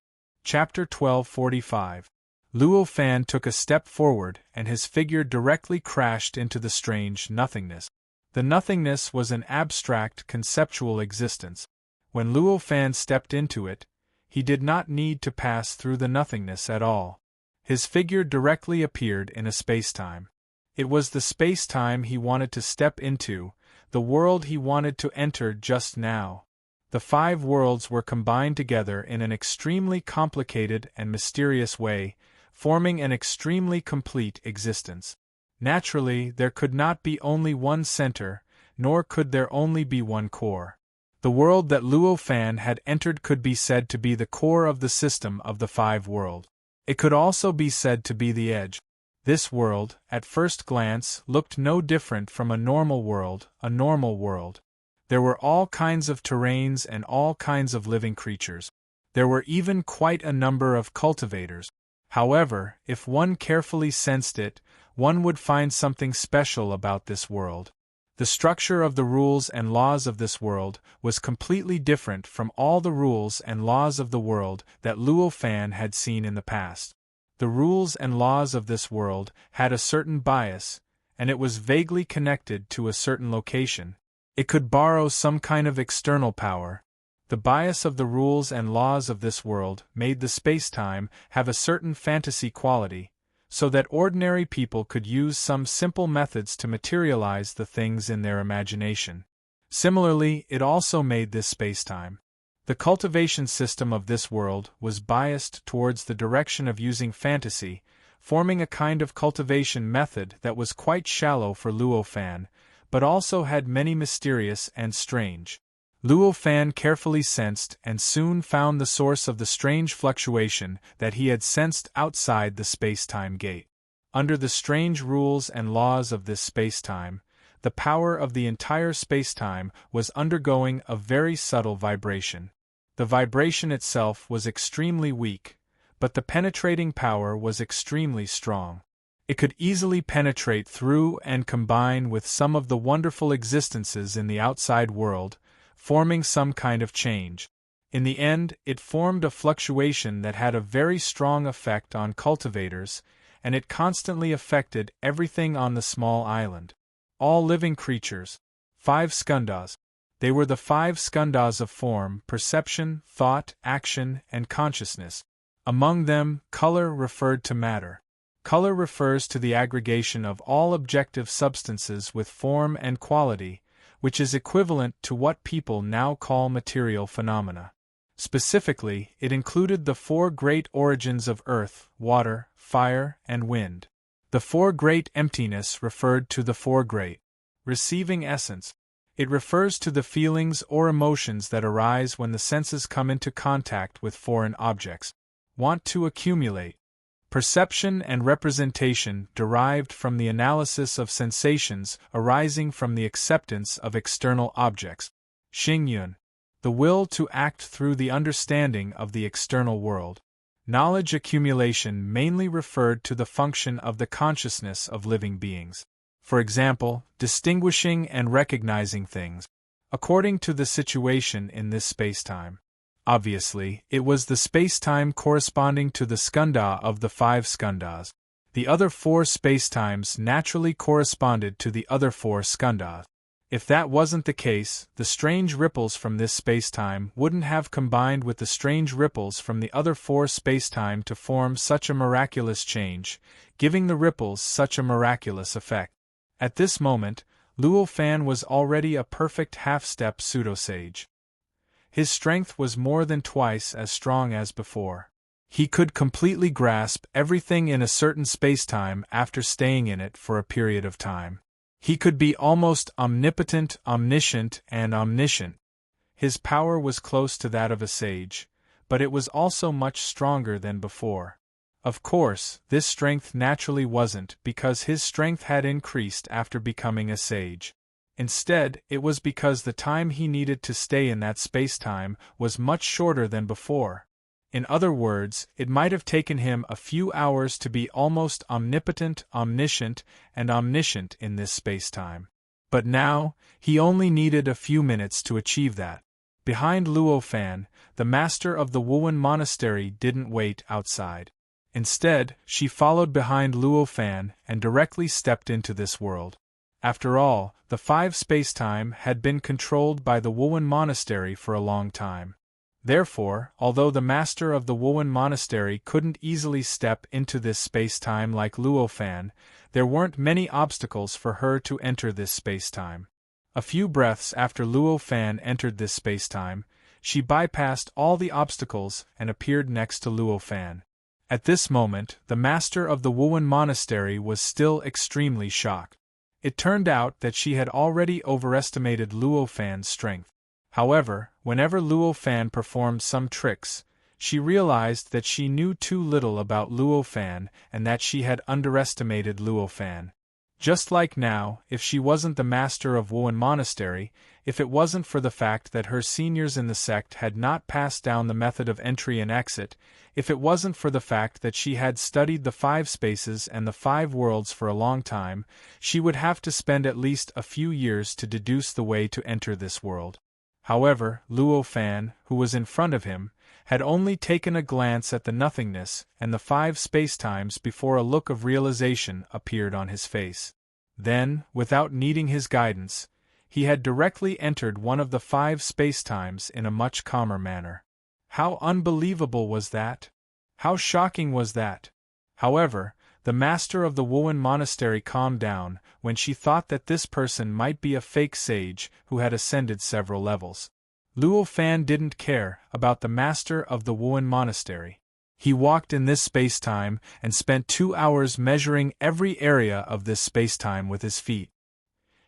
Chapter 1245. Luo Fan took a step forward and his figure directly crashed into the strange nothingness. The nothingness was an abstract conceptual existence. When Luo Fan stepped into it, he did not need to pass through the nothingness at all. His figure directly appeared in a spacetime. It was the spacetime he wanted to step into, the world he wanted to enter just now. The 5 worlds were combined together in an extremely complicated and mysterious way, forming an extremely complete existence. Naturally, there could not be only one center, nor could there only be one core. The world that Luo Fan had entered could be said to be the core of the system of the 5 worlds. It could also be said to be the edge. This world, at first glance, looked no different from a normal world, There were all kinds of terrains and all kinds of living creatures. There were even quite a number of cultivators. However, if one carefully sensed it, one would find something special about this world. The structure of the rules and laws of this world was completely different from all the rules and laws of the world that Luo Fan had seen in the past. The rules and laws of this world had a certain bias, and it was vaguely connected to a certain location. It could borrow some kind of external power. The bias of the rules and laws of this world made the spacetime have a certain fantasy quality, so that ordinary people could use some simple methods to materialize the things in their imagination. Similarly, it also made this spacetime. The cultivation system of this world was biased towards the direction of using fantasy, forming a kind of cultivation method that was quite shallow for Luo Fan, but also had many mysterious and strange. Luo Fan carefully sensed and soon found the source of the strange fluctuation that he had sensed outside the space-time gate. Under the strange rules and laws of this space-time, the power of the entire space-time was undergoing a very subtle vibration. The vibration itself was extremely weak, but the penetrating power was extremely strong. It could easily penetrate through and combine with some of the wonderful existences in the outside world, forming some kind of change. In the end, it formed a fluctuation that had a very strong effect on cultivators, and it constantly affected everything on the small island. All living creatures. 5 skandhas. They were the 5 skandhas of form, perception, thought, action, and consciousness. Among them, color referred to matter. Color refers to the aggregation of all objective substances with form and quality, which is equivalent to what people now call material phenomena. Specifically, it included the 4 great origins of earth, water, fire, and wind. The 4 great emptiness referred to the 4 great receiving essence. It refers to the feelings or emotions that arise when the senses come into contact with foreign objects. Want to accumulate. Perception and representation derived from the analysis of sensations arising from the acceptance of external objects. Xingyun. The will to act through the understanding of the external world. Knowledge accumulation mainly referred to the function of the consciousness of living beings. For example, distinguishing and recognizing things, according to the situation in this spacetime. Obviously, it was the spacetime corresponding to the skandha of the 5 skandhas. The other 4 spacetimes naturally corresponded to the other 4 skandhas. If that wasn't the case, the strange ripples from this spacetime wouldn't have combined with the strange ripples from the other 4 spacetime to form such a miraculous change, giving the ripples such a miraculous effect. At this moment, Luo Fan was already a perfect half-step pseudo-sage. His strength was more than twice as strong as before. He could completely grasp everything in a certain spacetime after staying in it for a period of time. He could be almost omnipotent, omniscient, and omniscient. His power was close to that of a sage, but it was also much stronger than before. Of course, this strength naturally wasn't because his strength had increased after becoming a sage. Instead, it was because the time he needed to stay in that spacetime was much shorter than before. In other words, it might have taken him a few hours to be almost omnipotent, omniscient, and omniscient in this spacetime. But now, he only needed a few minutes to achieve that. Behind Luo Fan, the master of the Wuwen monastery didn't wait outside. Instead, she followed behind Luo Fan and directly stepped into this world. After all, the 5 spacetime had been controlled by the Wuwen monastery for a long time. Therefore, although the master of the Wuwen monastery couldn't easily step into this spacetime like Luo Fan, there weren't many obstacles for her to enter this spacetime. A few breaths after Luo Fan entered this spacetime, she bypassed all the obstacles and appeared next to Luo Fan. At this moment, the master of the Wuwen monastery was still extremely shocked. It turned out that she had already overestimated Luo Fan's strength. However, whenever Luo Fan performed some tricks, she realized that she knew too little about Luo Fan and that she had underestimated Luo Fan. Just like now, if she wasn't the master of Wuwen Monastery, if it wasn't for the fact that her seniors in the sect had not passed down the method of entry and exit, if it wasn't for the fact that she had studied the 5 spaces and the 5 worlds for a long time, she would have to spend at least a few years to deduce the way to enter this world. However, Luo Fan, who was in front of him, had only taken a glance at the nothingness and the 5 spacetimes before a look of realization appeared on his face. Then, without needing his guidance, he had directly entered one of the 5 spacetimes in a much calmer manner. How unbelievable was that? How shocking was that? However, the master of the Wuwen monastery calmed down when she thought that this person might be a fake sage who had ascended several levels. Luo Fan didn't care about the master of the Wuan monastery. He walked in this space-time and spent 2 hours measuring every area of this space-time with his feet.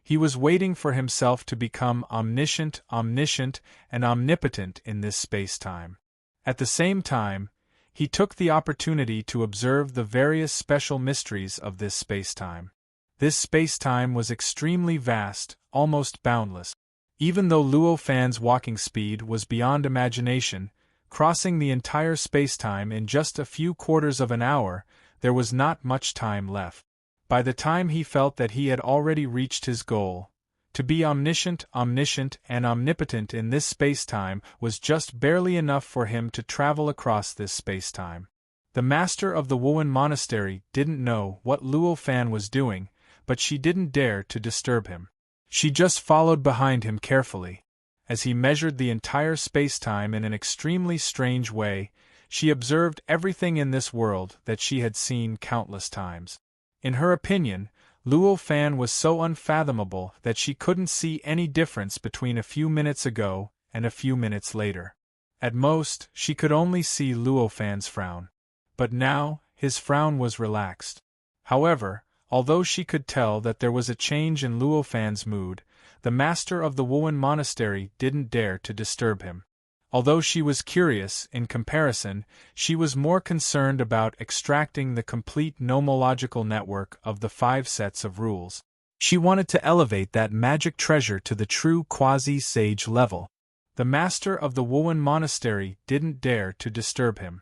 He was waiting for himself to become omniscient, and omnipotent in this space-time. At the same time, he took the opportunity to observe the various special mysteries of this space-time. This space-time was extremely vast, almost boundless. Even though Luo Fan's walking speed was beyond imagination, crossing the entire space-time in just a few quarters of an hour, there was not much time left. By the time he felt that he had already reached his goal, to be omniscient, and omnipotent in this space-time was just barely enough for him to travel across this space-time. The master of the Wuan monastery didn't know what Luo Fan was doing, but she didn't dare to disturb him. She just followed behind him carefully. As he measured the entire space-time in an extremely strange way, she observed everything in this world that she had seen countless times. In her opinion, Luo Fan was so unfathomable that she couldn't see any difference between a few minutes ago and a few minutes later. At most, she could only see Luo Fan's frown. But now, his frown was relaxed. However, although she could tell that there was a change in Luo Fan's mood, the master of the Wuan monastery didn't dare to disturb him. Although she was curious, in comparison, she was more concerned about extracting the complete nomological network of the 5 sets of rules. She wanted to elevate that magic treasure to the true quasi-sage level. The master of the Wuan monastery didn't dare to disturb him.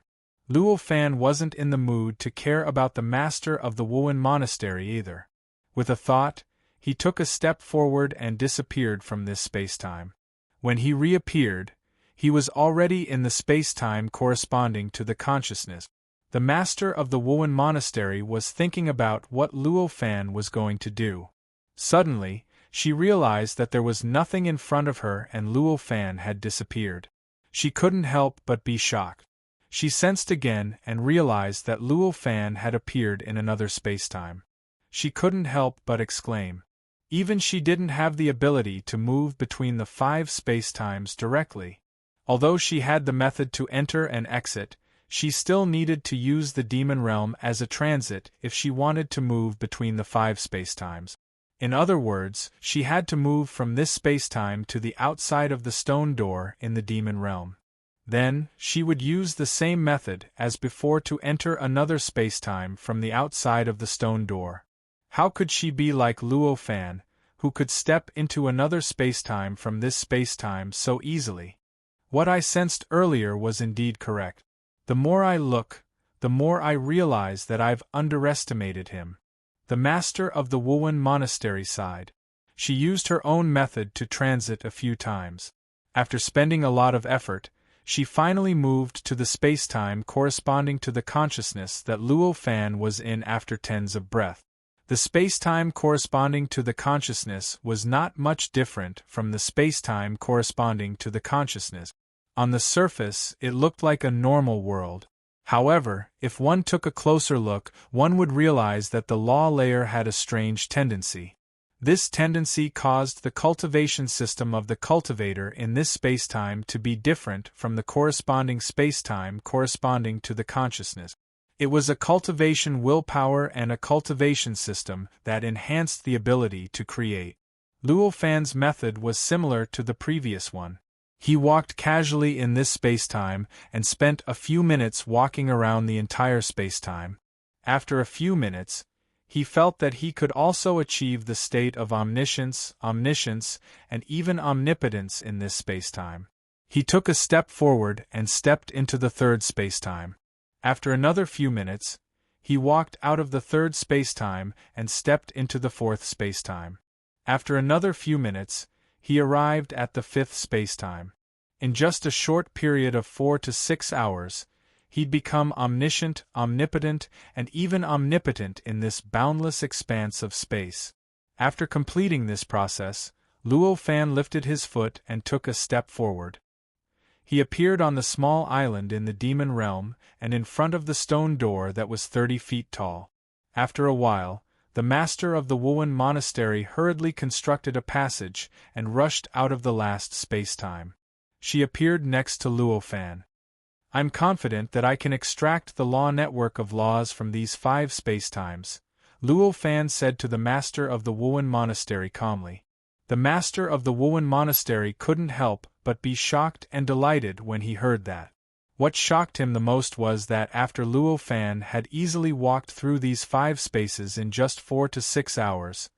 Luo Fan wasn't in the mood to care about the master of the Wuan monastery either. With a thought, he took a step forward and disappeared from this space-time. When he reappeared, he was already in the space-time corresponding to the consciousness. The master of the Wuan monastery was thinking about what Luo Fan was going to do. Suddenly, she realized that there was nothing in front of her and Luo Fan had disappeared. She couldn't help but be shocked. She sensed again and realized that Luo Fan had appeared in another space-time. She couldn't help but exclaim. Even she didn't have the ability to move between the 5 space-times directly. Although she had the method to enter and exit, she still needed to use the demon realm as a transit if she wanted to move between the 5 space-times. In other words, she had to move from this space-time to the outside of the stone door in the demon realm. Then, she would use the same method as before to enter another space-time from the outside of the stone door. How could she be like Luo Fan, who could step into another space-time from this space-time so easily? What I sensed earlier was indeed correct. The more I look, the more I realize that I've underestimated him. The master of the Wuan monastery sighed. She used her own method to transit a few times. After spending a lot of effort, she finally moved to the space-time corresponding to the consciousness that Luo Fan was in after tens of breath. The space-time corresponding to the consciousness was not much different from the space-time corresponding to the consciousness. On the surface, it looked like a normal world. However, if one took a closer look, one would realize that the law layer had a strange tendency. This tendency caused the cultivation system of the cultivator in this space-time to be different from the corresponding space-time corresponding to the consciousness. It was a cultivation willpower and a cultivation system that enhanced the ability to create. Luo Fan's method was similar to the previous one. He walked casually in this space-time and spent a few minutes walking around the entire space-time. After a few minutes, he felt that he could also achieve the state of omniscience, and even omnipotence in this space-time. He took a step forward and stepped into the 3rd space-time. After another few minutes, he walked out of the 3rd space-time and stepped into the 4th space-time. After another few minutes, he arrived at the 5th space-time. In just a short period of 4 to 6 hours, he'd become omniscient, omnipotent, and even omnipotent in this boundless expanse of space. After completing this process, Luo Fan lifted his foot and took a step forward. He appeared on the small island in the demon realm and in front of the stone door that was 30 feet tall. After a while, the master of the Wuan monastery hurriedly constructed a passage and rushed out of the last space-time. She appeared next to Luo Fan. I'm confident that I can extract the law network of laws from these 5 spacetimes, Luo Fan said to the master of the Wuan monastery calmly. The master of the Wuan monastery couldn't help but be shocked and delighted when he heard that. What shocked him the most was that after Luo Fan had easily walked through these 5 spaces in just 4 to 6 hours,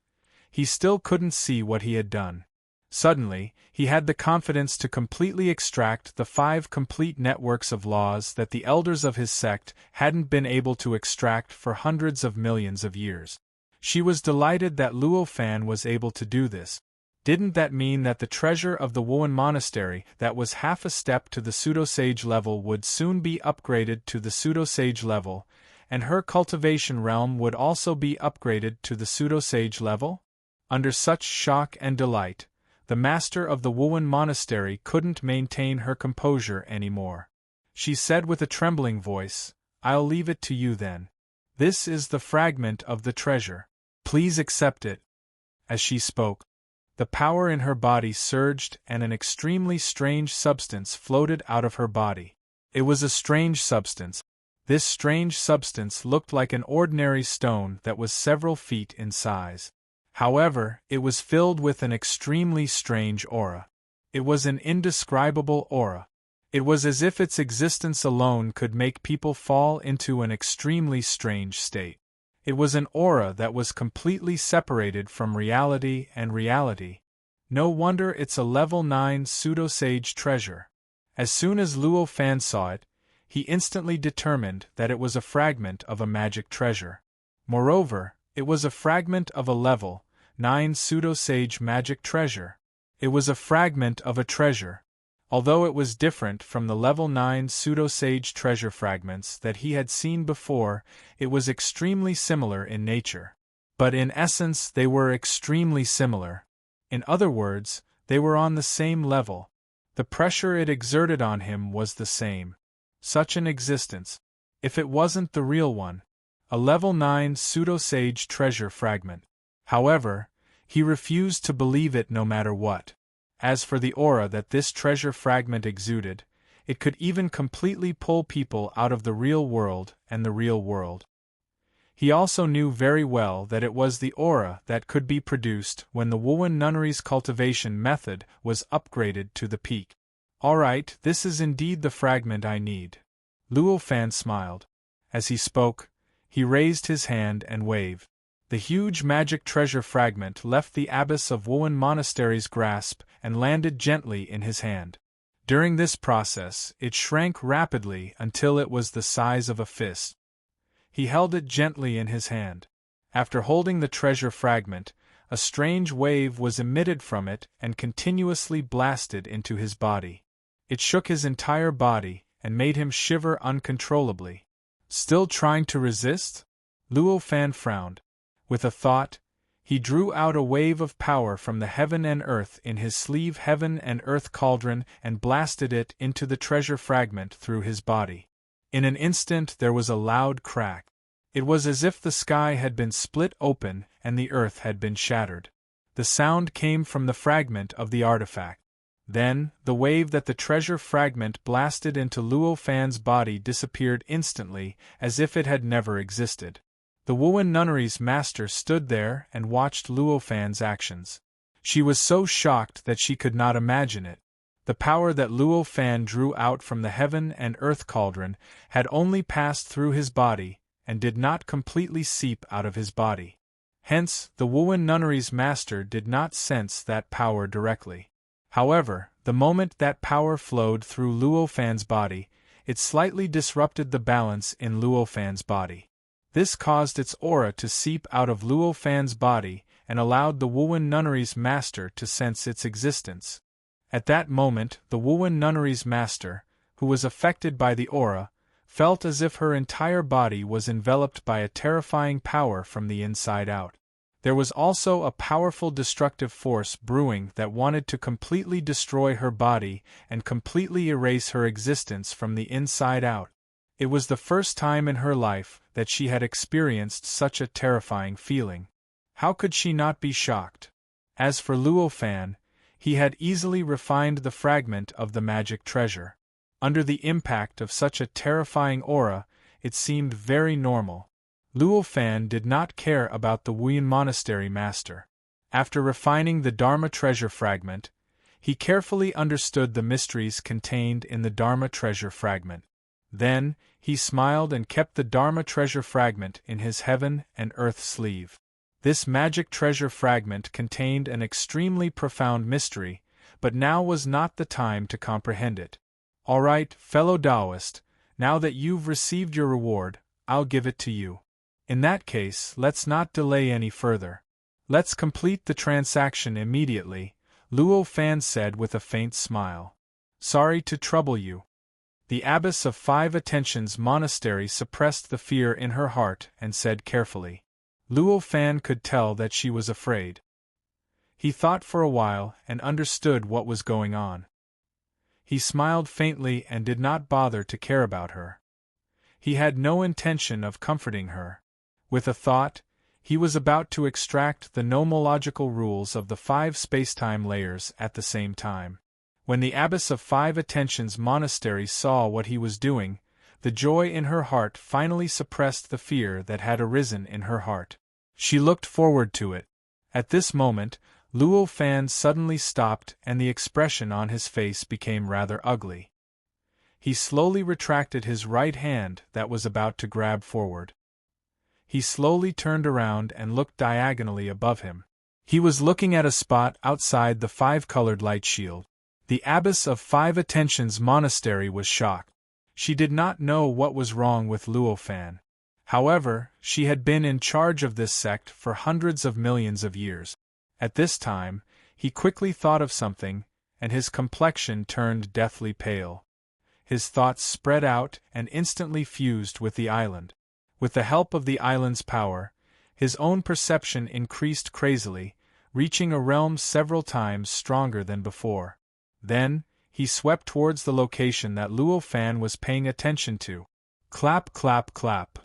he still couldn't see what he had done. Suddenly, he had the confidence to completely extract the 5 complete networks of laws that the elders of his sect hadn't been able to extract for hundreds of millions of years. She was delighted that Luo Fan was able to do this. Didn't that mean that the treasure of the Wuan monastery that was half a step to the pseudo-sage level would soon be upgraded to the pseudo-sage level, and her cultivation realm would also be upgraded to the pseudo-sage level? Under such shock and delight, the master of the Wuan monastery couldn't maintain her composure anymore. She said with a trembling voice, "I'll leave it to you then. This is the fragment of the treasure. Please accept it." As she spoke, the power in her body surged and an extremely strange substance floated out of her body. It was a strange substance. This strange substance looked like an ordinary stone that was several feet in size. However, it was filled with an extremely strange aura. It was an indescribable aura. It was as if its existence alone could make people fall into an extremely strange state. It was an aura that was completely separated from reality and reality. No wonder it's a level 9 pseudo-sage treasure. As soon as Luo Fan saw it, he instantly determined that it was a fragment of a magic treasure. Moreover, it was a fragment of a level 9 pseudo-sage magic treasure. It was a fragment of a treasure. Although it was different from the level 9 pseudo-sage treasure fragments that he had seen before, it was extremely similar in nature. But in essence they were extremely similar. In other words, they were on the same level. The pressure it exerted on him was the same. Such an existence. If it wasn't the real one. A level 9 pseudo-sage treasure fragment. However, he refused to believe it no matter what. As for the aura that this treasure fragment exuded, it could even completely pull people out of the real world and the real world. He also knew very well that it was the aura that could be produced when the Wuan nunnery's cultivation method was upgraded to the peak. Alright, this is indeed the fragment I need. Luo Fan smiled. As he spoke, he raised his hand and waved. The huge magic treasure fragment left the abbess of Wuan monastery's grasp and landed gently in his hand. During this process, it shrank rapidly until it was the size of a fist. He held it gently in his hand. After holding the treasure fragment, a strange wave was emitted from it and continuously blasted into his body. It shook his entire body and made him shiver uncontrollably. Still trying to resist? Luo Fan frowned. With a thought, he drew out a wave of power from the heaven and earth in his sleeve heaven and earth cauldron and blasted it into the treasure fragment through his body. In an instant there was a loud crack. It was as if the sky had been split open and the earth had been shattered. The sound came from the fragment of the artifact. Then, the wave that the treasure fragment blasted into Luo Fan's body disappeared instantly, as if it had never existed. The Wuan nunnery's master stood there and watched Luo Fan's actions. She was so shocked that she could not imagine it. The power that Luo Fan drew out from the heaven and earth cauldron had only passed through his body and did not completely seep out of his body. Hence, the Wuan nunnery's master did not sense that power directly. However, the moment that power flowed through Luo Fan's body, it slightly disrupted the balance in Luo Fan's body. This caused its aura to seep out of Luo Fan's body and allowed the Wuan nunnery's master to sense its existence. At that moment, the Wuan nunnery's master, who was affected by the aura, felt as if her entire body was enveloped by a terrifying power from the inside out. There was also a powerful destructive force brewing that wanted to completely destroy her body and completely erase her existence from the inside out. It was the first time in her life that she had experienced such a terrifying feeling. How could she not be shocked? As for Luo Fan, he had easily refined the fragment of the magic treasure. Under the impact of such a terrifying aura, it seemed very normal. Luo Fan did not care about the Wuyan monastery master. After refining the Dharma treasure fragment, he carefully understood the mysteries contained in the Dharma treasure fragment. Then, he smiled and kept the Dharma treasure fragment in his heaven and earth sleeve. This magic treasure fragment contained an extremely profound mystery, but now was not the time to comprehend it. All right, fellow Taoist, now that you've received your reward, I'll give it to you. In that case, let's not delay any further. Let's complete the transaction immediately, Luo Fan said with a faint smile. Sorry to trouble you. The abbess of 5 Attentions Monastery suppressed the fear in her heart and said carefully. Luo Fan could tell that she was afraid. He thought for a while and understood what was going on. He smiled faintly and did not bother to care about her. He had no intention of comforting her. With a thought, he was about to extract the nomological rules of the 5 spacetime layers at the same time. When the abbess of 5 Attentions Monastery saw what he was doing, the joy in her heart finally suppressed the fear that had arisen in her heart. She looked forward to it. At this moment, Luo Fan suddenly stopped and the expression on his face became rather ugly. He slowly retracted his right hand that was about to grab forward. He slowly turned around and looked diagonally above him. He was looking at a spot outside the 5-colored light shield. The abbess of 5 Attentions Monastery was shocked. She did not know what was wrong with Luo Fan. However, she had been in charge of this sect for hundreds of millions of years. At this time, he quickly thought of something, and his complexion turned deathly pale. His thoughts spread out and instantly fused with the island. With the help of the island's power, his own perception increased crazily, reaching a realm several times stronger than before. Then, he swept towards the location that Luo Fan was paying attention to. Clap, clap, clap.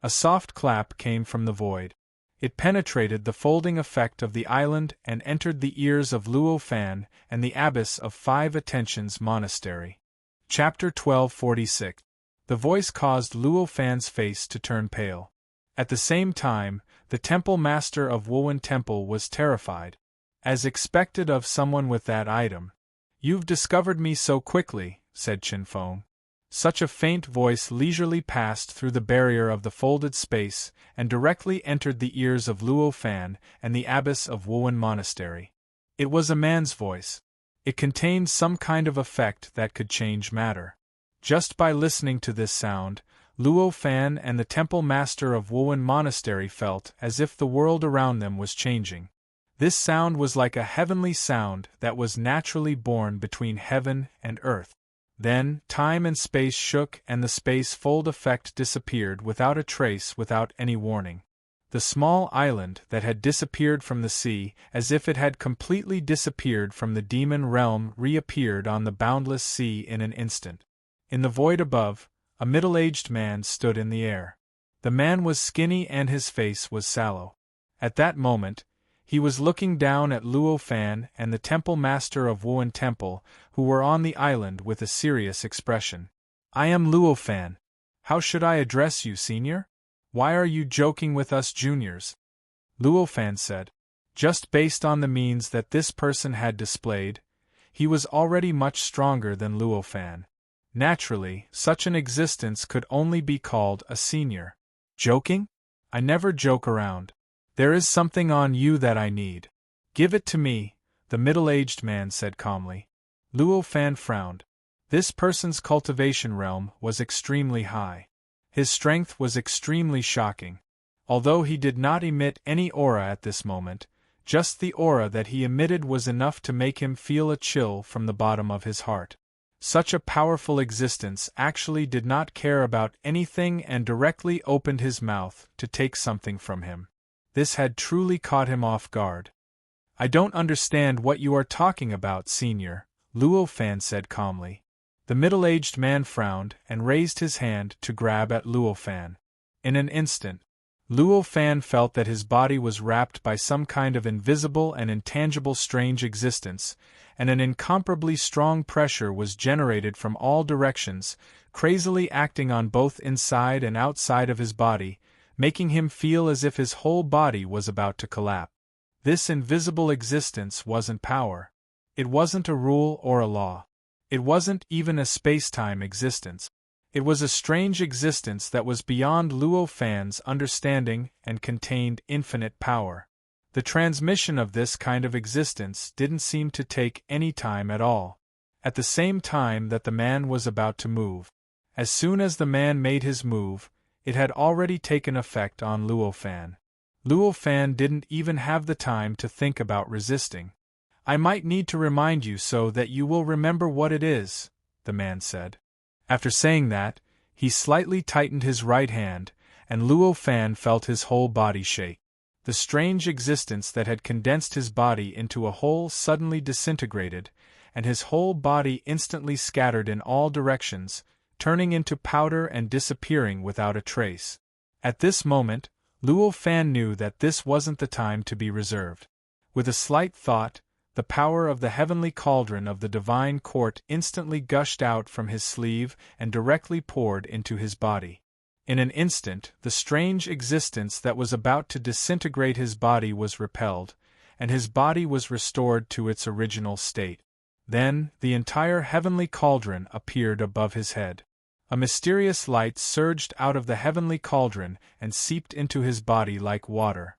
A soft clap came from the void. It penetrated the folding effect of the island and entered the ears of Luo Fan and the abbess of 5 Attentions Monastery. Chapter 1246. The voice caused Luo Fan's face to turn pale. At the same time, the temple master of Wuyan Temple was terrified. As expected of someone with that item. You've discovered me so quickly, said Qinfeng. Such a faint voice leisurely passed through the barrier of the folded space and directly entered the ears of Luo Fan and the abbess of Wuyan Monastery. It was a man's voice. It contained some kind of effect that could change matter. Just by listening to this sound, Luo Fan and the temple master of Wuyan Monastery felt as if the world around them was changing. This sound was like a heavenly sound that was naturally born between heaven and earth. Then, time and space shook and the space-fold effect disappeared without a trace, without any warning. The small island that had disappeared from the sea, as if it had completely disappeared from the demon realm, reappeared on the boundless sea in an instant. In the void above, a middle-aged man stood in the air. The man was skinny and his face was sallow. At that moment, he was looking down at Luo Fan and the temple master of Wuyan Temple, who were on the island with a serious expression. I am Luo Fan. How should I address you, senior? Why are you joking with us juniors? Luo Fan said. Just based on the means that this person had displayed, he was already much stronger than Luo Fan. Naturally, such an existence could only be called a senior. Joking? I never joke around. There is something on you that I need. Give it to me, the middle-aged man said calmly. Luo Fan frowned. This person's cultivation realm was extremely high. His strength was extremely shocking. Although he did not emit any aura at this moment, just the aura that he emitted was enough to make him feel a chill from the bottom of his heart. Such a powerful existence actually did not care about anything and directly opened his mouth to take something from him. This had truly caught him off guard. I don't understand what you are talking about, senior, Luo Fan said calmly. The middle-aged man frowned and raised his hand to grab at Luo Fan. In an instant, Luo Fan felt that his body was wrapped by some kind of invisible and intangible strange existence, and an incomparably strong pressure was generated from all directions, crazily acting on both inside and outside of his body, making him feel as if his whole body was about to collapse. This invisible existence wasn't power. It wasn't a rule or a law. It wasn't even a space-time existence. It was a strange existence that was beyond Luo Fan's understanding and contained infinite power. The transmission of this kind of existence didn't seem to take any time at all. At the same time that the man was about to move. As soon as the man made his move, it had already taken effect on Luo Fan. Luo Fan didn't even have the time to think about resisting. "I might need to remind you so that you will remember what it is," the man said. After saying that, he slightly tightened his right hand, and Luo Fan felt his whole body shake. The strange existence that had condensed his body into a whole suddenly disintegrated, and his whole body instantly scattered in all directions, turning into powder and disappearing without a trace. At this moment, Luo Fan knew that this wasn't the time to be reserved. With a slight thought, the power of the heavenly cauldron of the divine court instantly gushed out from his sleeve and directly poured into his body. In an instant, the strange existence that was about to disintegrate his body was repelled, and his body was restored to its original state. Then, the entire heavenly cauldron appeared above his head. A mysterious light surged out of the heavenly cauldron and seeped into his body like water.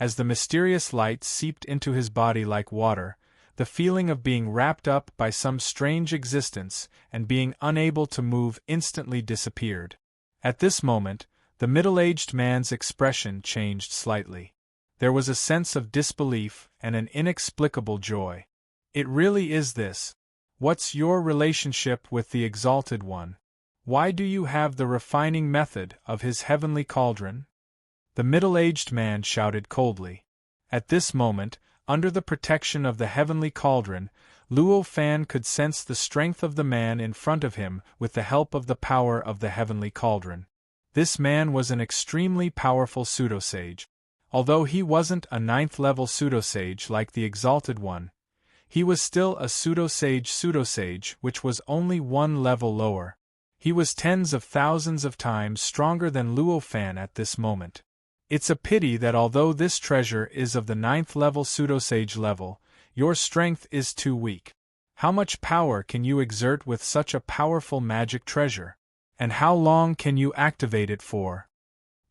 As the mysterious light seeped into his body like water, the feeling of being wrapped up by some strange existence and being unable to move instantly disappeared. At this moment, the middle-aged man's expression changed slightly. There was a sense of disbelief and an inexplicable joy. "It really is this. What's your relationship with the Exalted One? Why do you have the refining method of his heavenly cauldron?" The middle-aged man shouted coldly. At this moment, under the protection of the heavenly cauldron, Luo Fan could sense the strength of the man in front of him with the help of the power of the heavenly cauldron. This man was an extremely powerful pseudosage. Although he wasn't a 9th-level pseudosage like the Exalted One, he was still a pseudosage which was only one level lower. He was tens of thousands of times stronger than Luo Fan at this moment. It's a pity that although this treasure is of the 9th-level pseudosage level, your strength is too weak. How much power can you exert with such a powerful magic treasure? And how long can you activate it for?"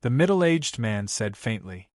the middle-aged man said faintly.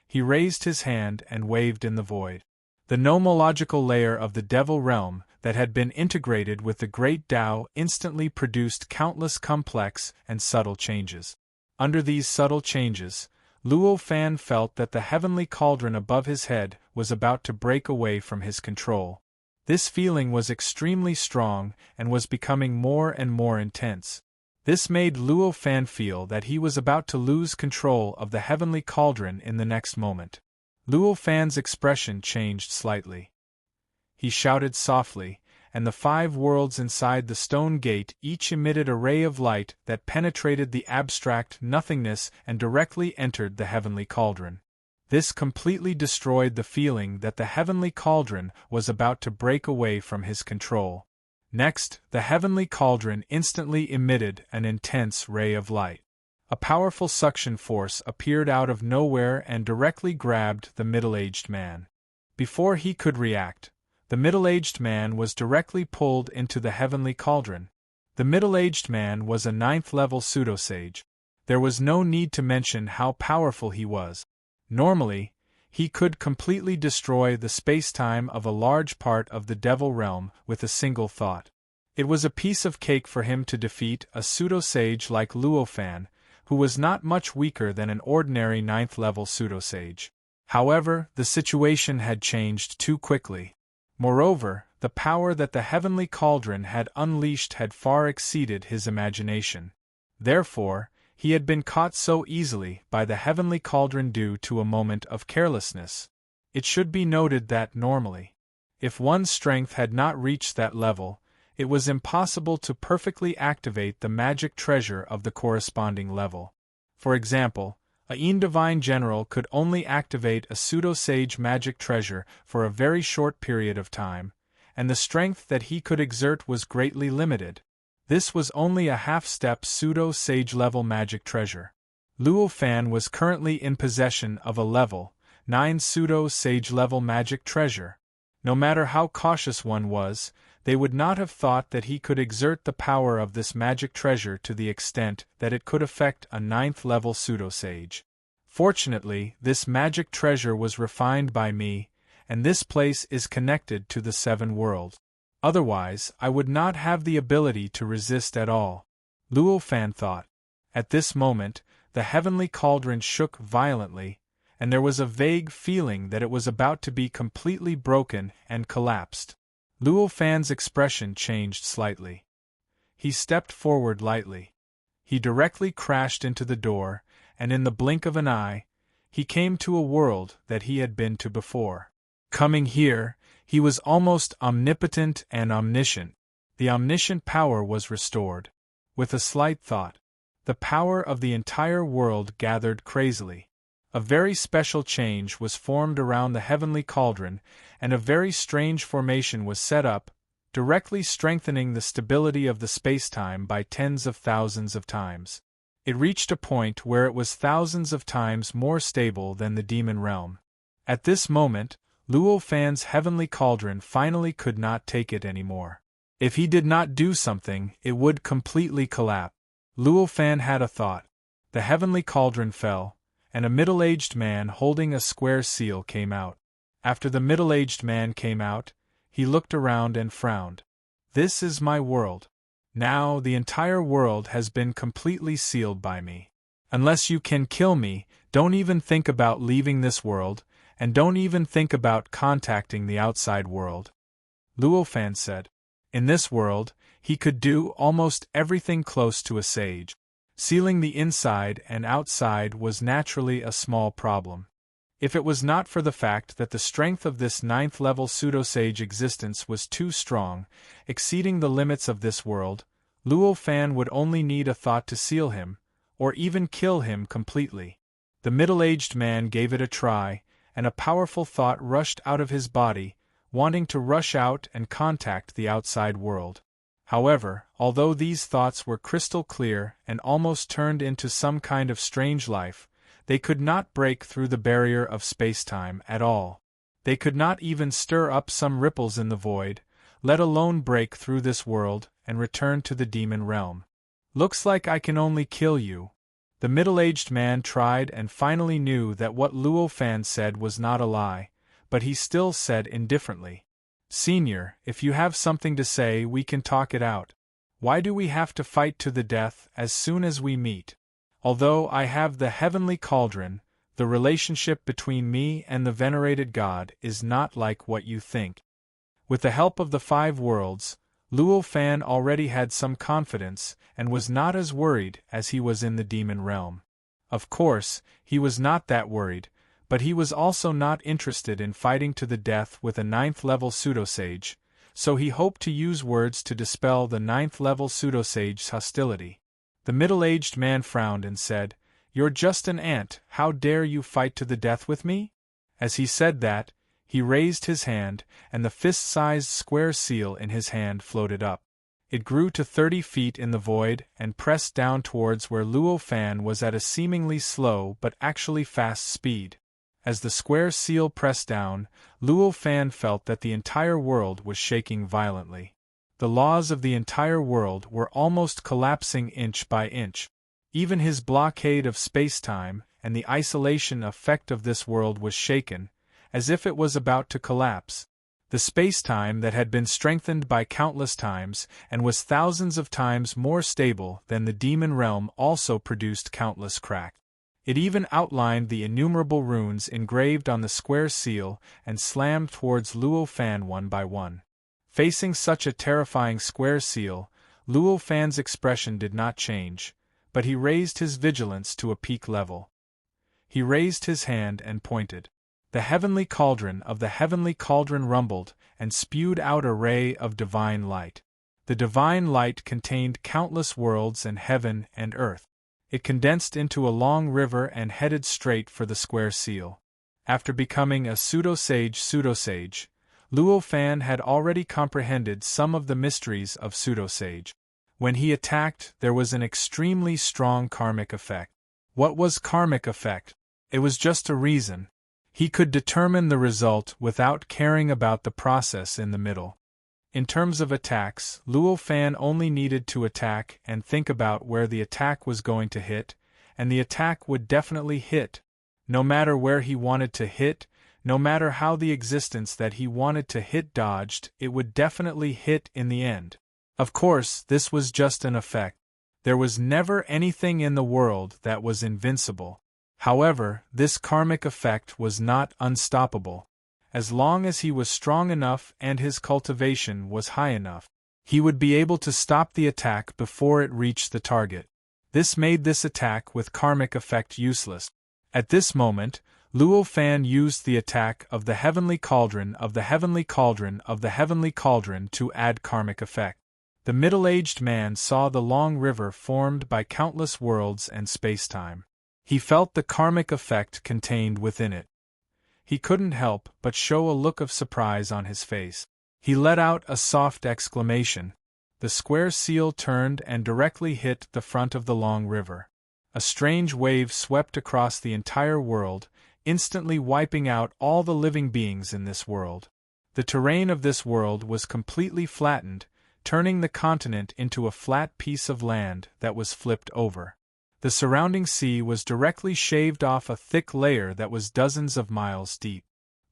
He raised his hand and waved in the void. The nomological layer of the Devil Realm that had been integrated with the Great Tao instantly produced countless complex and subtle changes. Under these subtle changes, Luo Fan felt that the heavenly cauldron above his head was about to break away from his control. This feeling was extremely strong and was becoming more and more intense. This made Luo Fan feel that he was about to lose control of the heavenly cauldron in the next moment. Luo Fan's expression changed slightly. He shouted softly, and the 5 worlds inside the stone gate each emitted a ray of light that penetrated the abstract nothingness and directly entered the heavenly cauldron. This completely destroyed the feeling that the heavenly cauldron was about to break away from his control. Next, the heavenly cauldron instantly emitted an intense ray of light. A powerful suction force appeared out of nowhere and directly grabbed the middle-aged man. Before he could react, the middle-aged man was directly pulled into the heavenly cauldron. The middle-aged man was a 9th-level pseudosage. There was no need to mention how powerful he was. Normally, he could completely destroy the space-time of a large part of the Devil Realm with a single thought. It was a piece of cake for him to defeat a pseudosage like Luo Fan, who was not much weaker than an ordinary 9th-level pseudosage. However, the situation had changed too quickly. Moreover, the power that the heavenly cauldron had unleashed had far exceeded his imagination. Therefore, he had been caught so easily by the heavenly cauldron due to a moment of carelessness. It should be noted that normally, if one's strength had not reached that level, it was impossible to perfectly activate the magic treasure of the corresponding level. For example, A divine general could only activate a pseudo-sage magic treasure for a very short period of time, and the strength that he could exert was greatly limited. This was only a half-step pseudo-sage level magic treasure. Luo Fan was currently in possession of a level 9 pseudo-sage level magic treasure. No matter how cautious one was, they would not have thought that he could exert the power of this magic treasure to the extent that it could affect a 9th level pseudo-sage. Fortunately, this magic treasure was refined by me, and this place is connected to the 7 worlds. Otherwise, I would not have the ability to resist at all. Luo Fan thought. At this moment, the heavenly cauldron shook violently, and there was a vague feeling that it was about to be completely broken and collapsed. Luo Fan's expression changed slightly. He stepped forward lightly. He directly crashed into the door, and in the blink of an eye, he came to a world that he had been to before. Coming here, he was almost omnipotent and omniscient. The omniscient power was restored. With a slight thought, the power of the entire world gathered crazily. A very special change was formed around the heavenly cauldron, and a very strange formation was set up, directly strengthening the stability of the space-time by tens of thousands of times. It reached a point where it was thousands of times more stable than the demon realm. At this moment, Luo Fan's heavenly cauldron finally could not take it anymore. If he did not do something, it would completely collapse. Luo Fan had a thought. The heavenly cauldron fell, and a middle-aged man holding a square seal came out. After the middle-aged man came out, he looked around and frowned. This is my world. Now the entire world has been completely sealed by me. Unless you can kill me, don't even think about leaving this world, and don't even think about contacting the outside world. Luo Fan said. In this world, he could do almost everything close to a sage. Sealing the inside and outside was naturally a small problem. If it was not for the fact that the strength of this 9th level pseudo-sage existence was too strong, exceeding the limits of this world, Luo Fan would only need a thought to seal him, or even kill him completely. The middle-aged man gave it a try, and a powerful thought rushed out of his body, wanting to rush out and contact the outside world. However, although these thoughts were crystal clear and almost turned into some kind of strange life, they could not break through the barrier of space-time at all. They could not even stir up some ripples in the void, let alone break through this world and return to the demon realm. Looks like I can only kill you. The middle-aged man tried and finally knew that what Luo Fan said was not a lie, but he still said indifferently, Senior, if you have something to say, we can talk it out. Why do we have to fight to the death as soon as we meet? Although I have the heavenly cauldron, the relationship between me and the venerated god is not like what you think. With the help of the 5 worlds, Luo Fan already had some confidence and was not as worried as he was in the demon realm. Of course, he was not that worried, but he was also not interested in fighting to the death with a 9th level pseudo-sage, so he hoped to use words to dispel the 9th level pseudo-sage's hostility. The middle-aged man frowned and said, You're just an ant, how dare you fight to the death with me? As he said that, he raised his hand, and the fist-sized square seal in his hand floated up. It grew to 30 feet in the void and pressed down towards where Luo Fan was at a seemingly slow but actually fast speed. As the square seal pressed down, Luo Fan felt that the entire world was shaking violently. The laws of the entire world were almost collapsing inch by inch. Even his blockade of space-time and the isolation effect of this world was shaken, as if it was about to collapse. The space-time that had been strengthened by countless times and was thousands of times more stable than the demon realm also produced countless cracks. It even outlined the innumerable runes engraved on the square seal and slammed towards Luo Fan one by one. Facing such a terrifying square seal, Luo Fan's expression did not change, but he raised his vigilance to a peak level. He raised his hand and pointed. The heavenly cauldron of the heavenly cauldron rumbled and spewed out a ray of divine light. The divine light contained countless worlds and heaven and earth. It condensed into a long river and headed straight for the square seal. After becoming a pseudo-sage, Luo Fan had already comprehended some of the mysteries of pseudo-sage. When he attacked, there was an extremely strong karmic effect. What was karmic effect? It was just a reason. He could determine the result without caring about the process in the middle. In terms of attacks, Luo Fan only needed to attack and think about where the attack was going to hit, and the attack would definitely hit. No matter where he wanted to hit, no matter how the existence that he wanted to hit dodged, it would definitely hit in the end. Of course, this was just an effect. There was never anything in the world that was invincible. However, this karmic effect was not unstoppable. As long as he was strong enough and his cultivation was high enough, he would be able to stop the attack before it reached the target. This made this attack with karmic effect useless. At this moment, Luo Fan used the attack of the heavenly cauldron to add karmic effect. The middle-aged man saw the long river formed by countless worlds and space-time. He felt the karmic effect contained within it. He couldn't help but show a look of surprise on his face. He let out a soft exclamation. The square seal turned and directly hit the front of the long river. A strange wave swept across the entire world, instantly wiping out all the living beings in this world. The terrain of this world was completely flattened, turning the continent into a flat piece of land that was flipped over. The surrounding sea was directly shaved off a thick layer that was dozens of miles deep.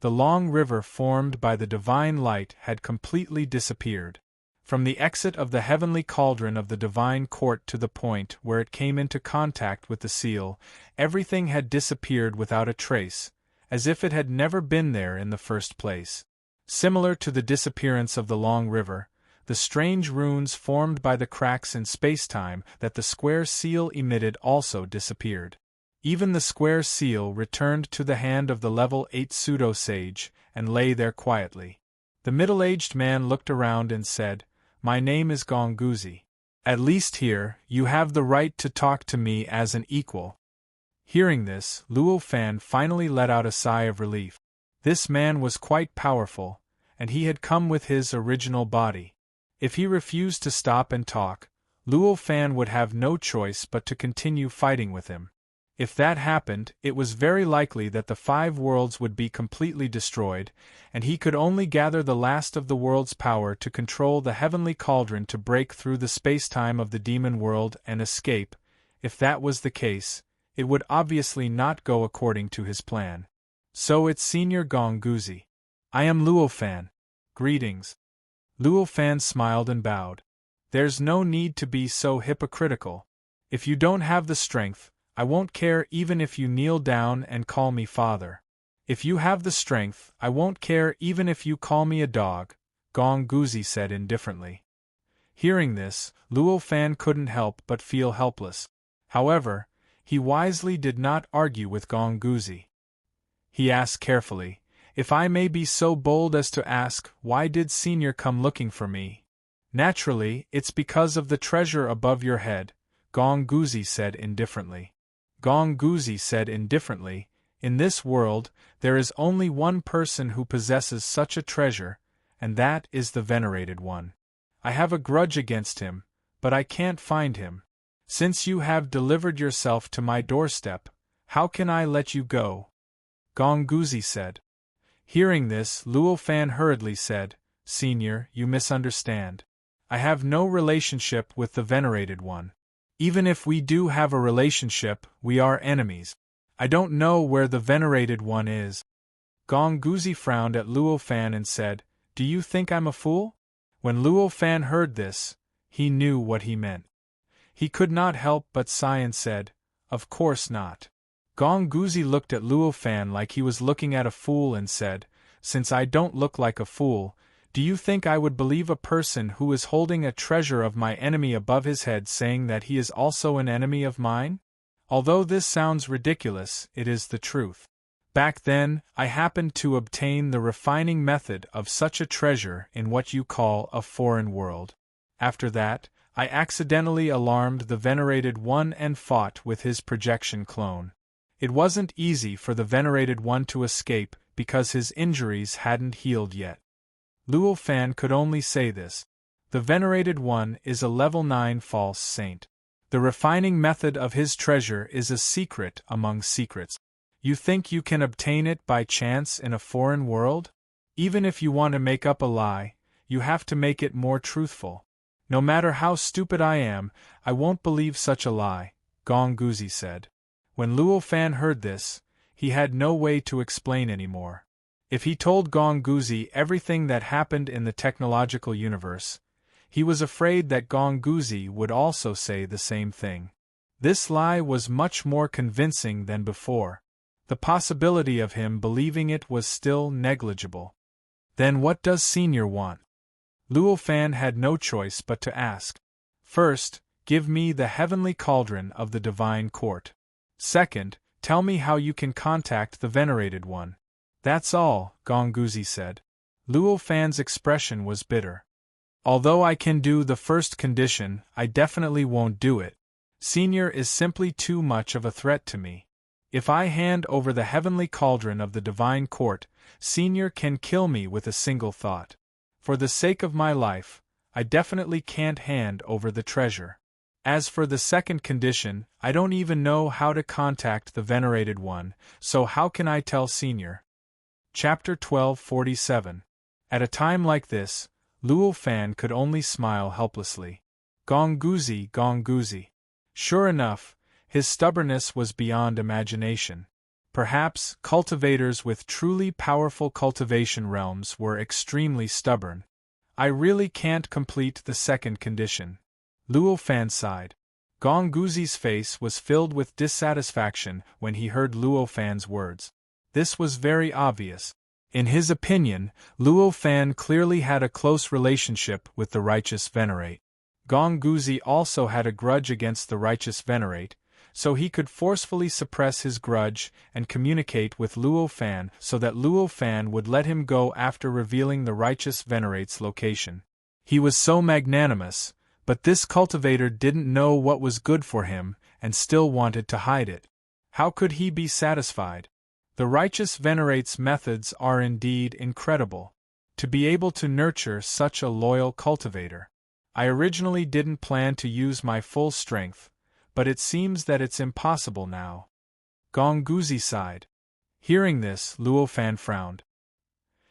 The long river formed by the divine light had completely disappeared. From the exit of the heavenly cauldron of the divine court to the point where it came into contact with the seal, everything had disappeared without a trace, as if it had never been there in the first place. Similar to the disappearance of the long river, the strange runes formed by the cracks in spacetime that the square seal emitted also disappeared. Even the square seal returned to the hand of the level 8 pseudo-sage and lay there quietly. The middle-aged man looked around and said, "My name is Gongguzi. At least here, you have the right to talk to me as an equal." Hearing this, Luo Fan finally let out a sigh of relief. This man was quite powerful, and he had come with his original body. If he refused to stop and talk, Luo Fan would have no choice but to continue fighting with him. If that happened, it was very likely that the 5 worlds would be completely destroyed, and he could only gather the last of the world's power to control the heavenly cauldron to break through the spacetime of the demon world and escape. If that was the case, it would obviously not go according to his plan. "So it's Senior Gongguzi. I am Luo Fan. Greetings." Luo Fan smiled and bowed. "There's no need to be so hypocritical. If you don't have the strength, I won't care even if you kneel down and call me father. If you have the strength, I won't care even if you call me a dog," Gongguzi said indifferently. Hearing this, Luo Fan couldn't help but feel helpless. However, he wisely did not argue with Gongguzi. He asked carefully, "If I may be so bold as to ask, why did Senior come looking for me?" "Naturally, it's because of the treasure above your head," Gongguzi said indifferently. Gongguzi said indifferently, "In this world, there is only one person who possesses such a treasure, and that is the Venerated One. I have a grudge against him, but I can't find him. Since you have delivered yourself to my doorstep, how can I let you go?" Gongguzi said. Hearing this, Luo Fan hurriedly said, "Senior, you misunderstand. I have no relationship with the Venerated One. Even if we do have a relationship, we are enemies. I don't know where the Venerated One is." Gongguzi frowned at Luo Fan and said, "Do you think I'm a fool?" When Luo Fan heard this, he knew what he meant. He could not help but sigh and said, "Of course not." Gongguzi looked at Luo Fan like he was looking at a fool and said, "Since I don't look like a fool, do you think I would believe a person who is holding a treasure of my enemy above his head saying that he is also an enemy of mine? Although this sounds ridiculous, it is the truth. Back then, I happened to obtain the refining method of such a treasure in what you call a foreign world. After that, I accidentally alarmed the venerated one and fought with his projection clone. It wasn't easy for the venerated one to escape because his injuries hadn't healed yet. Luo Fan could only say this. The venerated one is a level 9 false saint. The refining method of his treasure is a secret among secrets. You think you can obtain it by chance in a foreign world? Even if you want to make up a lie, you have to make it more truthful. No matter how stupid I am, I won't believe such a lie, Gong Guzi said. When Luo Fan heard this, he had no way to explain anymore. If he told Gong Guzi everything that happened in the technological universe, he was afraid that Gong Guzi would also say the same thing. This lie was much more convincing than before. The possibility of him believing it was still negligible. Then what does Senior want? Luo Fan had no choice but to ask. First, give me the heavenly cauldron of the divine court. Second, tell me how you can contact the venerated one. That's all, Gong Guzi said. Luo Fan's expression was bitter. Although I can do the first condition, I definitely won't do it. Senior is simply too much of a threat to me. If I hand over the heavenly cauldron of the divine court, Senior can kill me with a single thought. For the sake of my life, I definitely can't hand over the treasure. As for the second condition, I don't even know how to contact the venerated one, so how can I tell Senior? Chapter 1247. At a time like this, Luo Fan could only smile helplessly. Gong Guzi, Gong Guzi. Sure enough, his stubbornness was beyond imagination. Perhaps cultivators with truly powerful cultivation realms were extremely stubborn. I really can't complete the second condition. Luo Fan sighed. Gong Guzi's face was filled with dissatisfaction when he heard Luo Fan's words. This was very obvious. In his opinion, Luo Fan clearly had a close relationship with the righteous venerate. Gong Guzi also had a grudge against the righteous venerate, so he could forcefully suppress his grudge and communicate with Luo Fan so that Luo Fan would let him go after revealing the righteous venerate's location. He was so magnanimous, but this cultivator didn't know what was good for him and still wanted to hide it. How could he be satisfied? The righteous venerate's methods are indeed incredible. To be able to nurture such a loyal cultivator. I originally didn't plan to use my full strength, but it seems that it's impossible now. Gong Guzi sighed. Hearing this, Luo Fan frowned.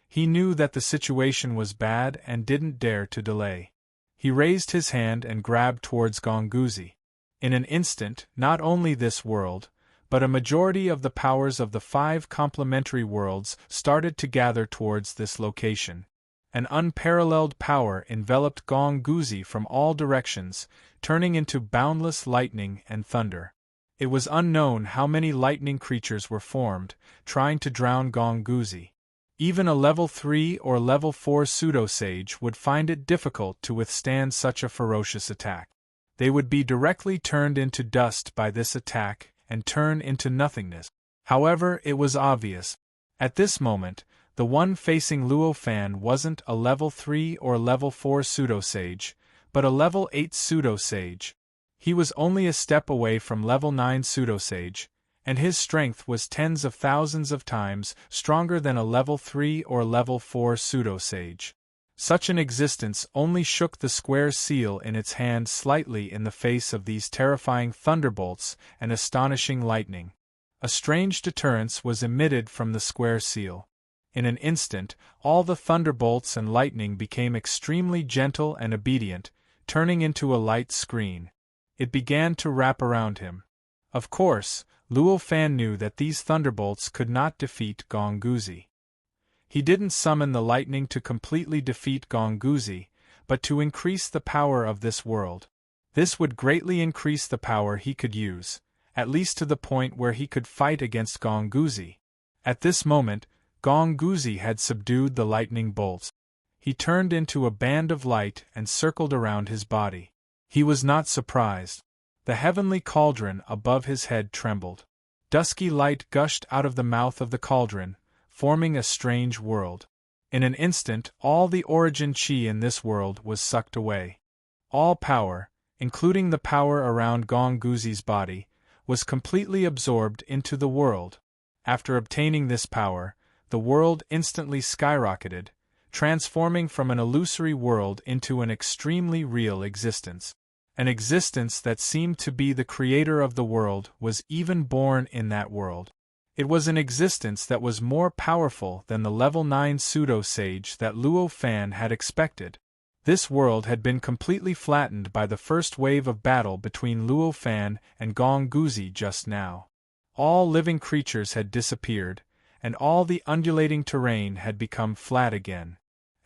He knew that the situation was bad and didn't dare to delay. He raised his hand and grabbed towards Gong Guzi. In an instant, not only this world, but a majority of the powers of the 5 complementary worlds started to gather towards this location. An unparalleled power enveloped Gong Guzi from all directions, turning into boundless lightning and thunder. It was unknown how many lightning creatures were formed, trying to drown Gong Guzi. Even a level 3 or level 4 pseudo-sage would find it difficult to withstand such a ferocious attack. They would be directly turned into dust by this attack and turn into nothingness. However, it was obvious. At this moment, the one facing Luo Fan wasn't a level 3 or level 4 pseudo-sage, but a level 8 pseudo-sage. He was only a step away from level 9 pseudo-sage, and his strength was tens of thousands of times stronger than a level 3 or level 4 pseudo-sage. Such an existence only shook the square seal in its hand slightly in the face of these terrifying thunderbolts and astonishing lightning. A strange deterrence was emitted from the square seal. In an instant, all the thunderbolts and lightning became extremely gentle and obedient, turning into a light screen. It began to wrap around him. Of course, Luo Fan knew that these thunderbolts could not defeat Gong Guzi. He didn't summon the lightning to completely defeat Gong Guzi, but to increase the power of this world. This would greatly increase the power he could use, at least to the point where he could fight against Gong Guzi. At this moment, Gong Guzi had subdued the lightning bolts. He turned into a band of light and circled around his body. He was not surprised. The heavenly cauldron above his head trembled. Dusky light gushed out of the mouth of the cauldron, forming a strange world. In an instant, all the origin chi in this world was sucked away. All power, including the power around Gong Guzi's body, was completely absorbed into the world. After obtaining this power, the world instantly skyrocketed, transforming from an illusory world into an extremely real existence. An existence that seemed to be the creator of the world was even born in that world. It was an existence that was more powerful than the level 9 pseudo-sage that Luo Fan had expected. This world had been completely flattened by the first wave of battle between Luo Fan and Gong Guzi just now. All living creatures had disappeared, and all the undulating terrain had become flat again.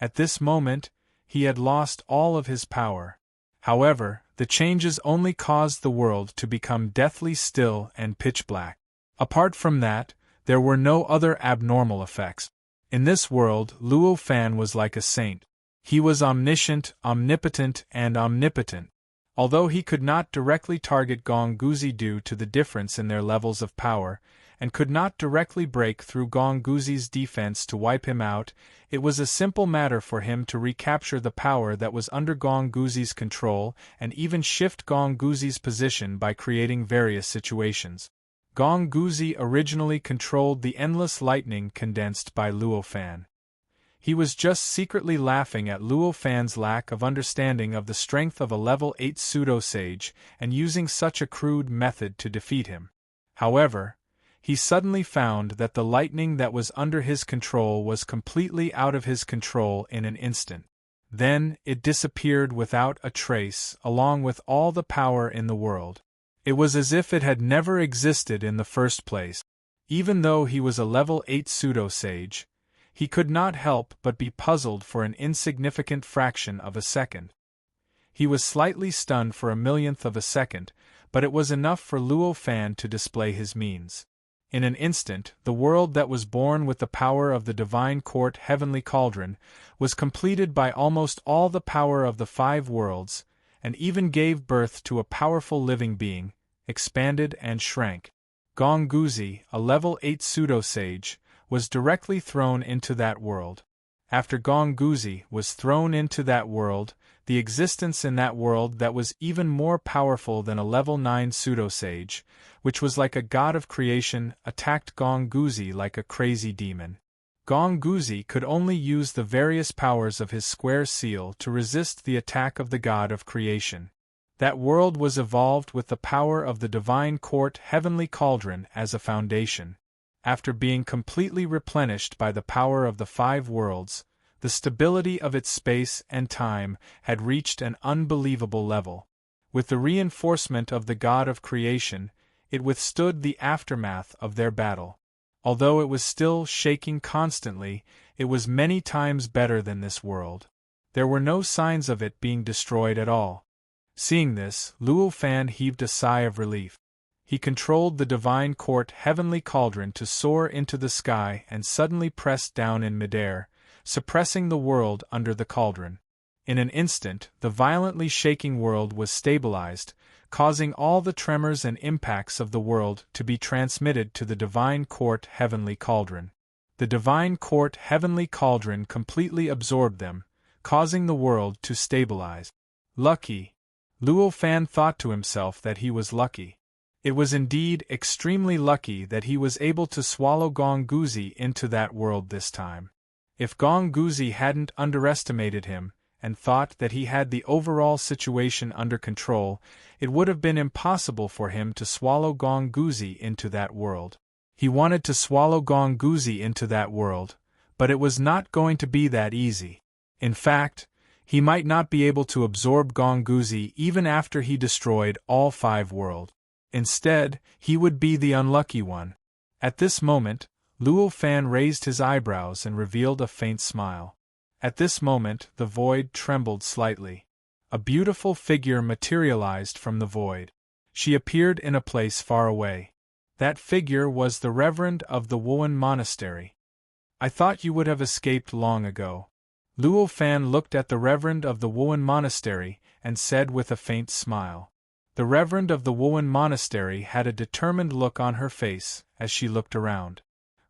At this moment, he had lost all of his power. However, the changes only caused the world to become deathly still and pitch black. Apart from that, there were no other abnormal effects. In this world, Luo Fan was like a saint. He was omniscient, omnipotent, and omnipotent. Although he could not directly target Gong Guzi due to the difference in their levels of power, and could not directly break through Gong Guzi's defense to wipe him out, it was a simple matter for him to recapture the power that was under Gong Guzi's control and even shift Gong Guzi's position by creating various situations. Gong Guzi originally controlled the endless lightning condensed by Luo Fan. He was just secretly laughing at Luo Fan's lack of understanding of the strength of a level 8 pseudo-sage and using such a crude method to defeat him. However, he suddenly found that the lightning that was under his control was completely out of his control in an instant. Then it disappeared without a trace, along with all the power in the world. It was as if it had never existed in the first place. Even though he was a level 8 pseudo-sage, he could not help but be puzzled for an insignificant fraction of a second. He was slightly stunned for a millionth of a second, but it was enough for Luo Fan to display his means. In an instant, the world that was born with the power of the divine court heavenly cauldron was completed by almost all the power of the 5 worlds, and even gave birth to a powerful living being, expanded and shrank. Gong Guzi, a level 8 pseudo-sage, was directly thrown into that world. After Gong Guzi was thrown into that world, the existence in that world that was even more powerful than a level 9 pseudo-sage, which was like a god of creation, attacked Gong Guzi like a crazy demon. Gong Guzi could only use the various powers of his square seal to resist the attack of the god of creation. That world was evolved with the power of the divine court heavenly cauldron as a foundation. After being completely replenished by the power of the 5 worlds, the stability of its space and time had reached an unbelievable level. With the reinforcement of the god of creation, it withstood the aftermath of their battle. Although it was still shaking constantly, it was many times better than this world. There were no signs of it being destroyed at all. Seeing this, Luo Fan heaved a sigh of relief. He controlled the divine court heavenly cauldron to soar into the sky and suddenly pressed down in midair, suppressing the world under the cauldron. In an instant, the violently shaking world was stabilized, causing all the tremors and impacts of the world to be transmitted to the divine court heavenly cauldron. The divine court heavenly cauldron completely absorbed them, causing the world to stabilize. Lucky. Luo Fan thought to himself that he was lucky. It was indeed extremely lucky that he was able to swallow Gong Guzi into that world this time. If Gong Guzi hadn't underestimated him, and thought that he had the overall situation under control, it would have been impossible for him to swallow Gong Guzi into that world. He wanted to swallow Gong Guzi into that world, but it was not going to be that easy. In fact, he might not be able to absorb Gong Guzi even after he destroyed all 5 worlds. Instead, he would be the unlucky one. At this moment, Luo Fan raised his eyebrows and revealed a faint smile. At this moment, the void trembled slightly. A beautiful figure materialized from the void. She appeared in a place far away. That figure was the Reverend of the Wuan Monastery. I thought you would have escaped long ago. Luo Fan looked at the Reverend of the Wuan Monastery and said with a faint smile. The Reverend of the Wuan Monastery had a determined look on her face as she looked around.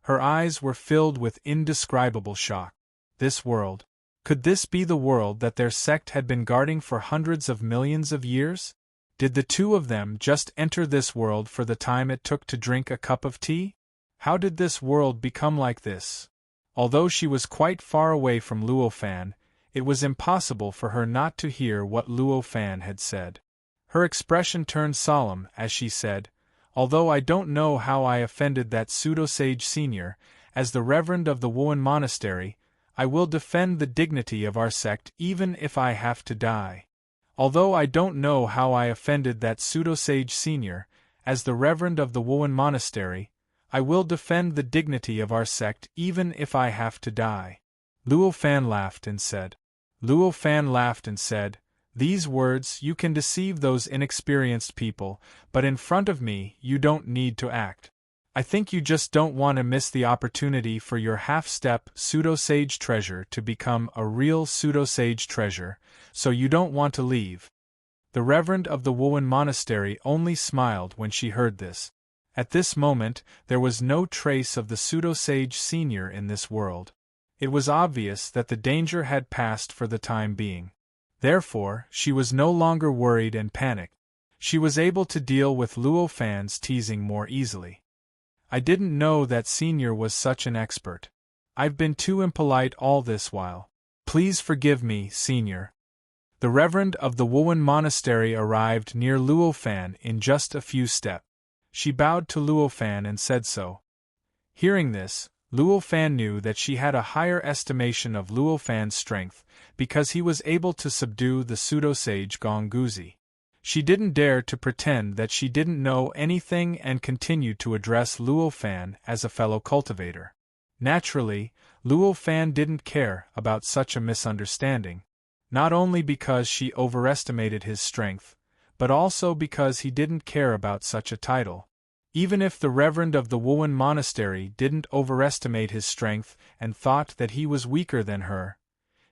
Her eyes were filled with indescribable shock. This world. Could this be the world that their sect had been guarding for hundreds of millions of years? Did the two of them just enter this world for the time it took to drink a cup of tea? How did this world become like this? Although she was quite far away from Luo Fan, it was impossible for her not to hear what Luo Fan had said. Her expression turned solemn as she said, "Although I don't know how I offended that pseudo-sage senior, as the Reverend of the Wuan Monastery, I will defend the dignity of our sect even if I have to die. Although I don't know how I offended that pseudo-sage senior, as the Reverend of the Wuan Monastery, I will defend the dignity of our sect even if I have to die." Luo Fan laughed and said, "These words, you can deceive those inexperienced people, but in front of me you don't need to act. I think you just don't want to miss the opportunity for your half-step pseudo-sage treasure to become a real pseudo-sage treasure, so you don't want to leave." The Reverend of the Wuan Monastery only smiled when she heard this. At this moment, there was no trace of the pseudo-sage senior in this world. It was obvious that the danger had passed for the time being. Therefore, she was no longer worried and panicked. She was able to deal with Luo Fan's teasing more easily. "I didn't know that senior was such an expert. I've been too impolite all this while. Please forgive me, senior." The Reverend of the Wuan Monastery arrived near Luo Fan in just a few steps. She bowed to Luo Fan and said so. Hearing this, Luo Fan knew that she had a higher estimation of Luo Fan's strength, because he was able to subdue the pseudo-sage Gong Guzi. She didn't dare to pretend that she didn't know anything and continued to address Luo Fan as a fellow cultivator. Naturally, Luo Fan didn't care about such a misunderstanding, not only because she overestimated his strength, but also because he didn't care about such a title. Even if the Reverend of the Wuan Monastery didn't overestimate his strength and thought that he was weaker than her,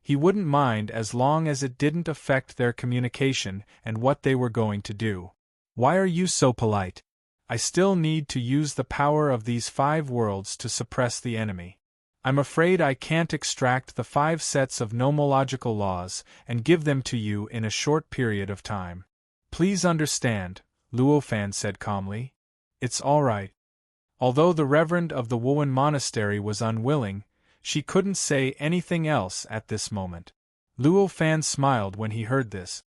he wouldn't mind as long as it didn't affect their communication and what they were going to do. "Why are you so polite? I still need to use the power of these 5 worlds to suppress the enemy. I'm afraid I can't extract the 5 sets of nomological laws and give them to you in a short period of time. Please understand," Luo Fan said calmly. "It's all right." Although the Reverend of the Wuan Monastery was unwilling, she couldn't say anything else at this moment. Luo Fan smiled when he heard this.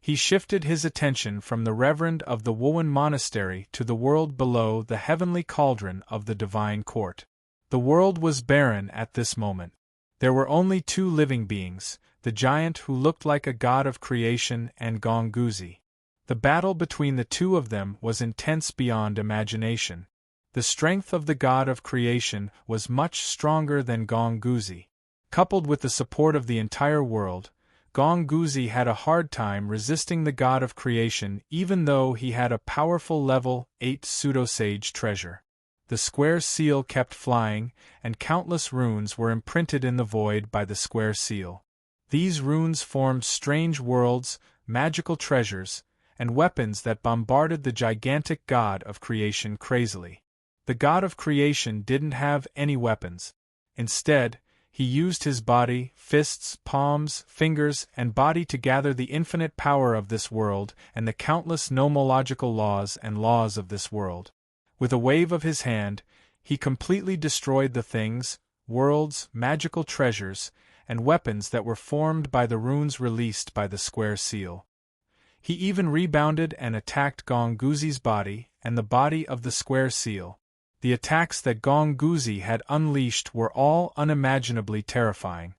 He shifted his attention from the Reverend of the Wuan Monastery to the world below the heavenly cauldron of the Divine Court. The world was barren at this moment. There were only 2 living beings, the giant who looked like a god of creation and Gong Guzi. The battle between the 2 of them was intense beyond imagination. The strength of the god of creation was much stronger than Gong Guzi. Coupled with the support of the entire world, Gong Guzi had a hard time resisting the god of creation even though he had a powerful level 8 pseudo-sage treasure. The square seal kept flying, and countless runes were imprinted in the void by the square seal. These runes formed strange worlds, magical treasures, and weapons that bombarded the gigantic god of creation crazily. The god of creation didn't have any weapons. Instead, he used his body, fists, palms, fingers, and body to gather the infinite power of this world and the countless nomological laws and laws of this world. With a wave of his hand, he completely destroyed the things, worlds, magical treasures, and weapons that were formed by the runes released by the square seal. He even rebounded and attacked Gong Guzi's body and the body of the square seal. The attacks that Gong Guzi had unleashed were all unimaginably terrifying.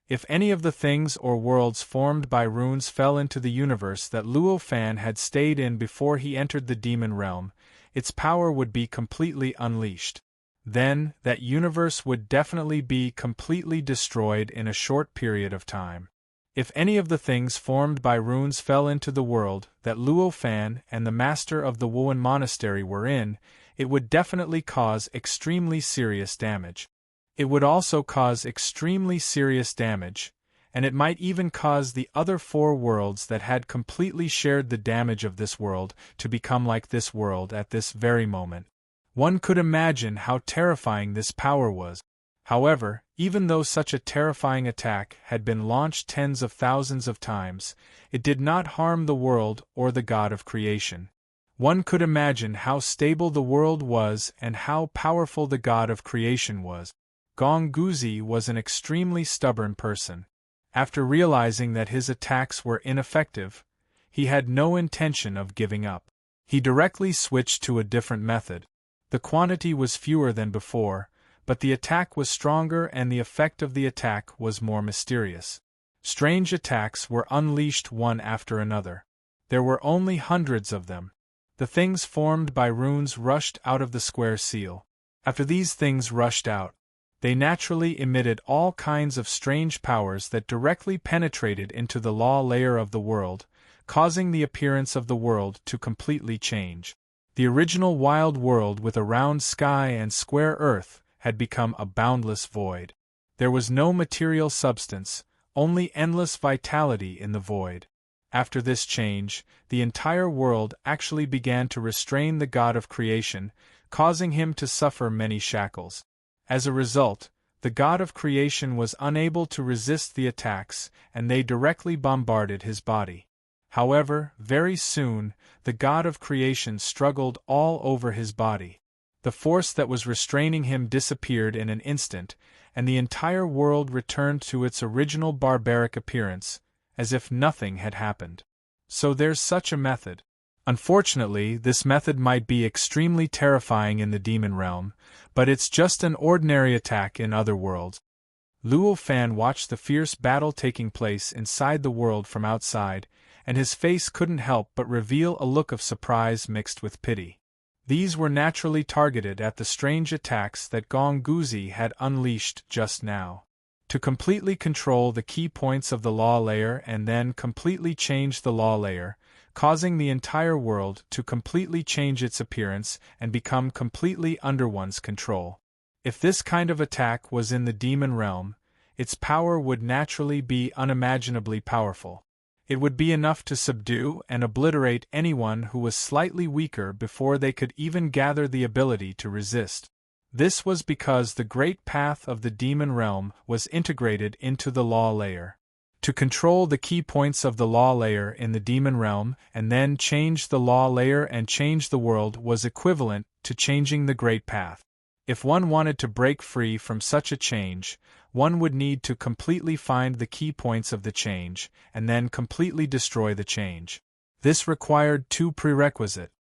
If any of the things or worlds formed by runes fell into the universe that Luo Fan had stayed in before he entered the demon realm, its power would be completely unleashed. Then, that universe would definitely be completely destroyed in a short period of time. If any of the things formed by runes fell into the world that Luo Fan and the Master of the Wuan Monastery were in, it would definitely cause extremely serious damage. It would also cause extremely serious damage, and it might even cause the other 4 worlds that had completely shared the damage of this world to become like this world at this very moment. One could imagine how terrifying this power was. However, even though such a terrifying attack had been launched tens of thousands of times, it did not harm the world or the God of creation. One could imagine how stable the world was and how powerful the God of creation was. Gongguzi was an extremely stubborn person. After realizing that his attacks were ineffective, he had no intention of giving up. He directly switched to a different method. The quantity was fewer than before, but the attack was stronger and the effect of the attack was more mysterious. Strange attacks were unleashed one after another. There were only hundreds of them. The things formed by runes rushed out of the square seal. After these things rushed out, they naturally emitted all kinds of strange powers that directly penetrated into the law layer of the world, causing the appearance of the world to completely change. The original wild world with a round sky and square earth had become a boundless void. There was no material substance, only endless vitality in the void. After this change, the entire world actually began to restrain the God of creation, causing him to suffer many shackles. As a result, the God of creation was unable to resist the attacks, and they directly bombarded his body. However, very soon, the God of creation struggled all over his body. The force that was restraining him disappeared in an instant, and the entire world returned to its original barbaric appearance, as if nothing had happened. So there's such a method. Unfortunately, this method might be extremely terrifying in the demon realm, but it's just an ordinary attack in other worlds. Luo Fan watched the fierce battle taking place inside the world from outside, and his face couldn't help but reveal a look of surprise mixed with pity. These were naturally targeted at the strange attacks that Gongguzi had unleashed just now. To completely control the key points of the law layer and then completely change the law layer, causing the entire world to completely change its appearance and become completely under one's control. If this kind of attack was in the demon realm, its power would naturally be unimaginably powerful. It would be enough to subdue and obliterate anyone who was slightly weaker before they could even gather the ability to resist. This was because the great path of the demon realm was integrated into the law layer. To control the key points of the law layer in the demon realm and then change the law layer and change the world was equivalent to changing the great path. If one wanted to break free from such a change, one would need to completely find the key points of the change, and then completely destroy the change. This required two prerequisites.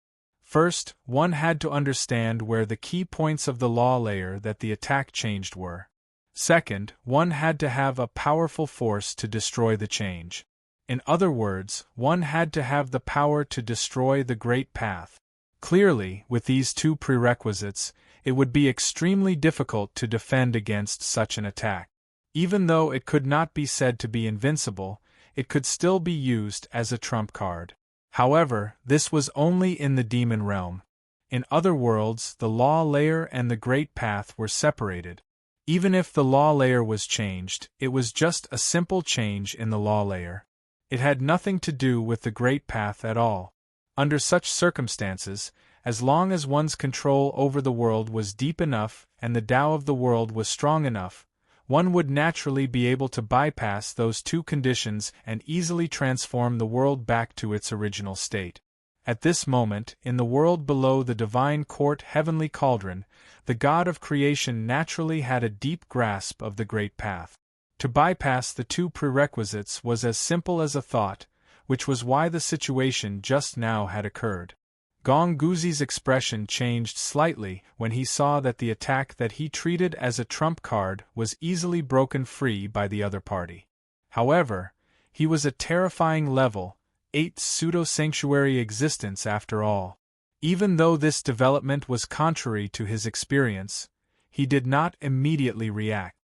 First, one had to understand where the key points of the law layer that the attack changed were. Second, one had to have a powerful force to destroy the change. In other words, one had to have the power to destroy the great path. Clearly, with these two prerequisites, it would be extremely difficult to defend against such an attack. Even though it could not be said to be invincible, it could still be used as a trump card. However, this was only in the demon realm. In other worlds, the law layer and the great path were separated. Even if the law layer was changed, it was just a simple change in the law layer. It had nothing to do with the great path at all. Under such circumstances, as long as one's control over the world was deep enough and the Tao of the world was strong enough, one would naturally be able to bypass those two conditions and easily transform the world back to its original state. At this moment, in the world below the divine court heavenly cauldron, the God of creation naturally had a deep grasp of the great path. To bypass the two prerequisites was as simple as a thought, which was why the situation just now had occurred. Gongguzi's expression changed slightly when he saw that the attack that he treated as a trump card was easily broken free by the other party. However, he was a terrifying level 8 pseudo-sanctuary existence after all. Even though this development was contrary to his experience, he did not immediately react.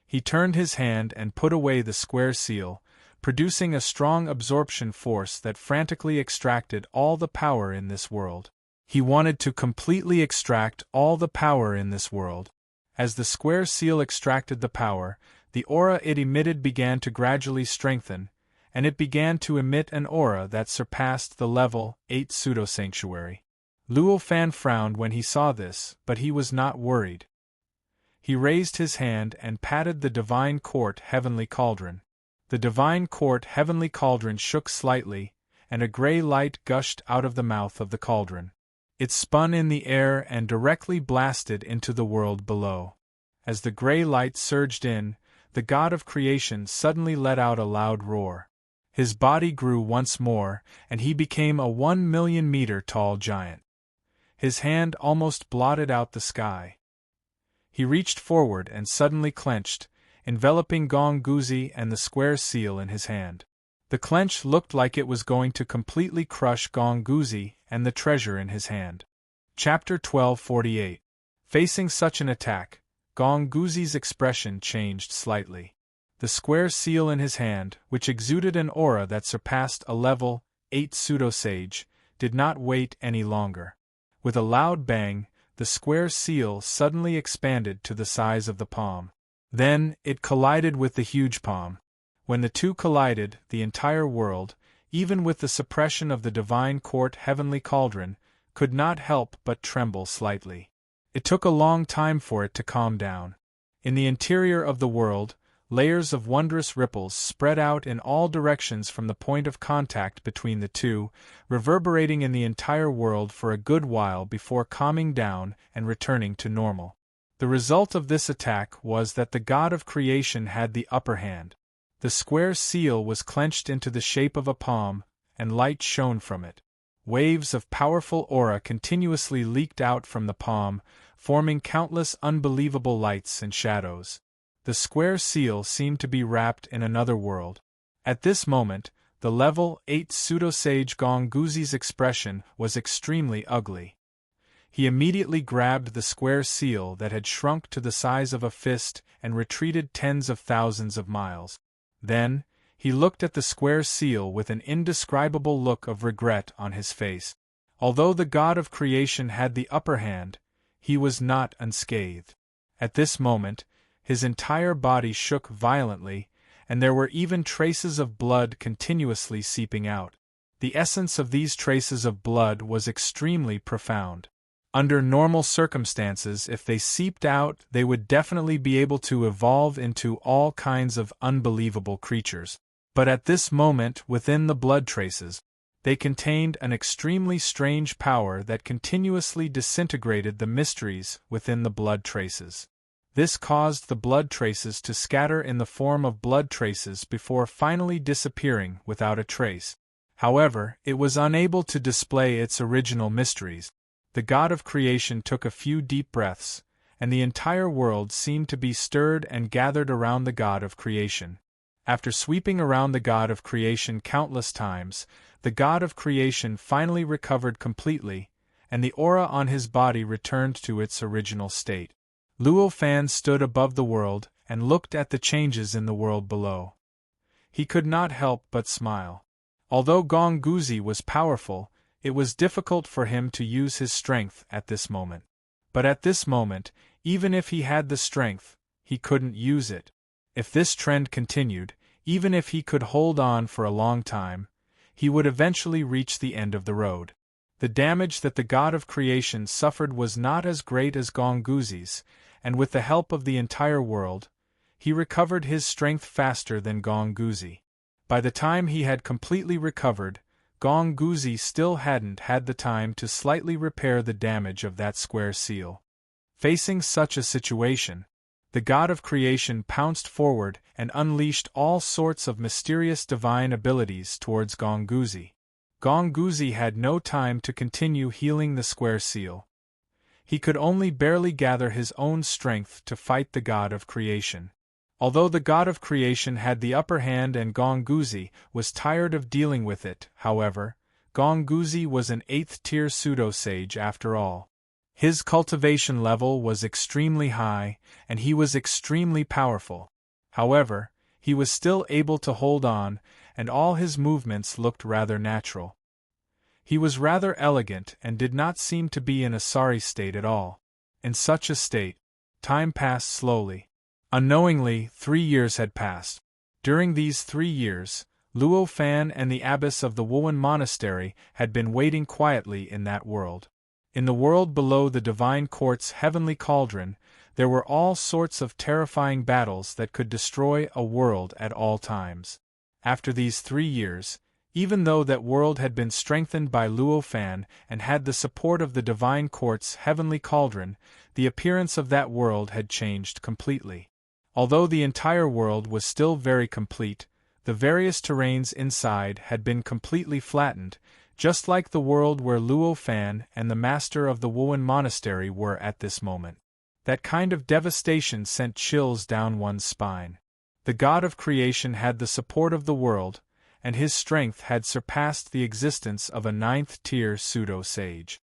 He turned his hand and put away the square seal, producing a strong absorption force that frantically extracted all the power in this world. He wanted to completely extract all the power in this world. As the square seal extracted the power, the aura it emitted began to gradually strengthen, and it began to emit an aura that surpassed the level 8 pseudo-sanctuary. Luo Fan frowned when he saw this, but he was not worried. He raised his hand and patted the divine court heavenly cauldron. The divine court heavenly cauldron shook slightly, and a gray light gushed out of the mouth of the cauldron. It spun in the air and directly blasted into the world below. As the gray light surged in, the god of creation suddenly let out a loud roar. His body grew once more, and he became a 1,000,000-meter tall giant. His hand almost blotted out the sky. He reached forward and suddenly clenched, enveloping Gong Guzi and the square seal in his hand. The clench looked like it was going to completely crush Gong Guzi and the treasure in his hand. Chapter 1248. Facing such an attack, Gong Guzi's expression changed slightly. The square seal in his hand, which exuded an aura that surpassed a level 8 pseudo-sage, did not wait any longer. With a loud bang, the square seal suddenly expanded to the size of the palm. Then, it collided with the huge palm. When the two collided, the entire world, even with the suppression of the divine court heavenly cauldron, could not help but tremble slightly. It took a long time for it to calm down. In the interior of the world, layers of wondrous ripples spread out in all directions from the point of contact between the two, reverberating in the entire world for a good while before calming down and returning to normal. The result of this attack was that the god of creation had the upper hand. The square seal was clenched into the shape of a palm, and light shone from it. Waves of powerful aura continuously leaked out from the palm, forming countless unbelievable lights and shadows. The square seal seemed to be wrapped in another world. At this moment, the level 8 pseudo-sage Gong Guzi's expression was extremely ugly. He immediately grabbed the square seal that had shrunk to the size of a fist and retreated tens of thousands of miles. Then, he looked at the square seal with an indescribable look of regret on his face. Although the god of creation had the upper hand, he was not unscathed. At this moment, his entire body shook violently, and there were even traces of blood continuously seeping out. The essence of these traces of blood was extremely profound. Under normal circumstances, if they seeped out, they would definitely be able to evolve into all kinds of unbelievable creatures. But at this moment, within the blood traces, they contained an extremely strange power that continuously disintegrated the mysteries within the blood traces. This caused the blood traces to scatter in the form of blood traces before finally disappearing without a trace. However, it was unable to display its original mysteries. The god of creation took a few deep breaths, and the entire world seemed to be stirred and gathered around the god of creation. After sweeping around the god of creation countless times, the god of creation finally recovered completely, and the aura on his body returned to its original state. Luo Fan stood above the world and looked at the changes in the world below. He could not help but smile. Although Gong Guzi was powerful, it was difficult for him to use his strength at this moment. But at this moment, even if he had the strength, he couldn't use it. If this trend continued, even if he could hold on for a long time, he would eventually reach the end of the road. The damage that the god of creation suffered was not as great as Gong Guzi's, and with the help of the entire world, he recovered his strength faster than Gong Guzi. By the time he had completely recovered, Gong Guzi still hadn't had the time to slightly repair the damage of that square seal. Facing such a situation, the god of creation pounced forward and unleashed all sorts of mysterious divine abilities towards Gong Guzi. Gong Guzi had no time to continue healing the square seal. He could only barely gather his own strength to fight the god of creation. Although the god of creation had the upper hand and Gong Guzi was tired of dealing with it, however, Gong Guzi was an 8th-tier pseudo-sage after all. His cultivation level was extremely high, and he was extremely powerful. However, he was still able to hold on, and all his movements looked rather natural. He was rather elegant and did not seem to be in a sorry state at all. In such a state, time passed slowly. Unknowingly, 3 years had passed. During these 3 years, Luo Fan and the abbess of the Wuhan monastery had been waiting quietly in that world. In the world below the divine court's heavenly cauldron, There were all sorts of terrifying battles that could destroy a world at all times. After these 3 years, even though that world had been strengthened by Luo Fan and had the support of the divine court's heavenly cauldron, the appearance of that world had changed completely. Although the entire world was still very complete, the various terrains inside had been completely flattened, just like the world where Luo Fan and the master of the Wuan monastery were at this moment. That kind of devastation sent chills down one's spine. The god of creation had the support of the world, and his strength had surpassed the existence of a 9th-tier pseudo-sage.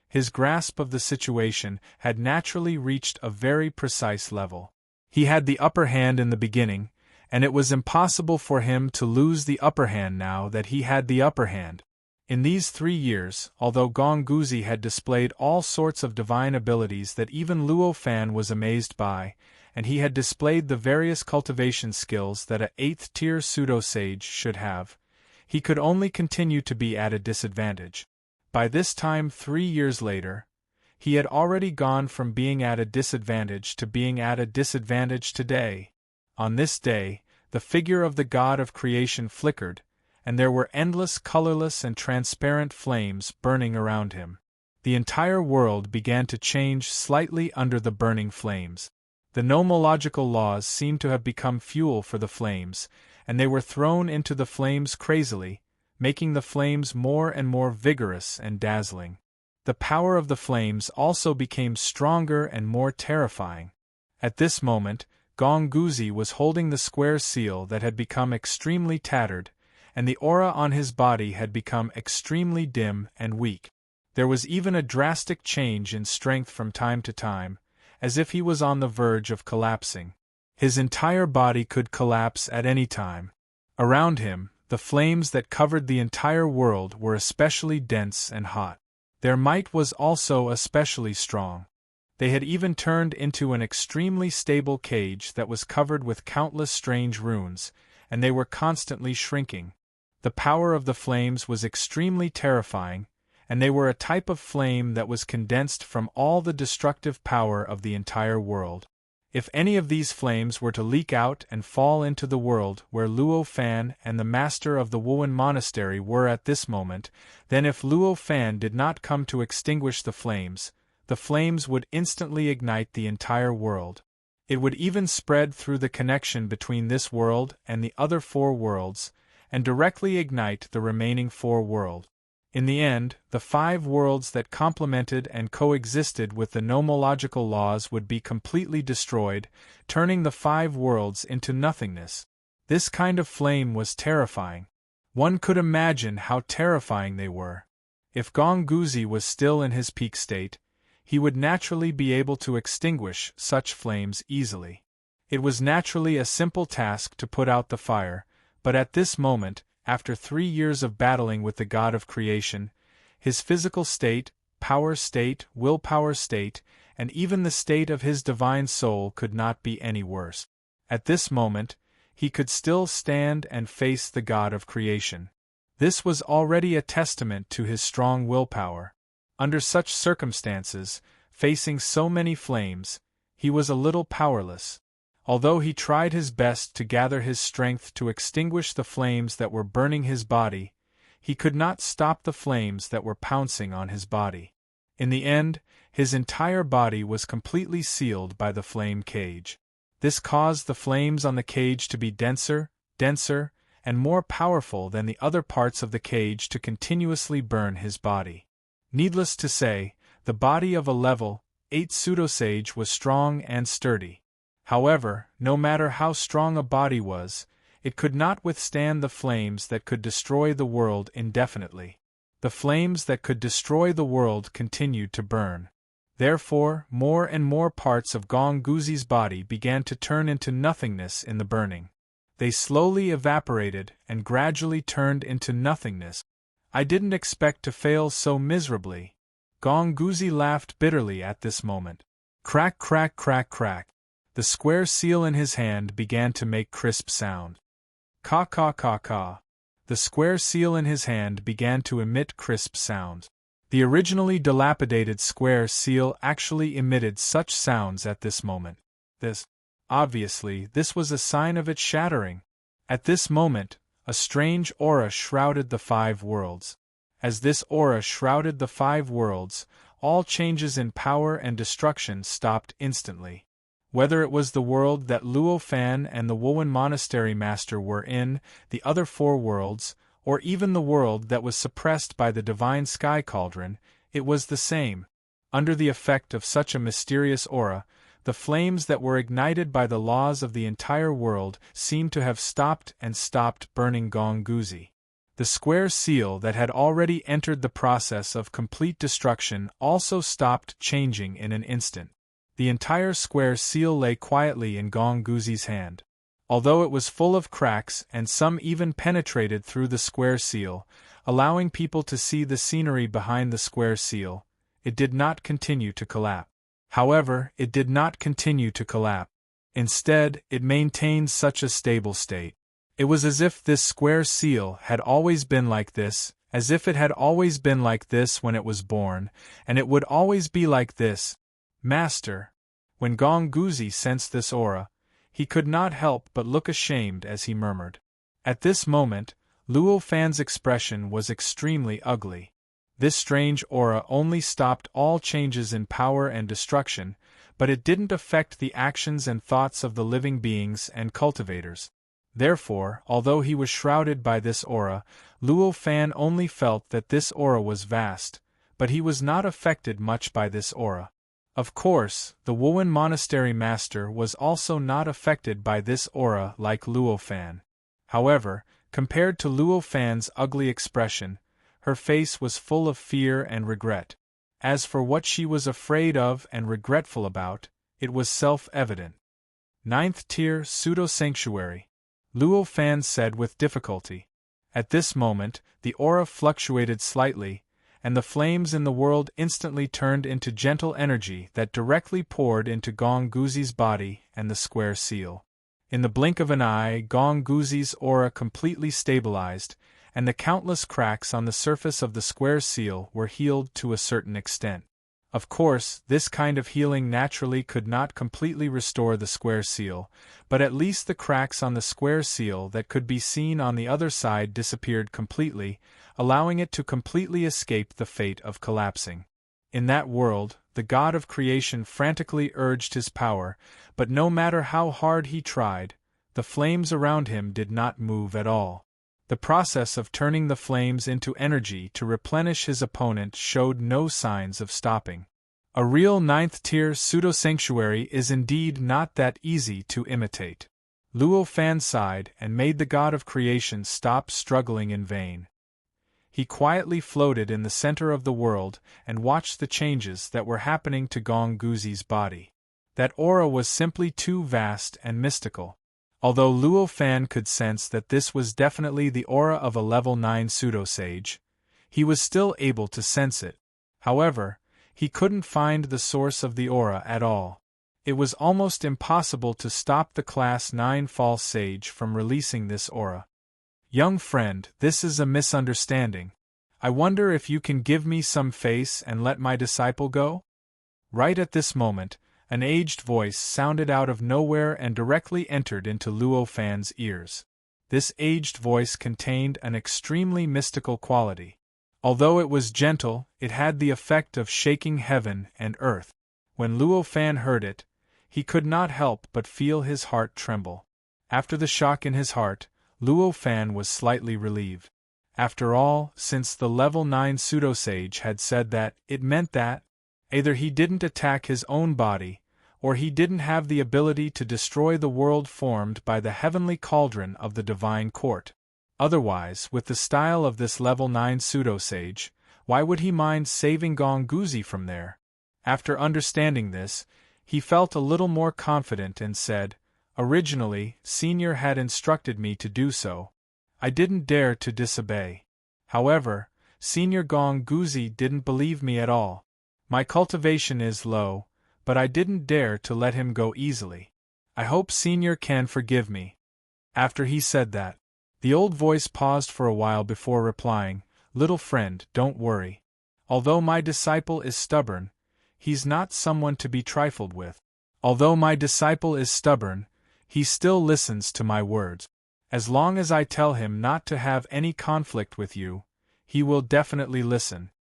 His grasp of the situation had naturally reached a very precise level. He had the upper hand in the beginning, and it was impossible for him to lose the upper hand now that he had the upper hand. In these 3 years, although Gong Guzi had displayed all sorts of divine abilities that even Luo Fan was amazed by, and he had displayed the various cultivation skills that a 8th-tier pseudo-sage should have, he could only continue to be at a disadvantage. By this time 3 years later, he had already gone from being at a disadvantage to being at a disadvantage today. On this day, the figure of the god of creation flickered, and there were endless colorless and transparent flames burning around him. The entire world began to change slightly under the burning flames. The nomological laws seemed to have become fuel for the flames, and they were thrown into the flames crazily, making the flames more and more vigorous and dazzling. The power of the flames also became stronger and more terrifying. At this moment, Gong Guzi was holding the square seal that had become extremely tattered, and the aura on his body had become extremely dim and weak. There was even a drastic change in strength from time to time, as if he was on the verge of collapsing. His entire body could collapse at any time. Around him, the flames that covered the entire world were especially dense and hot. Their might was also especially strong. They had even turned into an extremely stable cage that was covered with countless strange runes, and they were constantly shrinking. The power of the flames was extremely terrifying, and they were a type of flame that was condensed from all the destructive power of the entire world. If any of these flames were to leak out and fall into the world where Luo Fan and the master of the Wuan monastery were at this moment, then if Luo Fan did not come to extinguish the flames would instantly ignite the entire world. It would even spread through the connection between this world and the other 4 worlds, and directly ignite the remaining 4 worlds. In the end, the 5 worlds that complemented and coexisted with the nomological laws would be completely destroyed, turning the 5 worlds into nothingness. This kind of flame was terrifying. One could imagine how terrifying they were. If Gong Guzi was still in his peak state, he would naturally be able to extinguish such flames easily. It was naturally a simple task to put out the fire, but at this moment, after 3 years of battling with the god of creation, his physical state, power state, willpower state, and even the state of his divine soul could not be any worse. At this moment, he could still stand and face the god of creation. This was already a testament to his strong willpower. Under such circumstances, facing so many flames, he was a little powerless. Although he tried his best to gather his strength to extinguish the flames that were burning his body, he could not stop the flames that were pouncing on his body. In the end, his entire body was completely sealed by the flame cage. This caused the flames on the cage to be denser, and more powerful than the other parts of the cage to continuously burn his body. Needless to say, the body of a level 8 pseudo-sage was strong and sturdy. However, no matter how strong a body was, it could not withstand the flames that could destroy the world indefinitely. The flames that could destroy the world continued to burn. Therefore, more and more parts of Gong Guzi's body began to turn into nothingness in the burning. They slowly evaporated and gradually turned into nothingness. I didn't expect to fail so miserably. Gong Guzi laughed bitterly at this moment. Crack, crack, crack, crack. The square seal in his hand began to make crisp sound. Caw, caw, caw, caw. The square seal in his hand began to emit crisp sounds. The originally dilapidated square seal actually emitted such sounds at this moment. Obviously, this was a sign of its shattering. At this moment, a strange aura shrouded the 5 worlds. As this aura shrouded the 5 worlds, all changes in power and destruction stopped instantly. Whether it was the world that Luo Fan and the Wowen Monastery Master were in, the other 4 worlds, or even the world that was suppressed by the divine sky cauldron, it was the same. Under the effect of such a mysterious aura, the flames that were ignited by the laws of the entire world seemed to have stopped burning Gong Guzi. The square seal that had already entered the process of complete destruction also stopped changing in an instant. The entire square seal lay quietly in Gong Guzi's hand. Although it was full of cracks and some even penetrated through the square seal, allowing people to see the scenery behind the square seal, it did not continue to collapse. However, it did not continue to collapse. Instead, it maintained such a stable state. It was as if this square seal had always been like this, as if it had always been like this when it was born, and it would always be like this. Master. When Gong Guzi sensed this aura, he could not help but look ashamed as he murmured. At this moment, Luo Fan's expression was extremely ugly. This strange aura only stopped all changes in power and destruction, but it didn't affect the actions and thoughts of the living beings and cultivators. Therefore, although he was shrouded by this aura, Luo Fan only felt that this aura was vast, but he was not affected much by this aura. Of course, the Wowen Monastery Master was also not affected by this aura like Luo Fan. However, compared to Luo Fan's ugly expression, her face was full of fear and regret. As for what she was afraid of and regretful about, it was self-evident. 9th tier pseudo-sanctuary, Luo Fan said with difficulty. At this moment, the aura fluctuated slightly, and the flames in the world instantly turned into gentle energy that directly poured into Gong Guzi's body and the square seal. In the blink of an eye, Gong Guzi's aura completely stabilized, and the countless cracks on the surface of the square seal were healed to a certain extent. Of course, this kind of healing naturally could not completely restore the square seal, but at least the cracks on the square seal that could be seen on the other side disappeared completely, allowing it to completely escape the fate of collapsing. In that world, the god of creation frantically urged his power, but no matter how hard he tried, the flames around him did not move at all. The process of turning the flames into energy to replenish his opponent showed no signs of stopping. A real 9th tier pseudo-sanctuary is indeed not that easy to imitate. Luo Fan sighed and made the god of creation stop struggling in vain. He quietly floated in the center of the world and watched the changes that were happening to Gong Guzi's body. That aura was simply too vast and mystical. Although Luo Fan could sense that this was definitely the aura of a level 9 pseudo-sage, he was still able to sense it. However, he couldn't find the source of the aura at all. It was almost impossible to stop the class 9 false sage from releasing this aura. Young friend, this is a misunderstanding. I wonder if you can give me some face and let my disciple go? Right at this moment, an aged voice sounded out of nowhere and directly entered into Luo Fan's ears. This aged voice contained an extremely mystical quality. Although it was gentle, it had the effect of shaking heaven and earth. When Luo Fan heard it, he could not help but feel his heart tremble. After the shock in his heart, Luo Fan was slightly relieved. After all, since the level 9 pseudo-sage had said that, it meant that either he didn't attack his own body, or he didn't have the ability to destroy the world formed by the heavenly cauldron of the divine court. Otherwise, with the style of this level 9 pseudo-sage, why would he mind saving Gong Guzi from there? After understanding this, he felt a little more confident and said, "Originally, Senior had instructed me to do so. I didn't dare to disobey. However, Senior Gong Guzi didn't believe me at all. My cultivation is low, but I didn't dare to let him go easily. I hope Senior can forgive me." After he said that, the old voice paused for a while before replying, "Little friend, don't worry. Although my disciple is stubborn, he's not someone to be trifled with. Although my disciple is stubborn, he still listens to my words. As long as I tell him not to have any conflict with you, he will definitely listen.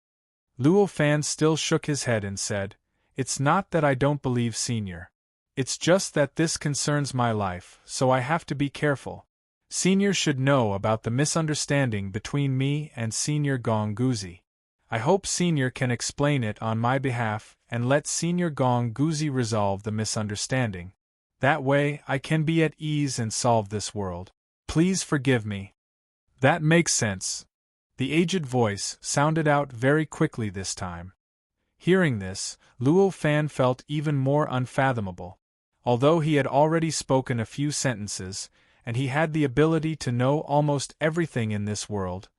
Luo Fan still shook his head and said, "It's not that I don't believe Senior. It's just that this concerns my life, so I have to be careful. Senior should know about the misunderstanding between me and Senior Gong Guzi. I hope Senior can explain it on my behalf and let Senior Gong Guzi resolve the misunderstanding. That way I can be at ease and solve this world. Please forgive me." "That makes sense." The aged voice sounded out very quickly this time. Hearing this, Luo Fan felt even more unfathomable. Although he had already spoken a few sentences, and he had the ability to know almost everything in this world,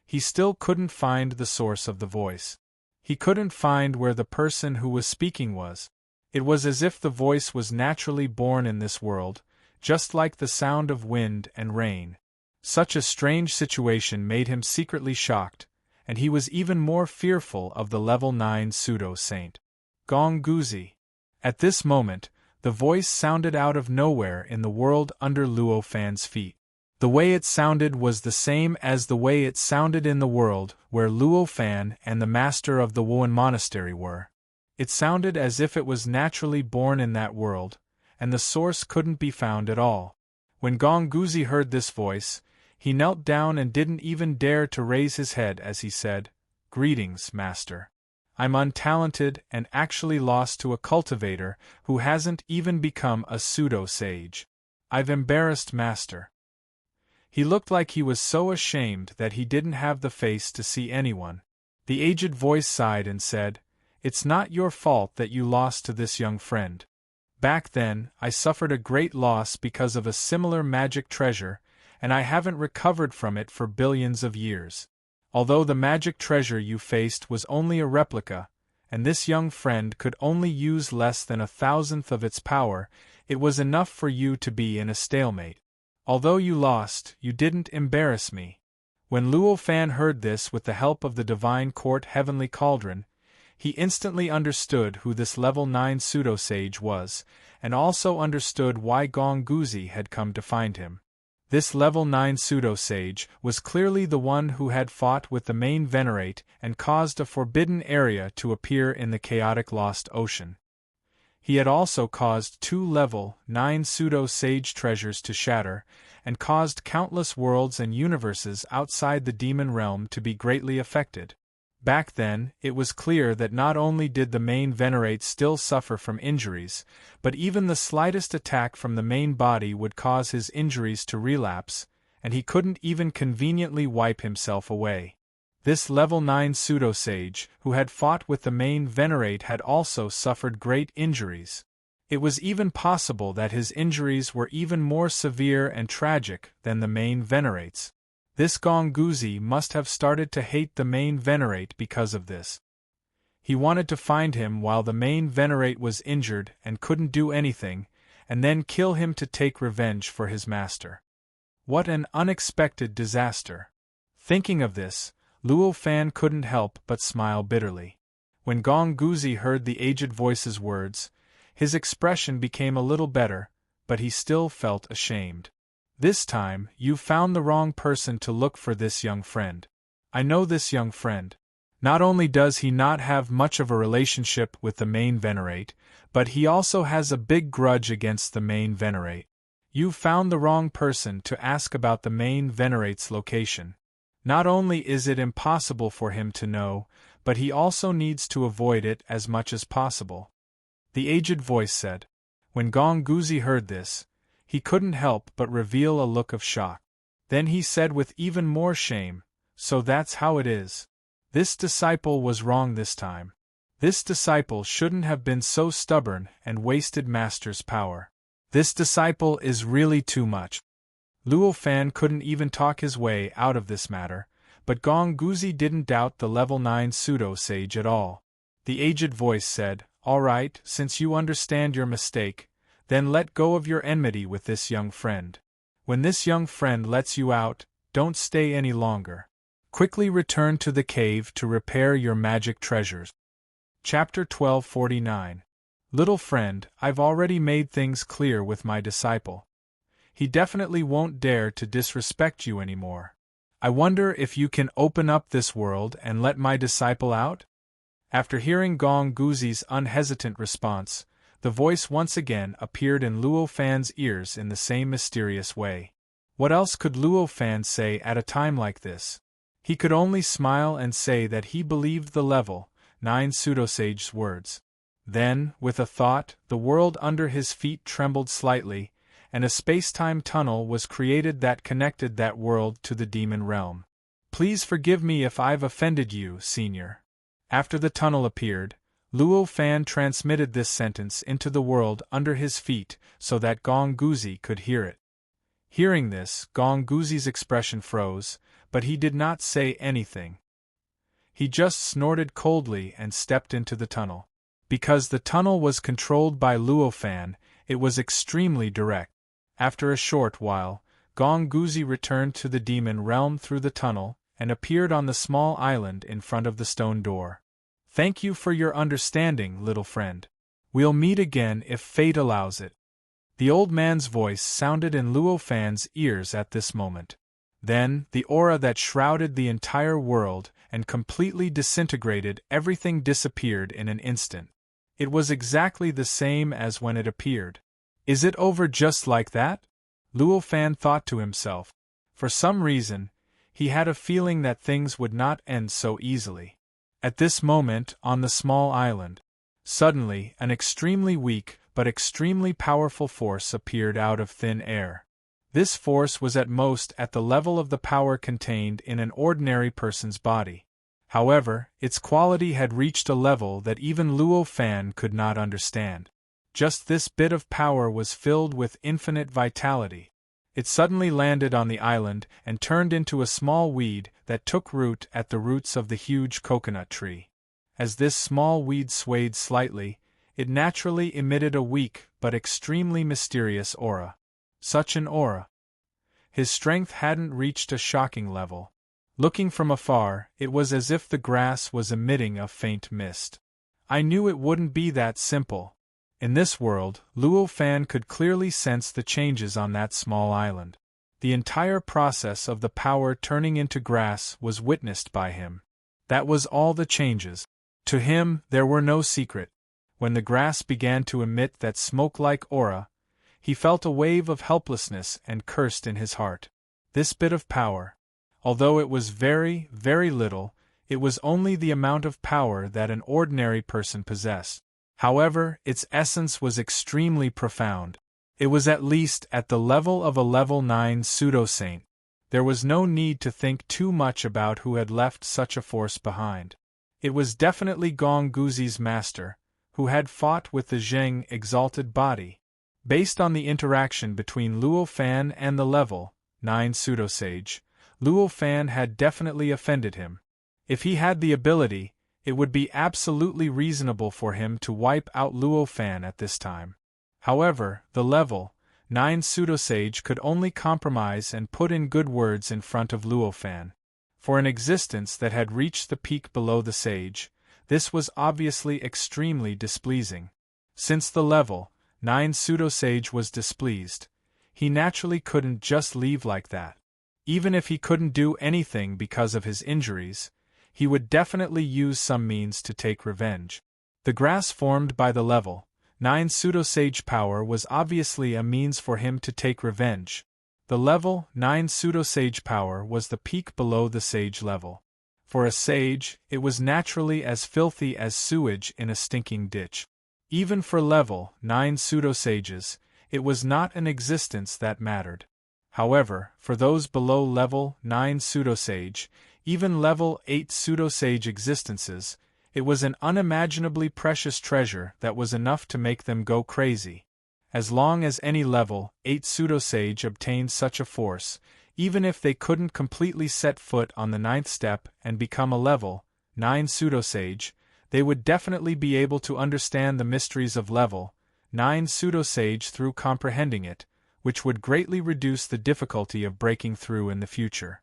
he still couldn't find the source of the voice. He couldn't find where the person who was speaking was. It was as if the voice was naturally born in this world, just like the sound of wind and rain. Such a strange situation made him secretly shocked, and he was even more fearful of the level 9 pseudo-saint. Gong Guzi. At this moment, the voice sounded out of nowhere in the world under Luo Fan's feet. The way it sounded was the same as the way it sounded in the world where Luo Fan and the master of the Wuan monastery were. It sounded as if it was naturally born in that world, and the source couldn't be found at all. When Gong Guzi heard this voice, he knelt down and didn't even dare to raise his head as he said, "Greetings, master. I'm untalented and actually lost to a cultivator who hasn't even become a pseudo-sage. I've embarrassed master." He looked like he was so ashamed that he didn't have the face to see anyone. The aged voice sighed and said, "It's not your fault that you lost to this young friend. Back then, I suffered a great loss because of a similar magic treasure, and I haven't recovered from it for billions of years. Although the magic treasure you faced was only a replica, and this young friend could only use less than 1,000th of its power, it was enough for you to be in a stalemate. Although you lost, you didn't embarrass me." When Luo Fan heard this with the help of the Divine Court Heavenly Cauldron, he instantly understood who this level 9 pseudo-sage was, and also understood why Gong Guzi had come to find him. This level 9 pseudo-sage was clearly the one who had fought with the main venerate and caused a forbidden area to appear in the chaotic lost ocean. He had also caused 2 level 9 pseudo-sage treasures to shatter, and caused countless worlds and universes outside the demon realm to be greatly affected. Back then, it was clear that not only did the main venerate still suffer from injuries, but even the slightest attack from the main body would cause his injuries to relapse, and he couldn't even conveniently wipe himself away. This level 9 pseudo-sage, who had fought with the main venerate, had also suffered great injuries. It was even possible that his injuries were even more severe and tragic than the main venerate's. This Gong Guzi must have started to hate the main venerate because of this. He wanted to find him while the main venerate was injured and couldn't do anything, and then kill him to take revenge for his master. What an unexpected disaster! Thinking of this, Luo Fan couldn't help but smile bitterly. When Gong Guzi heard the aged voice's words, his expression became a little better, but he still felt ashamed. "This time, you've found the wrong person to look for this young friend. I know this young friend. Not only does he not have much of a relationship with the main venerate, but he also has a big grudge against the main venerate. You've found the wrong person to ask about the main venerate's location. Not only is it impossible for him to know, but he also needs to avoid it as much as possible," the aged voice said. When Gong Guzi heard this, he couldn't help but reveal a look of shock. Then he said with even more shame, "So that's how it is. This disciple was wrong this time. This disciple shouldn't have been so stubborn and wasted master's power. This disciple is really too much." Luo Fan couldn't even talk his way out of this matter, but Gong Guzi didn't doubt the level 9 pseudo-sage at all. The aged voice said, "All right, since you understand your mistake, then let go of your enmity with this young friend. When this young friend lets you out, don't stay any longer. Quickly return to the cave to repair your magic treasures. Chapter 1249. Little friend, I've already made things clear with my disciple. He definitely won't dare to disrespect you anymore. I wonder if you can open up this world and let my disciple out? After hearing Gong Guzi's unhesitant response, the voice once again appeared in Luo Fan's ears in the same mysterious way. What else could Luo Fan say at a time like this? He could only smile and say that he believed the level 9 pseudosage's words. Then, with a thought, the world under his feet trembled slightly, and a space-time tunnel was created that connected that world to the demon realm. Please forgive me if I've offended you, Senior. After the tunnel appeared, Luo Fan transmitted this sentence into the world under his feet so that Gong Guzi could hear it. Hearing this, Gong Guzi's expression froze, but he did not say anything. He just snorted coldly and stepped into the tunnel. Because the tunnel was controlled by Luo Fan, it was extremely direct. After a short while, Gong Guzi returned to the demon realm through the tunnel and appeared on the small island in front of the stone door. Thank you for your understanding, little friend. We'll meet again if fate allows it. The old man's voice sounded in Luo Fan's ears at this moment. Then, the aura that shrouded the entire world and completely disintegrated everything disappeared in an instant. It was exactly the same as when it appeared. Is it over just like that? Luo Fan thought to himself. For some reason, he had a feeling that things would not end so easily. At this moment, on the small island, suddenly an extremely weak but extremely powerful force appeared out of thin air. This force was at most at the level of the power contained in an ordinary person's body. However, its quality had reached a level that even Luo Fan could not understand. Just this bit of power was filled with infinite vitality. It suddenly landed on the island and turned into a small weed that took root at the roots of the huge coconut tree. As this small weed swayed slightly, it naturally emitted a weak but extremely mysterious aura. Such an aura. His strength hadn't reached a shocking level. Looking from afar, it was as if the grass was emitting a faint mist. I knew it wouldn't be that simple. In this world, Luo Fan could clearly sense the changes on that small island. The entire process of the power turning into grass was witnessed by him. That was all the changes. To him, there were no secret. When the grass began to emit that smoke-like aura, he felt a wave of helplessness and cursed in his heart. This bit of power, although it was very, very little, it was only the amount of power that an ordinary person possessed. However, its essence was extremely profound. It was at least at the level of a level 9 pseudo-saint. There was no need to think too much about who had left such a force behind. It was definitely Gong Guzi's master, who had fought with the Zheng exalted body. Based on the interaction between Luo Fan and the level 9 pseudo-sage, Luo Fan had definitely offended him. If he had the ability, it would be absolutely reasonable for him to wipe out Luo Fan at this time. However, the level 9 pseudo-sage could only compromise and put in good words in front of Luo Fan. For an existence that had reached the peak below the sage, this was obviously extremely displeasing. Since the level 9 pseudo-sage was displeased, he naturally couldn't just leave like that. Even if he couldn't do anything because of his injuries, he would definitely use some means to take revenge. The grass formed by the level 9 pseudo-sage power was obviously a means for him to take revenge. The level 9 pseudo-sage power was the peak below the sage level. For a sage, it was naturally as filthy as sewage in a stinking ditch. Even for level 9 pseudo-sages, it was not an existence that mattered. However, for those below level 9 pseudo-sage, even level 8 pseudo-sage existences, it was an unimaginably precious treasure that was enough to make them go crazy. As long as any level 8 pseudo-sage obtained such a force, even if they couldn't completely set foot on the 9th step and become a level 9 pseudo-sage, they would definitely be able to understand the mysteries of level 9 pseudo-sage through comprehending it, which would greatly reduce the difficulty of breaking through in the future.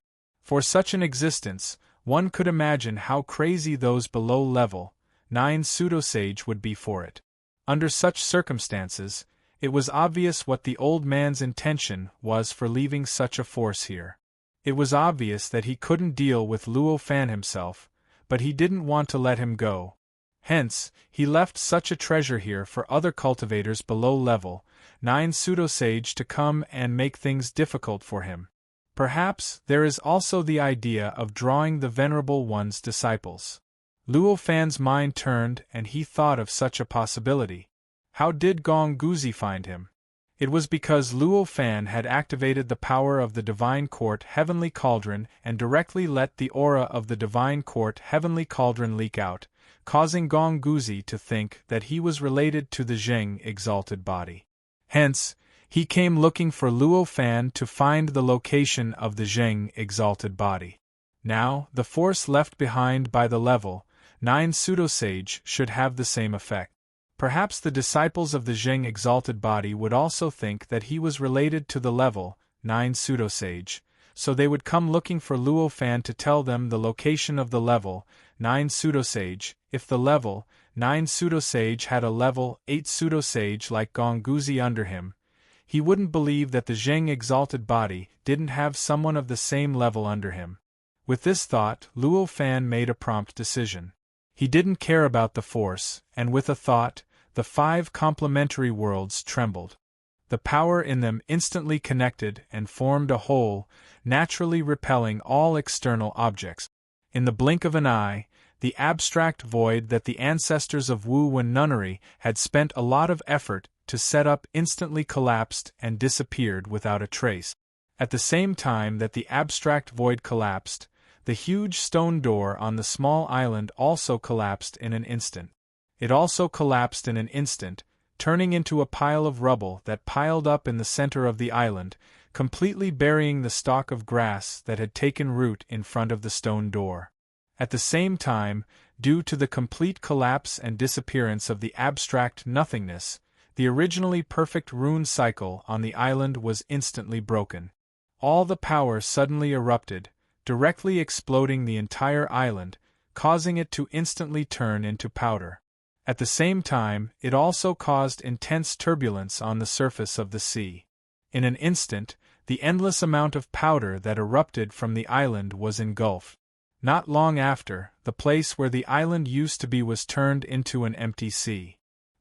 For such an existence, one could imagine how crazy those below level 9 pseudosage would be for it. Under such circumstances, it was obvious what the old man's intention was for leaving such a force here. It was obvious that he couldn't deal with Luo Fan himself, but he didn't want to let him go. Hence, he left such a treasure here for other cultivators below level 9 pseudosage to come and make things difficult for him. Perhaps there is also the idea of drawing the Venerable One's disciples. Luo Fan's mind turned and he thought of such a possibility. How did Gong Guzi find him? It was because Luo Fan had activated the power of the Divine Court Heavenly Cauldron and directly let the aura of the Divine Court Heavenly Cauldron leak out, causing Gong Guzi to think that he was related to the Zheng exalted body. Hence, he came looking for Luo Fan to find the location of the Zheng exalted body. Now, the force left behind by the level 9 pseudosage should have the same effect. Perhaps the disciples of the Zheng exalted body would also think that he was related to the level 9 pseudosage, so they would come looking for Luo Fan to tell them the location of the level 9 pseudosage. If the level 9 pseudosage had a level 8 pseudosage like Gong Guzi under him, he wouldn't believe that the Zheng exalted body didn't have someone of the same level under him. With this thought, Luo Fan made a prompt decision. He didn't care about the force, and with a thought, the 5 complementary worlds trembled. The power in them instantly connected and formed a whole, naturally repelling all external objects. In the blink of an eye, the abstract void that the ancestors of Wu Wen nunnery had spent a lot of effort to set up instantly collapsed and disappeared without a trace. At the same time that the abstract void collapsed, the huge stone door on the small island also collapsed in an instant. It also collapsed in an instant, turning into a pile of rubble that piled up in the center of the island, completely burying the stalk of grass that had taken root in front of the stone door. At the same time, due to the complete collapse and disappearance of the abstract nothingness, the originally perfect rune cycle on the island was instantly broken. All the power suddenly erupted, directly exploding the entire island, causing it to instantly turn into powder. At the same time, it also caused intense turbulence on the surface of the sea. In an instant, the endless amount of powder that erupted from the island was engulfed. Not long after, the place where the island used to be was turned into an empty sea.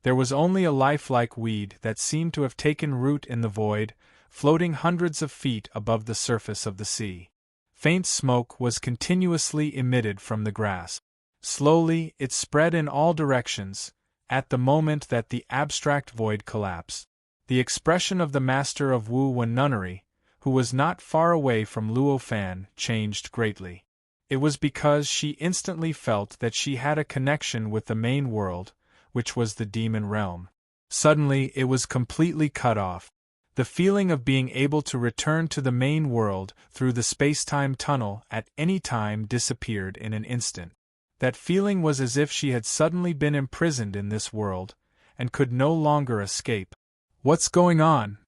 There was only a lifelike weed that seemed to have taken root in the void, floating hundreds of feet above the surface of the sea. Faint smoke was continuously emitted from the grass. Slowly, it spread in all directions, at the moment that the abstract void collapsed. The expression of the master of Wu Wen nunnery, who was not far away from Luo Fan, changed greatly. It was because she instantly felt that she had a connection with the main world, which was the demon realm. Suddenly, it was completely cut off. The feeling of being able to return to the main world through the space-time tunnel at any time disappeared in an instant. That feeling was as if she had suddenly been imprisoned in this world, and could no longer escape. What's going on?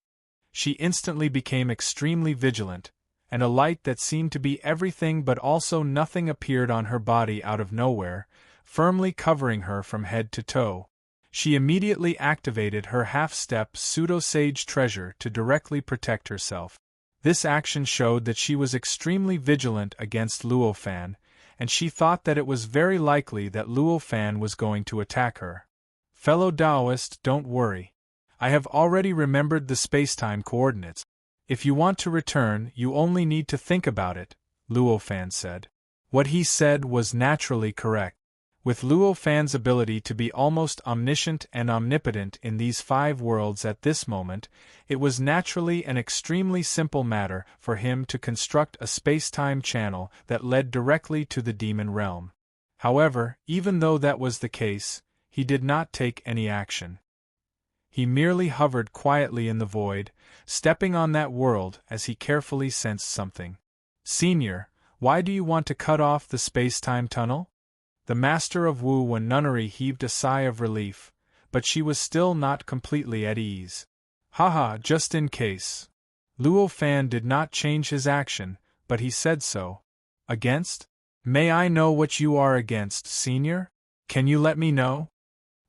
She instantly became extremely vigilant, and a light that seemed to be everything but also nothing appeared on her body out of nowhere, firmly covering her from head to toe. She immediately activated her half-step pseudo-sage treasure to directly protect herself. This action showed that she was extremely vigilant against Luo Fan, and she thought that it was very likely that Luo Fan was going to attack her. Fellow Taoist, don't worry. I have already remembered the space-time coordinates. If you want to return, you only need to think about it, Luo Fan said. What he said was naturally correct. With Luo Fan's ability to be almost omniscient and omnipotent in these 5 worlds at this moment, it was naturally an extremely simple matter for him to construct a space-time channel that led directly to the demon realm. However, even though that was the case, he did not take any action. He merely hovered quietly in the void, stepping on that world as he carefully sensed something. Senior, why do you want to cut off the space-time tunnel? The master of Wu Wen nunnery heaved a sigh of relief, but she was still not completely at ease. Haha, just in case. Luo Fan did not change his action, but he said so. Against? May I know what you are against, Senior? Can you let me know?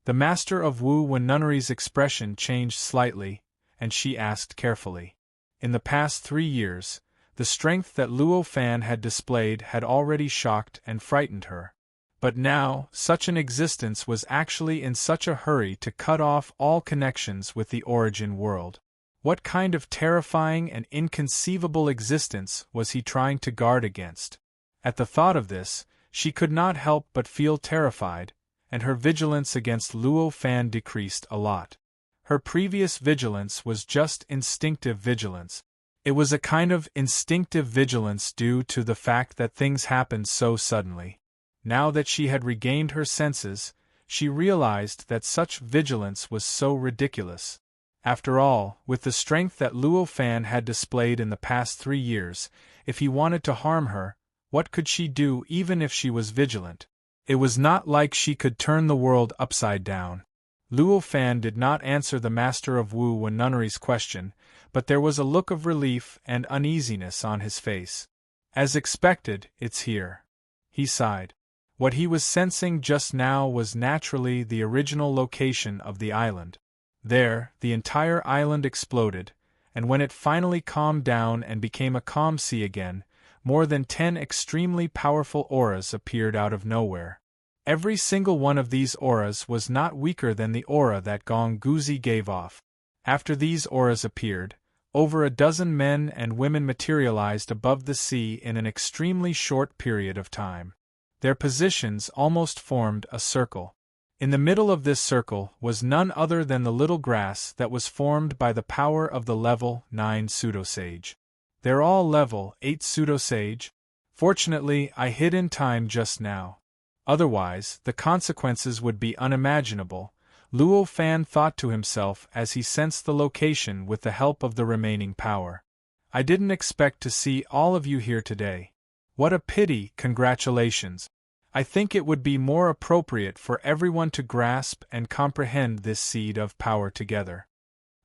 The master of Wu Wen Nunnery's expression changed slightly, and she asked carefully. In the past 3 years, the strength that Luo Fan had displayed had already shocked and frightened her. But now, such an existence was actually in such a hurry to cut off all connections with the origin world. What kind of terrifying and inconceivable existence was he trying to guard against? At the thought of this, she could not help but feel terrified, and her vigilance against Luo Fan decreased a lot. Her previous vigilance was just instinctive vigilance. It was a kind of instinctive vigilance due to the fact that things happened so suddenly. Now that she had regained her senses, she realized that such vigilance was so ridiculous. After all, with the strength that Luo Fan had displayed in the past 3 years, if he wanted to harm her, what could she do even if she was vigilant? It was not like she could turn the world upside down. Luo Fan did not answer the master of Wu Wen Nunnery's question, but there was a look of relief and uneasiness on his face. As expected, it's here. He sighed. What he was sensing just now was naturally the original location of the island. There, the entire island exploded, and when it finally calmed down and became a calm sea again, more than 10 extremely powerful auras appeared out of nowhere. Every single one of these auras was not weaker than the aura that Gong Guzi gave off. After these auras appeared, over a dozen men and women materialized above the sea in an extremely short period of time. Their positions almost formed a circle. In the middle of this circle was none other than the little grass that was formed by the power of the level 9 pseudosage. They're all level 8 pseudosage. Fortunately, I hid in time just now. Otherwise, the consequences would be unimaginable, Luo Fan thought to himself as he sensed the location with the help of the remaining power. I didn't expect to see all of you here today. What a pity, congratulations. I think it would be more appropriate for everyone to grasp and comprehend this seed of power together.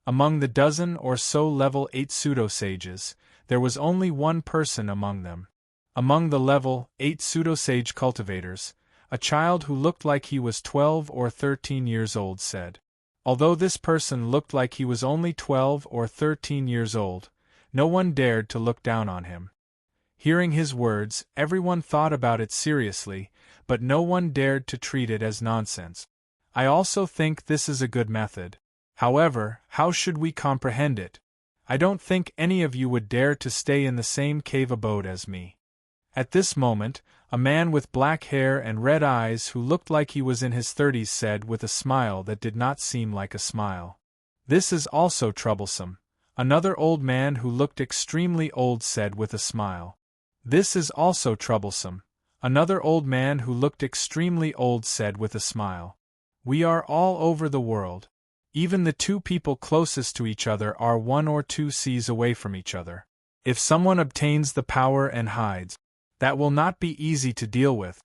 Among the dozen or so level 8 pseudosages, there was only one person among them. Among the level 8 pseudosage cultivators, a child who looked like he was 12 or 13 years old said. Although this person looked like he was only 12 or 13 years old, no one dared to look down on him. Hearing his words, everyone thought about it seriously, but no one dared to treat it as nonsense. I also think this is a good method. However, how should we comprehend it? I don't think any of you would dare to stay in the same cave abode as me. At this moment, a man with black hair and red eyes who looked like he was in his 30s said with a smile that did not seem like a smile. This is also troublesome. Another old man who looked extremely old said with a smile. This is also troublesome. Another old man who looked extremely old said with a smile. We are all over the world. Even the 2 people closest to each other are 1 or 2 seas away from each other. If someone obtains the power and hides, that will not be easy to deal with.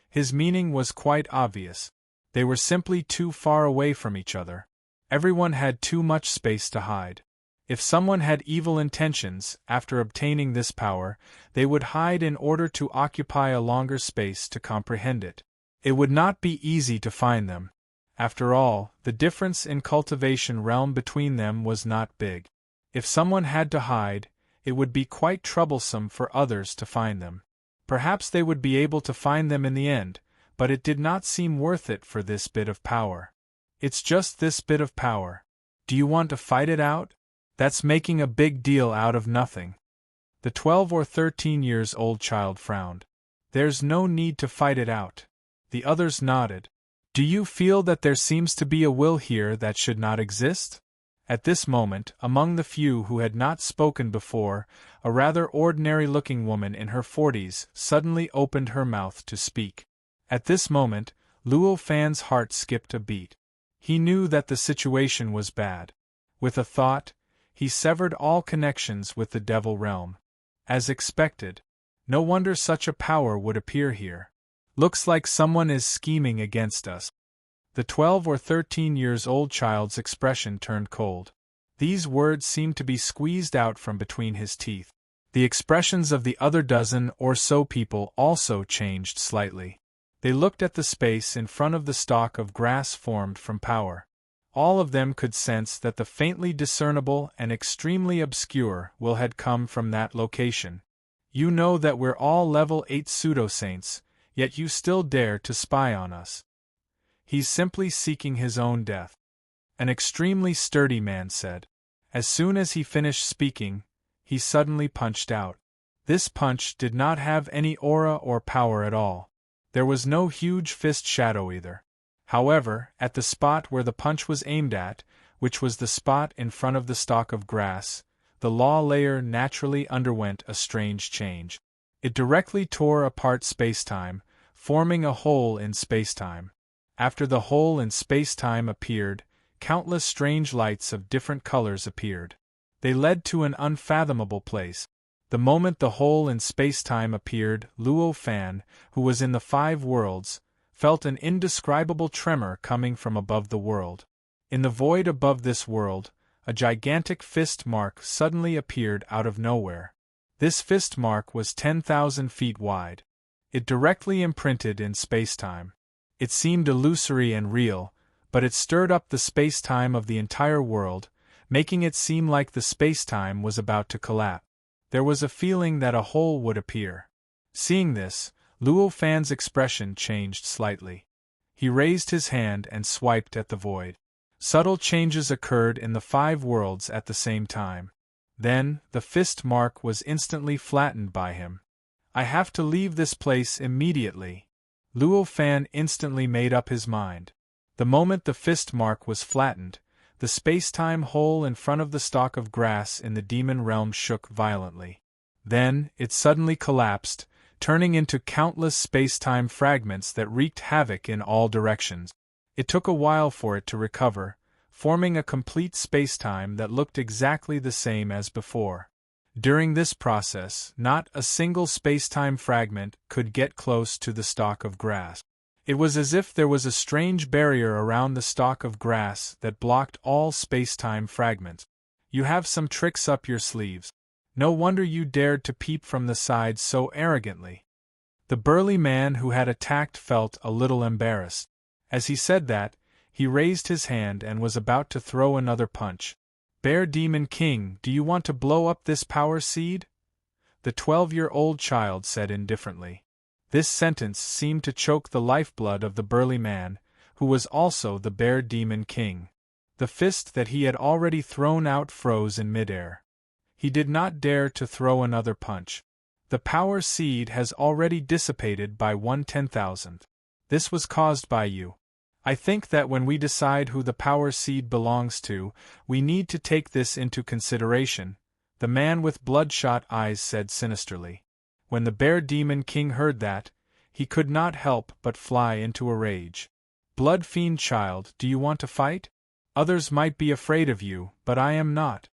His meaning was quite obvious. They were simply too far away from each other. Everyone had too much space to hide. If someone had evil intentions, after obtaining this power, they would hide in order to occupy a longer space to comprehend it. It would not be easy to find them. After all, the difference in cultivation realm between them was not big. If someone had to hide, it would be quite troublesome for others to find them. Perhaps they would be able to find them in the end, but it did not seem worth it for this bit of power. It's just this bit of power. Do you want to fight it out? That's making a big deal out of nothing. The 12 or 13 years old child frowned. There's no need to fight it out. The others nodded. Do you feel that there seems to be a will here that should not exist? At this moment, among the few who had not spoken before, a rather ordinary-looking woman in her 40s suddenly opened her mouth to speak. At this moment, Luo Fan's heart skipped a beat. He knew that the situation was bad. With a thought, he severed all connections with the devil realm. As expected. No wonder such a power would appear here. Looks like someone is scheming against us. The 12 or 13 years old child's expression turned cold. These words seemed to be squeezed out from between his teeth. The expressions of the other dozen or so people also changed slightly. They looked at the space in front of the stalk of grass formed from power. All of them could sense that the faintly discernible and extremely obscure will had come from that location. You know that we're all level 8 pseudo-saints, yet you still dare to spy on us. He's simply seeking his own death. An extremely sturdy man said. As soon as he finished speaking, he suddenly punched out. This punch did not have any aura or power at all. There was no huge fist shadow either. However, at the spot where the punch was aimed at, which was the spot in front of the stalk of grass, the law layer naturally underwent a strange change. It directly tore apart spacetime, forming a hole in spacetime. After the hole in spacetime appeared, countless strange lights of different colors appeared. They led to an unfathomable place. The moment the hole in spacetime appeared, Luo Fan, who was in the 5 worlds, felt an indescribable tremor coming from above the world. In the void above this world, a gigantic fist mark suddenly appeared out of nowhere. This fist mark was 10,000 feet wide. It directly imprinted in spacetime. It seemed illusory and real, but it stirred up the spacetime of the entire world, making it seem like the spacetime was about to collapse. There was a feeling that a hole would appear. Seeing this, Luo Fan's expression changed slightly. He raised his hand and swiped at the void. Subtle changes occurred in the 5 worlds at the same time. Then, the fist mark was instantly flattened by him. I have to leave this place immediately. Luo Fan instantly made up his mind. The moment the fist mark was flattened, the spacetime hole in front of the stalk of grass in the demon realm shook violently. Then, it suddenly collapsed, turning into countless spacetime fragments that wreaked havoc in all directions. It took a while for it to recover, forming a complete spacetime that looked exactly the same as before. During this process, not a single spacetime fragment could get close to the stalk of grass. It was as if there was a strange barrier around the stalk of grass that blocked all spacetime fragments. You have some tricks up your sleeves. No wonder you dared to peep from the side so arrogantly. The burly man who had attacked felt a little embarrassed. As he said that, he raised his hand and was about to throw another punch. Bear Demon King, do you want to blow up this power seed? The 12-year-old child said indifferently. This sentence seemed to choke the lifeblood of the burly man, who was also the Bear Demon King. The fist that he had already thrown out froze in midair. He did not dare to throw another punch. The power seed has already dissipated by 1/10,000. This was caused by you. I think that when we decide who the power seed belongs to, we need to take this into consideration, the man with bloodshot eyes said sinisterly. When the Bear Demon King heard that, he could not help but fly into a rage. Blood Fiend child, do you want to fight? Others might be afraid of you, but I am not.